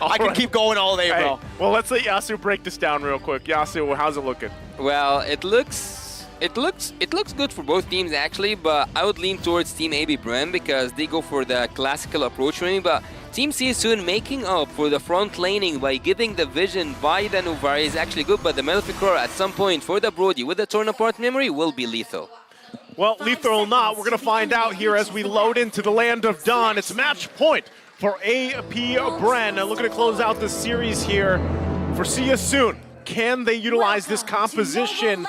I can keep going all day, Hey, bro. well, let's let Yasu break this down real quick. Yasu, how's it looking? well, it looks good for both teams actually, but I would lean towards Team AB Bren because they go for the classical approach for me. But Team C is soon making up for the front laning by giving the vision by the Novaria is actually good, but the Maleficor at some point for the Brody with the torn apart memory will be lethal. Well, lethal or not, we're going to find out here as we load into the land of Dawn. It's match point for AP Bren. Now looking to close out the series here for See You Soon. Can they utilize this composition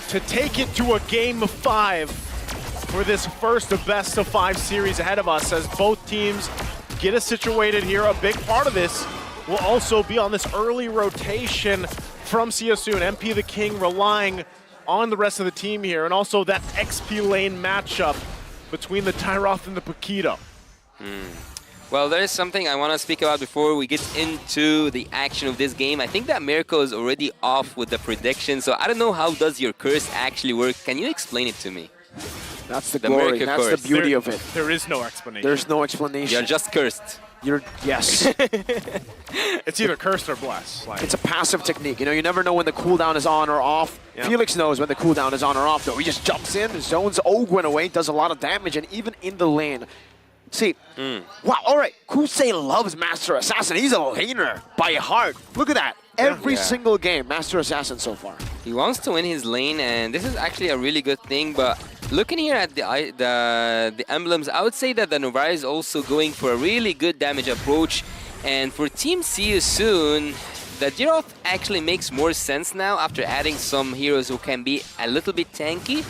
to take it to a game of 5 for this first of best of 5 series ahead of us as both teams get us situated here? A big part of this will also be on this early rotation from Siasoon. MP the King relying on the rest of the team here, and also that XP lane matchup between the Tyroth and the Paquito. Well, there is something I want to speak about before we get into the action of this game. I think that Miracle is already off with the prediction, so I don't know how does your curse actually work. Can you explain it to me? That's the glory. Miracle That's curse. the beauty of it. There is no explanation. There's no explanation. You're just cursed. Yes. It's either cursed or blessed. Like, It's a passive technique. You know, you never know when the cooldown is on or off. Yeah. Felix knows when the cooldown is on or off, though. He just jumps in, zones Ogwen away, does a lot of damage, and even in the lane. See, wow, all right. Kusei loves Master Assassin. He's a laner by heart. Look at that. Every single game, Master Assassin so far. He wants to win his lane, and this is actually a really good thing. But looking here at the emblems, I would say that the Novaria is also going for a really good damage approach. And for Team See You Soon, the Jiroth actually makes more sense now after adding some heroes who can be a little bit tanky.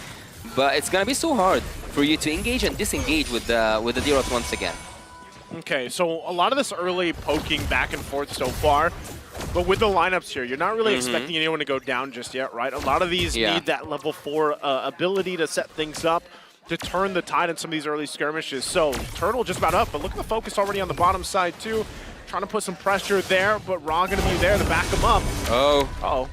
But it's gonna be so hard for you to engage and disengage with the Jiroth once again. okay, so a lot of this early poking back and forth so far, but with the lineups here, you're not really expecting anyone to go down just yet, right? A lot of these need that level 4 ability to set things up. to turn the tide in some of these early skirmishes. So Turtle just about up, but look at the focus already on the bottom side too. Trying to put some pressure there, but Ra gonna be there to back him up. Oh. Uh-oh.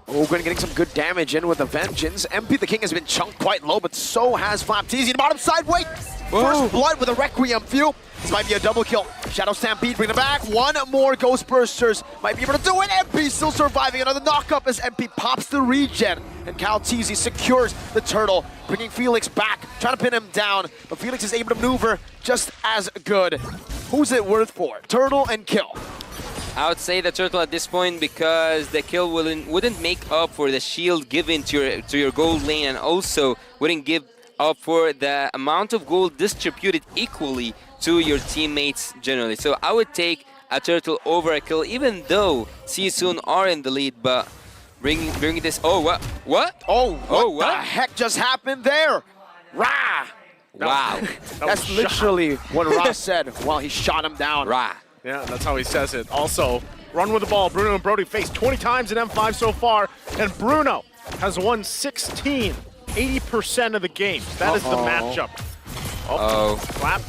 Ogwen getting some good damage in with a vengeance. MP the King has been chunked quite low, but so has Flapteezy. The bottom side, wait! First blood with a Requiem Few. This might be a double kill. Shadow Stampede, bring it back. One more Ghost Bursters. Might be able to do it. MP still surviving. Another knock-up as MP pops the regen. And Kalteezy secures the Turtle, bringing Felix back, trying to pin him down. But Felix is able to maneuver just as good. Who's it worth for? Turtle and kill. I would say the Turtle at this point because the kill wouldn't make up for the shield given to your gold lane, and also wouldn't give up for the amount of gold distributed equally to your teammates generally. So I would take a Turtle over a kill, even though See Soon are in the lead, but bringing this. Oh, what? What? Oh, what what? the heck just happened there? Rah! Wow. That's literally what Ross said while he shot him down. Rah. Yeah, that's how he says it. Also, run with the ball. Bruno and Brody faced 20 times in M5 so far, and Bruno has won 16, 80% of the games. That is the matchup. Oh. Flap.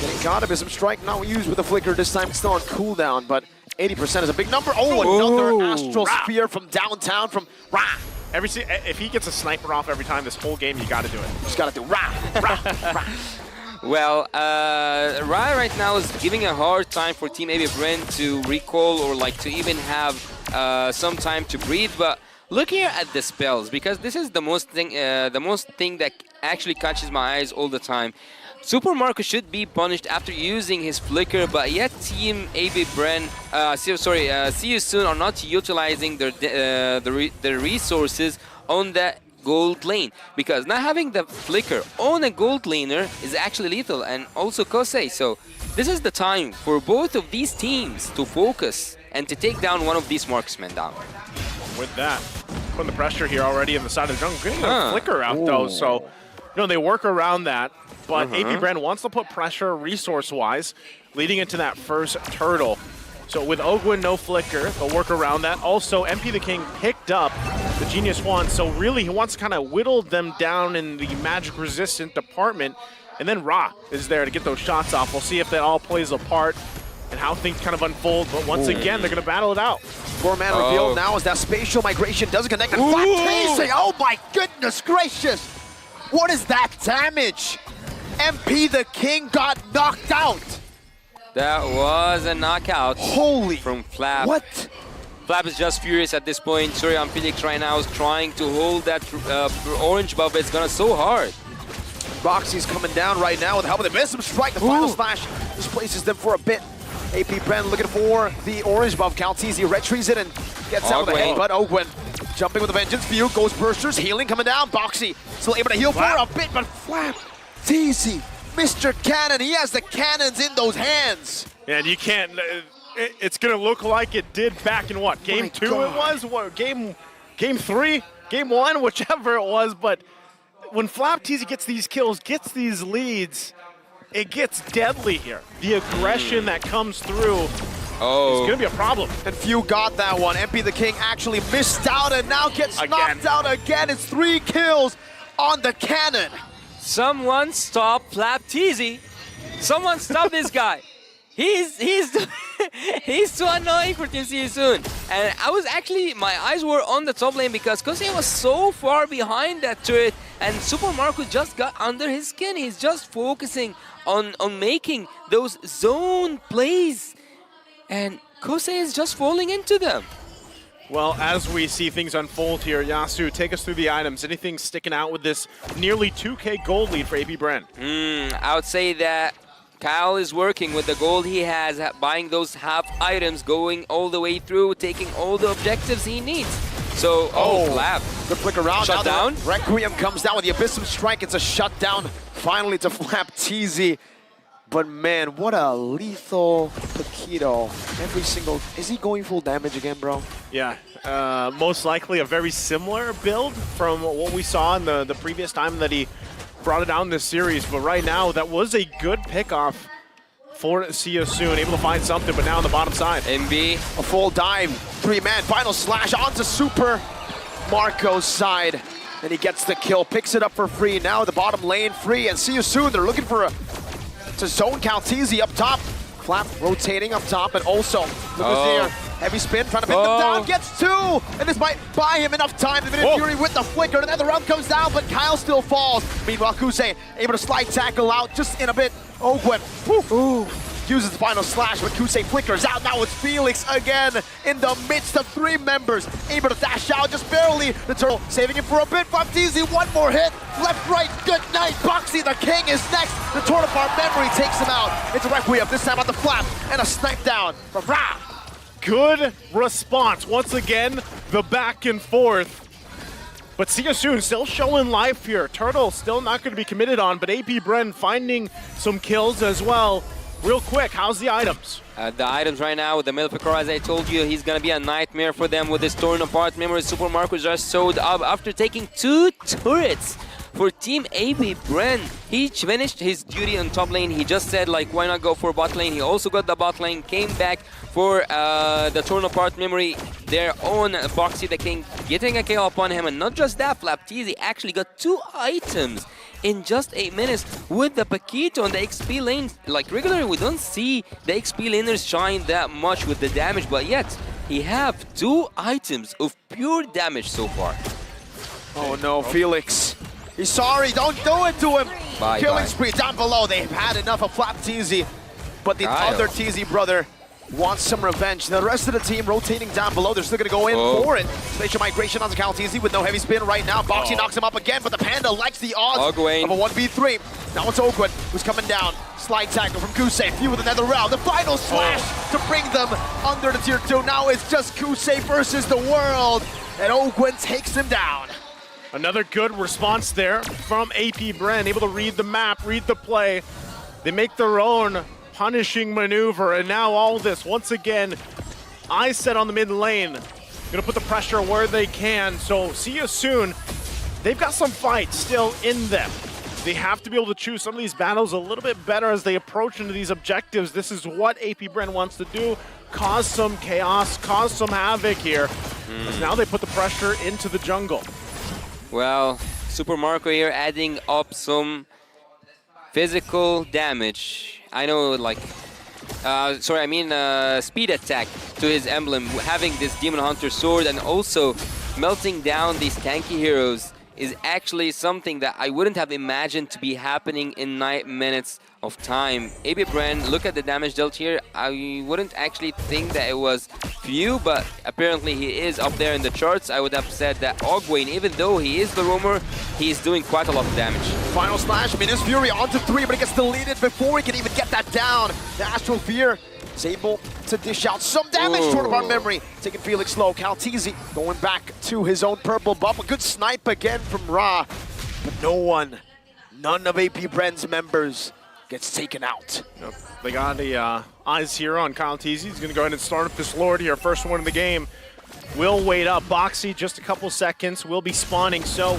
Getting caught. Abysm Strike not used with the Flicker this time. Still on cooldown, but 80% is a big number. Oh, another Astral Sphere from downtown from Ra. If he gets a sniper off every time this whole game, you got to do it. Just got to do Ra, Ra, Ra. Well, Ra right now is giving a hard time for Team AB Bren to recall or like to even have some time to breathe. But look here at the spells, because this is the most thing that actually catches my eyes all the time. Super Marco should be punished after using his flicker, but yet Team AB Bren, See You Soon are not utilizing their resources on the gold lane, because not having the flicker on a gold laner is actually lethal, and also Kosei. So this is the time for both of these teams to focus and to take down one of these marksmen down. With that, putting the pressure here already on the side of the jungle, getting a flicker out though, so they work around that. But AB Bren wants to put pressure resource-wise, leading into that first Turtle. So with Ogwen, no flicker, they'll work around that. Also, MP the King picked up the Genius Wand, so really he wants to kind of whittle them down in the magic-resistant department. And then Ra is there to get those shots off. We'll see if that all plays a part and how things kind of unfold. But once again, they're going to battle it out. Four-man reveal now as that spatial migration doesn't connect. And Flapteezy, oh my goodness gracious! What is that damage? MP the King got knocked out. That was a knockout. Holy. From Flap. What? Flap is just furious at this point. Sorry, Felix right now is trying to hold that orange buff. It's gonna so hard. Boxy's coming down right now with the help of the Abysm Strike. The final slash displaces them for a bit. AP Bren looking for the orange buff. Kalteezy retrieves it and gets out with the head. But Ogwen jumping with the Vengeance View. Ghost Bursters, healing coming down. Boxy still able to heal for a bit, but Flapteezy, Mr. Cannon, he has the cannons in those hands. Yeah, and you can't, it's gonna look like it did back in what, game 2 it was? What, game 3? Game 1? Whichever it was, but when Flapteezy gets these kills, gets these leads, it gets deadly here. The aggression that comes through is gonna be a problem. And Few got that one. MP the King actually missed out and now gets knocked out again. It's 3 kills on the cannon. Someone stop Flapteezy. Someone stop this guy. He's he's too annoying for Team See You Soon. And I was actually, my eyes were on the top lane because Kosei was so far behind that turret, and Super Marco just got under his skin. He's just focusing on making those zone plays, and Kosei is just falling into them. Well, as we see things unfold here, Yasu, take us through the items. Anything sticking out with this nearly 2K gold lead for AB Bren? I would say that Kyle is working with the gold he has, buying those half items, going all the way through, taking all the objectives he needs. So, Flap. Good flick around. Shut down. Requiem comes down with the Abysm Strike. It's a shutdown finally to Flapteezy. But man, what a lethal Paquito. Every single, is he going full damage again, bro? Yeah, most likely a very similar build from what we saw in the previous time that he brought it down this series. But right now, that was a good pickoff for See You Soon. Able to find something, but now on the bottom side. MB. A full dive, 3-man, final slash onto Super Marco's side. And he gets the kill, picks it up for free. Now the bottom lane free, and see you soon. They're looking for to zone Calteezy up top. Flap rotating up top, and also Limousine. Heavy spin, trying to pin them down, gets two! And this might buy him enough time. The Minute Fury with the flicker, and then the round comes down, but Kyle still falls. Meanwhile, Kusei able to slide tackle out just in a bit. Ogwen, uses the final slash, but Kusei flickers out. Now it's Felix again in the midst of three members. Able to dash out just barely. The turtle saving him for a bit. Baptiste, one more hit. Left, right, good night. Boxy the King is next. The Tornapart memory takes him out. It's a Requiem, this time on the flap, and a snipe down from Ra. Good response. Once again, the back and forth. But see you soon, still showing life here. Turtle still not going to be committed on, but AP Bren finding some kills as well. Real quick, how's the items? The items right now with the Milpicor, as I told you, he's going to be a nightmare for them with this torn apart memory. Super Marco just showed up after taking 2 turrets for Team AB Bren. He finished his duty on top lane. He just said, like, why not go for bot lane? He also got the bot lane, came back for the torn apart memory. Their own Boxy the King getting a KO upon him. And not just that, Flapteasy actually got 2 items in just 8 minutes with the Paquito on the XP lane. Like, regularly we don't see the XP laners shine that much with the damage, but yet he have 2 items of pure damage so far. Oh no, Felix. He's sorry, don't do it to him. Killing spree down below. They've had enough of Flapteasy, but the other Teasy brother wants some revenge. The rest of the team rotating down below. They're still going to go in for it. Spatial migration onto Calteezy with no heavy spin right now. Boxy knocks him up again, but the Panda likes the odds of a 1v3. Now it's Ogwen who's coming down. Slide tackle from Kusei. Few with another round. The final slash to bring them under the tier 2. Now it's just Kusei versus the world, and Ogwen takes him down. Another good response there from AP Bren, able to read the map, read the play. They make their own punishing maneuver, and now all this, once again, eyes set on the mid lane. Gonna put the pressure where they can, so see you soon. They've got some fight still in them. They have to be able to choose some of these battles a little bit better as they approach into these objectives. This is what AP Bren wants to do, cause some chaos, cause some havoc here. Because now they put the pressure into the jungle. Well, Super Marco here adding up some physical damage. I know, like, speed attack to his emblem. Having this Demon Hunter sword and also melting down these tanky heroes is actually something that I wouldn't have imagined to be happening in 9 minutes of time. AB Bren, look at the damage dealt here. I wouldn't actually think that it was few, but apparently he is up there in the charts. I would have said that Ogwen, even though he is the roamer, he's doing quite a lot of damage. Final slash, Minus Fury onto 3, but it gets deleted before he can even get that down. The Astral Fear is able to dish out some damage toward our memory. Taking Felix low. Calteezy going back to his own purple buff. A good snipe again from Ra, but none of AP Bren's members gets taken out. Nope. They got the eyes here on Calteezy. He's going to go ahead and start up this Lord here. First one in the game. Will wait up. Boxy, just a couple seconds. Will be spawning, so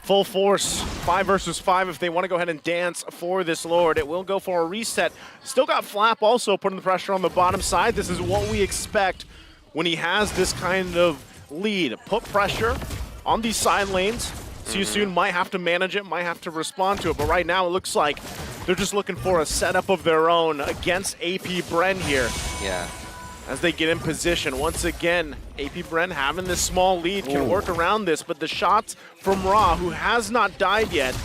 full force. 5 versus 5 if they want to go ahead and dance for this Lord. It will go for a reset. Still got Flap also putting the pressure on the bottom side. This is what we expect when he has this kind of lead. Put pressure on these side lanes. See you soon might have to manage it, might have to respond to it, but right now it looks like they're just looking for a setup of their own against AP Bren here. Yeah. As they get in position. Once again, AP Bren having this small lead can work around this, but the shots from Ra, who has not died yet,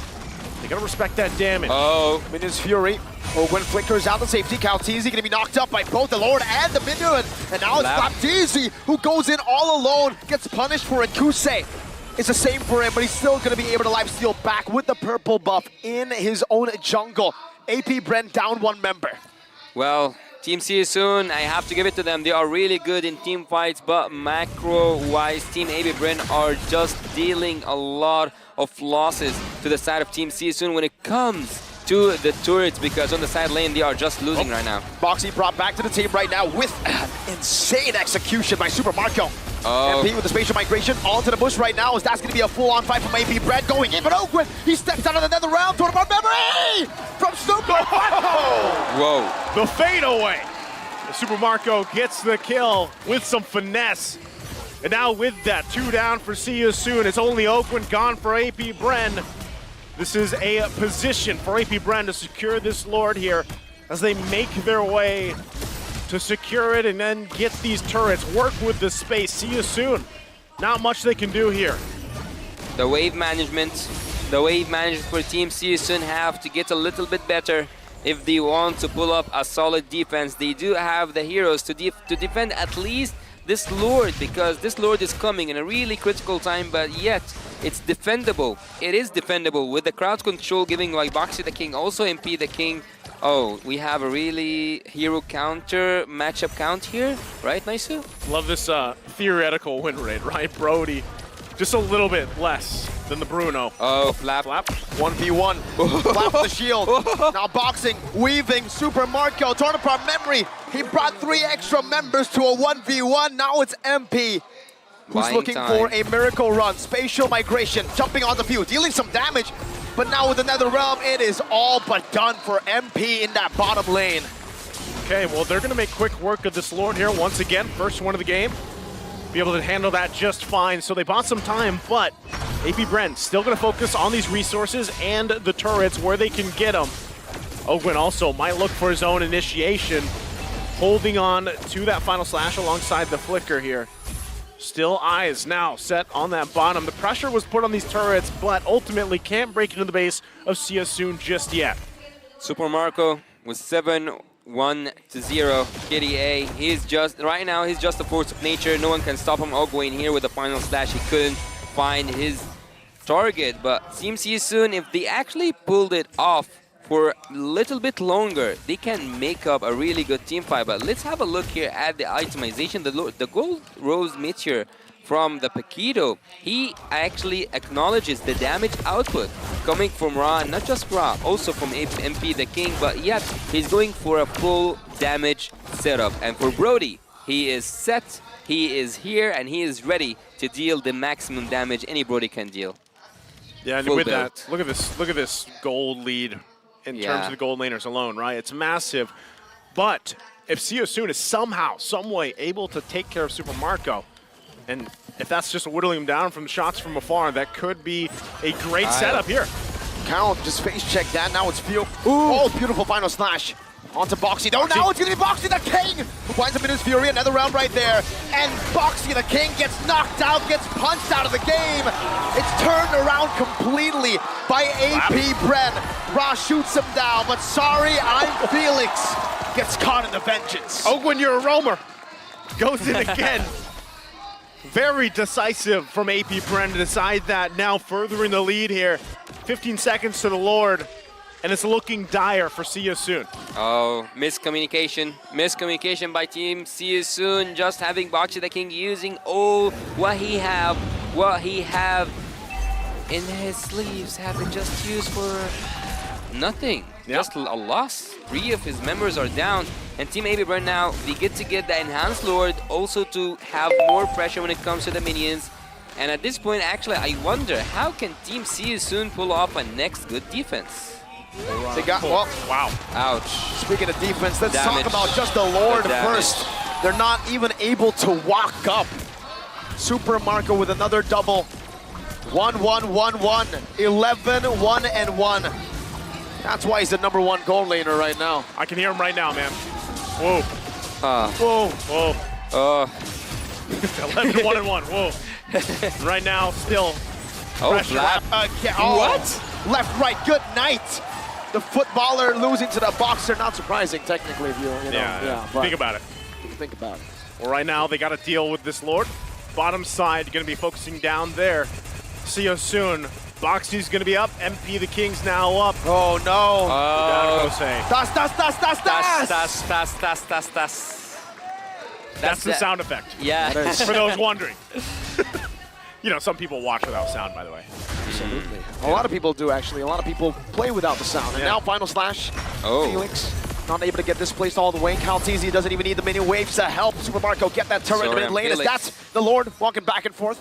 they gotta respect that damage. Minus Fury. Ogwen flickers out the safety. Calteezy gonna be knocked up by both the Lord and the minion. And now it's Flapteasy who goes in all alone, gets punished for it. Kusei. It's the same for him, but he's still going to be able to lifesteal back with the purple buff in his own jungle. AP Bren down 1 member. Well, Team See You Soon, I have to give it to them. They are really good in team fights, but macro-wise, Team AB Bren are just dealing a lot of losses to the side of Team See You Soon when it comes to the turrets, because on the side lane, they are just losing right now. Boxy brought back to the team right now with insane execution by Super Marco. MP with the spatial migration onto the bush right now, as that's going to be a full-on fight from AP Bren going in, but Ogwen, he steps out of another round toward our memory from Super Marco! Whoa. The fadeaway. Super Marco gets the kill with some finesse. And now with that, 2 down for See You Soon. It's only Oakland gone for AP Bren. This is a position for AP Bren to secure this Lord here as they make their way to secure it and then get these turrets, work with the space. See You Soon. Not much they can do here. The wave management for Team See You Soon have to get a little bit better if they want to pull up a solid defense. They do have the heroes to defend at least this Lord, because this Lord is coming in a really critical time, but yet it's defendable. It is defendable with the crowd control giving like Boxy the King, also MP the King. Oh, we have a really hero counter matchup count here, right, Naisu? Love this theoretical win rate, right? Brody, just a little bit less than the Bruno. Oh, Flap. 1v1. Flap with the shield. Now boxing, weaving, Super Marco, torn apart memory. He brought 3 extra members to a 1v1. Now it's MP, who's Buying looking time. for a miracle run. Spatial migration, jumping on the field, dealing some damage. But now with another realm, it is all but done for MP in that bottom lane. Okay, well, they're going to make quick work of this Lord here once again. First one of the game. Be able to handle that just fine. So they bought some time, but AP Bren still going to focus on these resources and the turrets where they can get them. Oakland also might look for his own initiation, holding on to that final slash alongside the flicker here. Still eyes now set on that bottom. The pressure was put on these turrets, but ultimately can't break into the base of See You Soon just yet. Super Marco with 7-1-0 KDA. Right now he's just a force of nature. No one can stop him. Ogwayne here with the final slash. He couldn't find his target, but Team See You Soon, if they actually pulled it off for a little bit longer, they can make up a really good team fight. But let's have a look here at the itemization. The Gold Rose Meteor from the Paquito, he actually acknowledges the damage output coming from Ra, not just Ra, also from MP the King, but yet he's going for a full damage setup. And for Brody, he is set, he is here, and he is ready to deal the maximum damage any Brody can deal. Yeah, and Full with build. that, look at this gold lead in terms of the gold laners alone, right? It's massive. But if See You Soon is somehow, some way able to take care of Super Marco, and if that's just whittling him down from shots from afar, that could be a great setup here. Count, just face check that. Now it's Feel. Oh, beautiful final slash. Onto Boxy. No, now it's going to be Boxy the King, who finds him in his fury. Another round right there. And Boxy the King gets knocked out, gets punched out of the game. It's turned around completely by AP Bren. Ra shoots him down, but sorry, I'm Felix. Gets caught in the vengeance. Oakland, you're a roamer. Goes in again. Very decisive from AP Bren to decide that now, furthering the lead here. 15 seconds to the Lord, and it's looking dire for See You Soon. Oh, miscommunication by Team See You Soon. Just having Boxy the King using all what he have in his sleeves, have been just used for nothing. Yep. Just a loss. 3 of his members are down, and Team AB right now, they get to get the enhanced Lord, also to have more pressure when it comes to the minions. And at this point, actually, I wonder, how can Team See You Soon pull off a next good defense? They got, well, Wow. Ouch. speaking of defense, let's Damage. talk about just the Lord The damage. first. They're not even able to walk up. Super Marco with another double. 1-1-1-1. 11-1-1. That's why he's the #1 goal laner right now. I can hear him right now, man. Whoa. Ah. Whoa. Whoa. 11-1-1. Whoa. Right now, still. Oh, pressure. Flap. What? Left, right, good night. The footballer losing to the boxer, not surprising technically if you know. Yeah. But Think about it. think about it. Well, right now, they got to deal with this Lord. Bottom side, going to be focusing down there. See You Soon. Boxy's going to be up. MP the King's now up. Oh no. Gotta go say. Das. That's the sound effect. Yeah. For those wondering. You know, some people watch without sound, by the way. Absolutely. A lot of people do, actually. A lot of people play without the sound. And Yeah. now final slash. Oh. Felix not able to get this placed all the way. Calteezy doesn't even need the mini waves to help Super Marco get that turret in the Sorry, mid lane. As Felix. that's the Lord walking back and forth.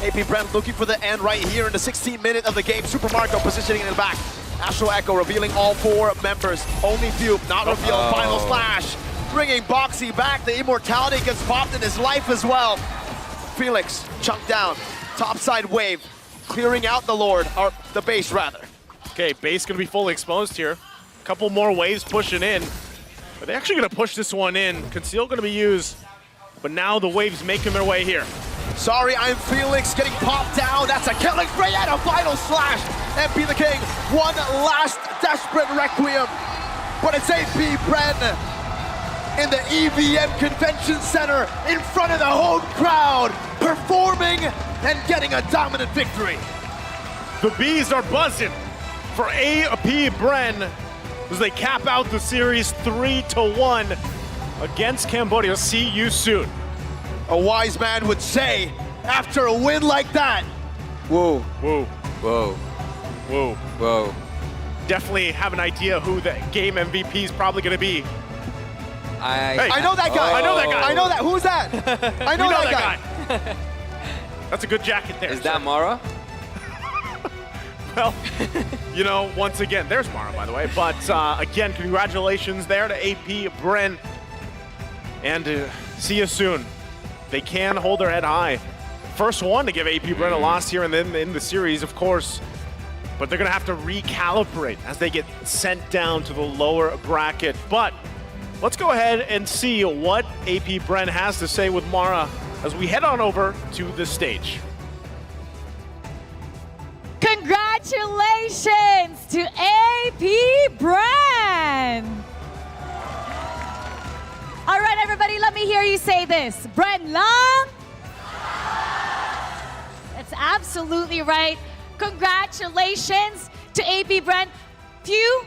AP Brent looking for the end right here in the 16th minute of the game. Super Marco positioning in the back. Astral Echo revealing all 4 members. Only few not revealed. Final slash. Bringing Boxy back. The immortality gets popped in his life as well. Felix, chunk down. Topside wave, clearing out the Lord, or the base rather. Okay, base gonna be fully exposed here. Couple more waves pushing in. Are they actually gonna push this one in? Conceal gonna be used, but now the waves making their way here. Sorry, I'm Felix getting popped down. That's a killing spree and a final slash. MP the King, one last desperate requiem. But it's AP Bren in the EVM Convention Center in front of the home crowd, performing and getting a dominant victory. The bees are buzzing for AP Bren as they cap out the series 3-1 against Cambodia. See you soon. A wise man would say, after a win like that, Whoa, Whoa, whoa, whoa. whoa. Definitely have an idea who the game MVP is probably gonna be. Hey. I know that guy. I know that guy. I know that. Who's that? I know, You know that guy. That's a good jacket there. Is that Mara? Well, you know, once again, there's Mara, by the way. But again, congratulations there to AP Bren. And see you soon. They can hold their head high. First one to give AP Bren a loss here and then in the series, of course. But they're going to have to recalibrate as they get sent down to the lower bracket. But let's go ahead and see what AP Bren has to say with Mara as we head on over to the stage. Congratulations to AP Bren! All right, everybody, let me hear you say this. Bren lang? That's absolutely right. Congratulations to AP Bren. Phew,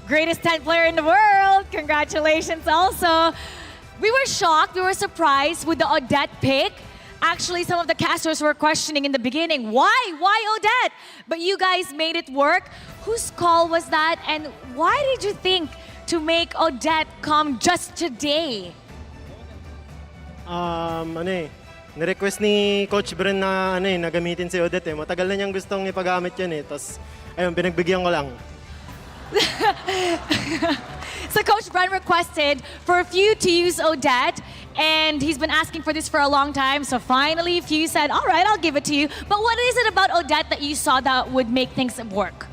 greatest 10 player in the world. Congratulations also. We were shocked, we were surprised with the Odette pick. Actually, some of the casters were questioning in the beginning, why Odette? But you guys made it work. Whose call was that? And why did you think to make Odette come just today? Nirequest ni Coach Bren na na gamitin si Odette eh. Matagal na niyang gustong ipagamit yan eh. Tapos ayun, pinagbigyan ko lang. So Coach Bren requested for a few to use Odette, and he's been asking for this for a long time. So finally, a few said, all right, I'll give it to you. But what is it about Odette that you saw that would make things work?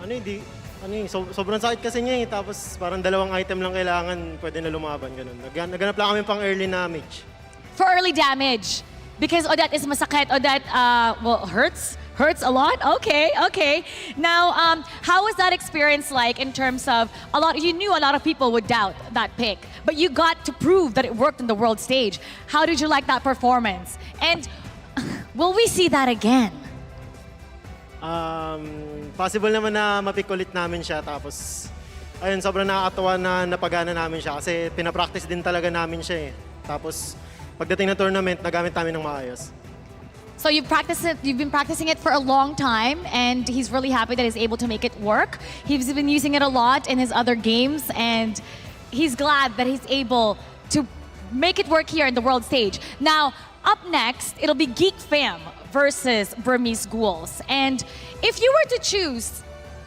Sobrang sakit kasi niya eh. Tapos parang dalawang item lang kailangan, pwede na lumaban. Ganun. Naganap lang kami pang early damage. For early damage. Because Odette is masakit. Odette, hurts? Hurts a lot? Okay. Now, how was that experience like in terms of you knew a lot of people would doubt that pick, but you got to prove that it worked on the world stage. How did you like that performance? And will we see that again? Possible naman na mapick ulit namin siya. Tapos, ayun, sobrang nakakatawa na napagana namin siya kasi pinapractice din talaga namin siya eh. Tapos, pagdating na tournament, nagamit namin ng maayos. So you've been practicing it for a long time, and he's really happy that he's able to make it work. He's been using it a lot in his other games, and he's glad that he's able to make it work here in the world stage. Now, up next, it'll be Geek Fam versus Burmese Ghouls. And if you were to choose,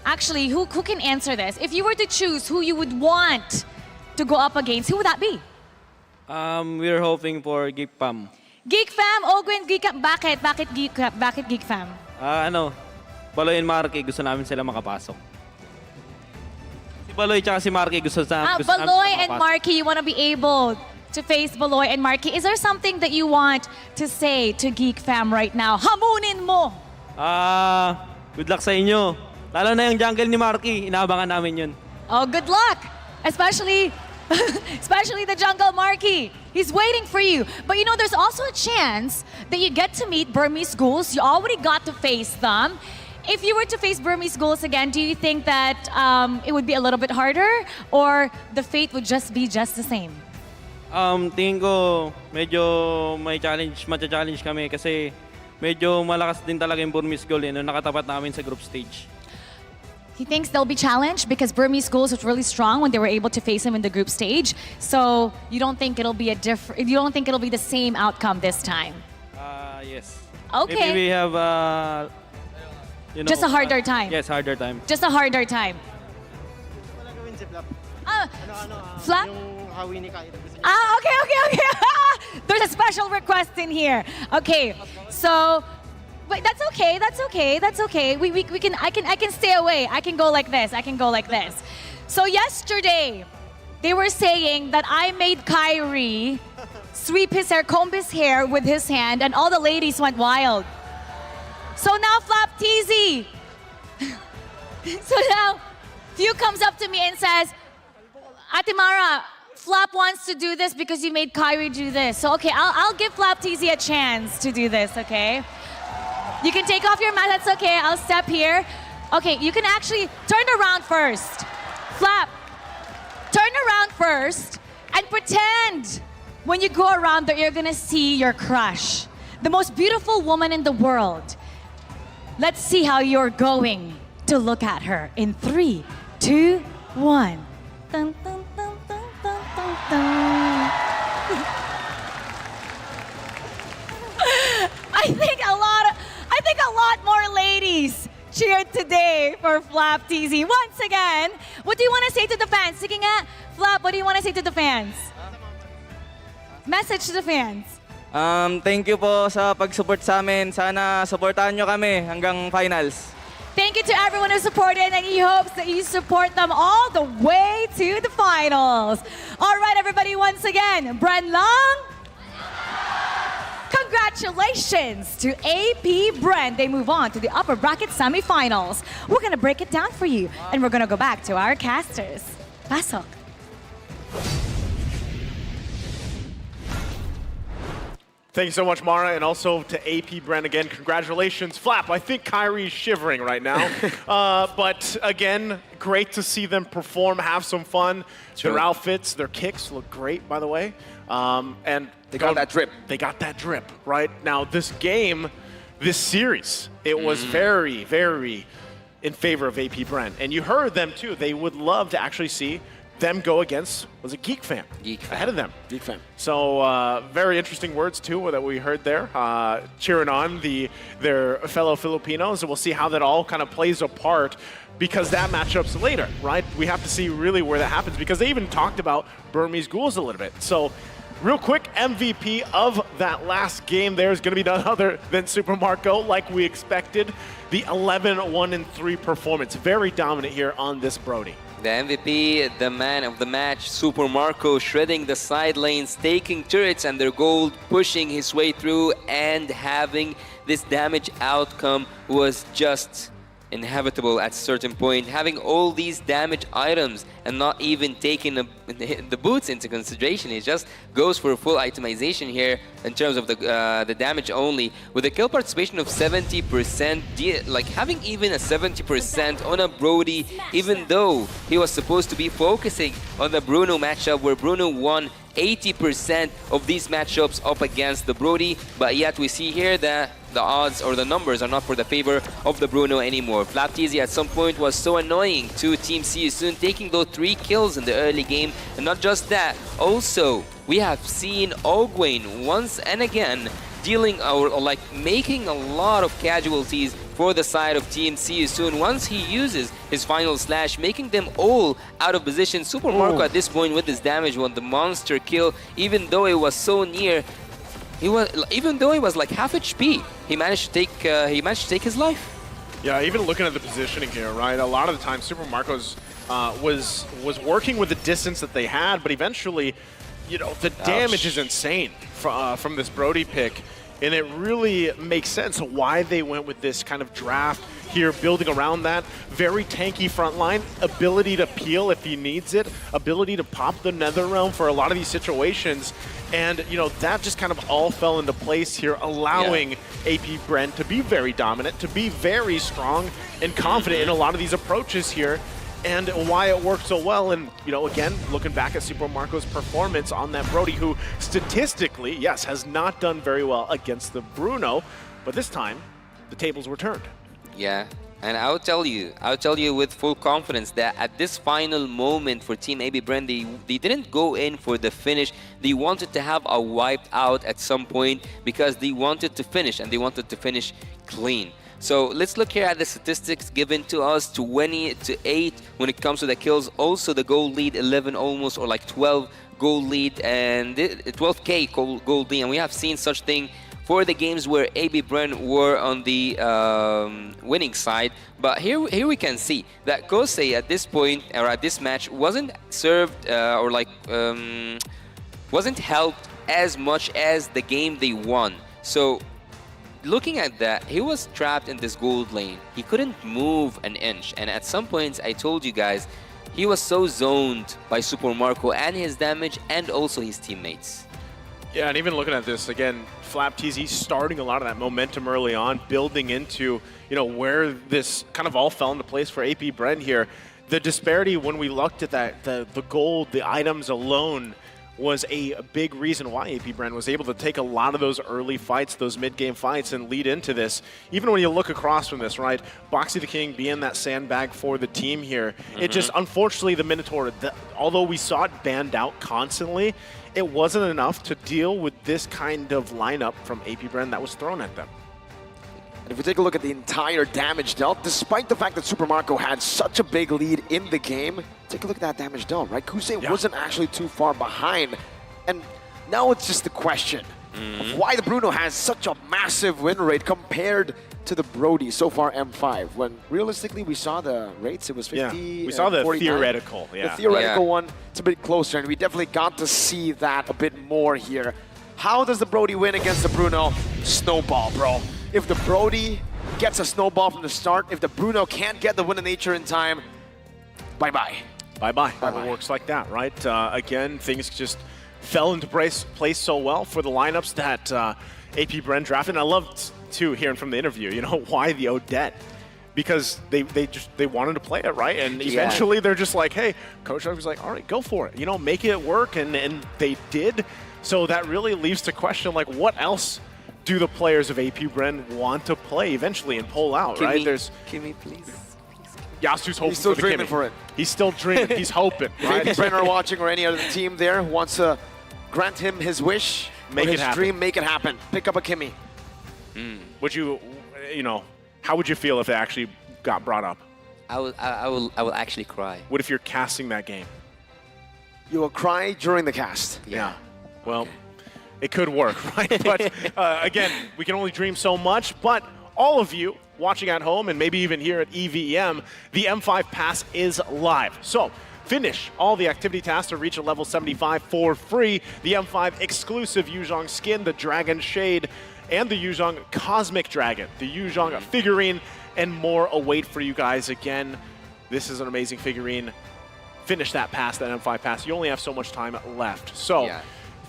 actually, who can answer this? If you were to choose who you would want to go up against, who would that be? We're hoping for Geek Fam. Geek Fam, Ogwen, Geek Fam. Bakit Geek Fam? Baloy and Marky, gusto namin sila makapasok. Si Baloy tsaka si Marky gusto namin Baloy and makapasok. Marky, you want to be able to face Baloy and Marky. Is there something that you want to say to Geek Fam right now? Hamunin mo! Good luck sa inyo. Lalo na yung jungle ni Marky, inaabangan namin yun. Oh, good luck! Especially the jungle Marky. He's waiting for you. But you know, there's also a chance that you get to meet Burmese Ghouls. You already got to face them. If you were to face Burmese Ghouls again, do you think that it would be a little bit harder, or the fate would just be just the same? Tingin ko medyo macha-challenge kami kasi medyo malakas din talaga yung Burmese Ghoul nung nakatapat namin sa group stage. He thinks they'll be challenged because Burmese Ghouls was really strong when they were able to face him in the group stage. So you don't think it'll be the same outcome this time? Yes. Okay. Maybe we have just a harder time. Yes, harder time. Just a harder time. Flap? Yung hawi ni Kaito. Okay. There's a special request in here. Okay, so wait, that's okay. We can I can stay away. I can go like this. So yesterday, they were saying that I made Kyrie sweep his hair, comb his hair with his hand, and all the ladies went wild. So now Flap TZ. So now, Few comes up to me and says, Ate Mara, Flap wants to do this because you made Kyrie do this. So okay, I'll give Flap TZ a chance to do this, okay? You can take off your mask, that's okay. I'll step here. Okay, you can actually turn around first. Flap, turn around first and pretend when you go around that you're gonna see your crush, the most beautiful woman in the world. Let's see how you're going to look at her in 3, 2, 1. Dun, dun, dun, dun, dun, dun, dun. I think a lot more ladies cheered today for Flap TZ. Once again, what do you want to say to the fans? Sige nga, Flap, what do you want to say to the fans? Message to the fans. Thank you po sa pag-support sa amin. Sana supportahan nyo kami hanggang finals. Thank you to everyone who supported, and he hopes that you support them all the way to the finals. All right, everybody, once again, Bren Long. Congratulations to AP Bren. They move on to the upper bracket semifinals. We're gonna break it down for you, and we're gonna go back to our casters. Pasok. Thank you so much, Mara, and also to AP Bren again. Congratulations. Flap, I think Kyrie's shivering right now. But again, great to see them perform, have some fun. Sure. Their outfits, their kicks look great, by the way. And They got that drip. They got that drip, right? Now, this game, this series, it was very, very in favor of AP Bren. And you heard them, too. They would love to actually see them go against, was it Geek Fam? Geek Fam. Ahead of them. Geek Fam. So very interesting words too that we heard there, cheering on their fellow Filipinos, and we'll see how that all kind of plays a part because that matchup's later, right? We have to see really where that happens because they even talked about Burmese Ghouls a little bit. So real quick, MVP of that last game there is going to be none other than Super Marco, like we expected. The 11-1-3 performance, very dominant here on this Brody. The MVP, the man of the match, Super Marco, shredding the side lanes, taking turrets and their gold, pushing his way through, and having this damage outcome was just inevitable at a certain point. Having all these damage items and not even taking the boots into consideration, it just goes for a full itemization here in terms of the damage only. With a kill participation of 70%, like having even a 70% on a Brody, even though he was supposed to be focusing on the Bruno matchup where Bruno won 80% of these matchups up against the Brody, but yet we see here that the odds or the numbers are not for the favor of the Bruno anymore. Flap TZ at some point was so annoying to Team See You Soon, taking those 3 kills in the early game. And not just that, also we have seen Ogwayne once and again dealing or like making a lot of casualties for the side of Team See You Soon once he uses his final slash, making them all out of position. Super Marco at this point with his damage won the monster kill, even though it was so near. Even though he was like half HP, he managed to take his life. Yeah, even looking at the positioning here, right? A lot of the time, Super Marcos was working with the distance that they had, but eventually, you know, the damage is insane from this Brody pick, and it really makes sense why they went with this kind of draft here, building around that. Very tanky front line, ability to peel if he needs it, ability to pop the Nether Realm for a lot of these situations. And, you know, that just kind of all fell into place here, allowing AP Bren to be very dominant, to be very strong and confident in a lot of these approaches here, and why it worked so well. And, you know, again, looking back at Super Marco's performance on that Brody, who statistically, yes, has not done very well against the Bruno, but this time, the tables were turned. Yeah, and I'll tell you with full confidence that at this final moment for Team AB Bren, they didn't go in for the finish. They wanted to have a wiped out at some point because they wanted to finish, and they wanted to finish clean. So let's look here at the statistics given to us: 20-8 when it comes to the kills. Also the goal lead, 11 almost, or like 12 goal lead, and 12k goal lead. And we have seen such thing for the games where AB Bren were on the winning side. But here we can see that Kosei at this point, or at this match, wasn't served or like wasn't helped as much as the game they won. So looking at that, he was trapped in this gold lane. He couldn't move an inch, and at some points I told you guys he was so zoned by Super Marco and his damage and also his teammates. Yeah, and even looking at this again, Flap TZ starting a lot of that momentum early on, building into, you know, where this kind of all fell into place for AP Bren here. The disparity when we looked at that, the gold, the items alone, was a big reason why AP Bren was able to take a lot of those early fights, those mid-game fights, and lead into this. Even when you look across from this, right, Boxy the King being that sandbag for the team here, it just, unfortunately, the Minotaur, although we saw it banned out constantly, it wasn't enough to deal with this kind of lineup from AP Bren that was thrown at them. And if we take a look at the entire damage dealt, despite the fact that Super Marco had such a big lead in the game, take a look at that damage dealt, right? Kusei wasn't actually too far behind. And now it's just the question of why the Bruno has such a massive win rate compared to the Brody so far M5, when realistically we saw the rates, it was 50, we saw the 49. theoretical, The theoretical one, it's a bit closer, and we definitely got to see that a bit more here. How does the Brody win against the Bruno? Snowball, bro. If the Brody gets a snowball from the start, if the Bruno can't get the win of nature in time, bye-bye. Bye-bye. It works like that, right? Again, things just fell into place so well for the lineups that AP Bren drafted. And I loved, too, hearing from the interview, you know, why the Odette? Because they wanted to play it, right? And eventually they're just like, hey, Coach was like, all right, go for it. You know, make it work, and they did. So that really leaves the question, like, what else do the players of AP Bren want to play eventually and pull out, right? Kimmy, please. Yasu's hoping He's still for the dreaming Kimmy. for it. He's still dreaming. He's hoping, right? If Bren are watching, or any other team there wants to grant him his wish, Make or it his happen. dream, make it happen. Pick up a Kimmy. Would you know, how would you feel if it actually got brought up? I will actually cry. What if you're casting that game? You will cry during the cast. Yeah. Well, it could work, right? But again, we can only dream so much. But all of you watching at home, and maybe even here at EVEM, the M5 Pass is live. So finish all the activity tasks to reach a level 75 for free. The M5 exclusive Yuzhong skin, the Dragon Shade, and the Yuzhong Cosmic Dragon, the Yuzhong figurine, and more await for you guys. Again, this is an amazing figurine. Finish that pass, that M5 pass. You only have so much time left. So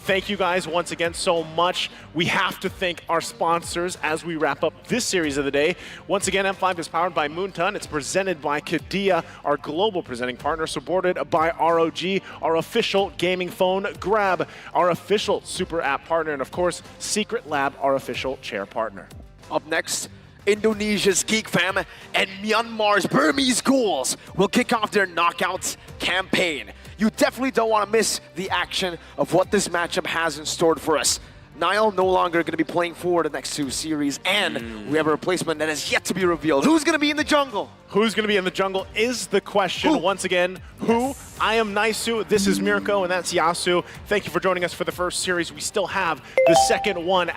thank you guys once again so much. We have to thank our sponsors as we wrap up this series of the day. Once again, M5 is powered by Moonton. It's presented by Kadia, our global presenting partner, supported by ROG, our official gaming phone Grab, our official super app partner, and of course, Secret Lab, our official chair partner. Up next, Indonesia's Geek Fam and Myanmar's Burmese Ghouls will kick off their knockouts campaign. You definitely don't want to miss the action of what this matchup has in store for us. Niall no longer going to be playing for the next two series, and we have a replacement that is yet to be revealed. Who's going to be in the jungle? Who's going to be in the jungle is the question. Once again, who? I am Naisu, this is Mirko, and that's Yasu. Thank you for joining us for the first series. We still have the second one.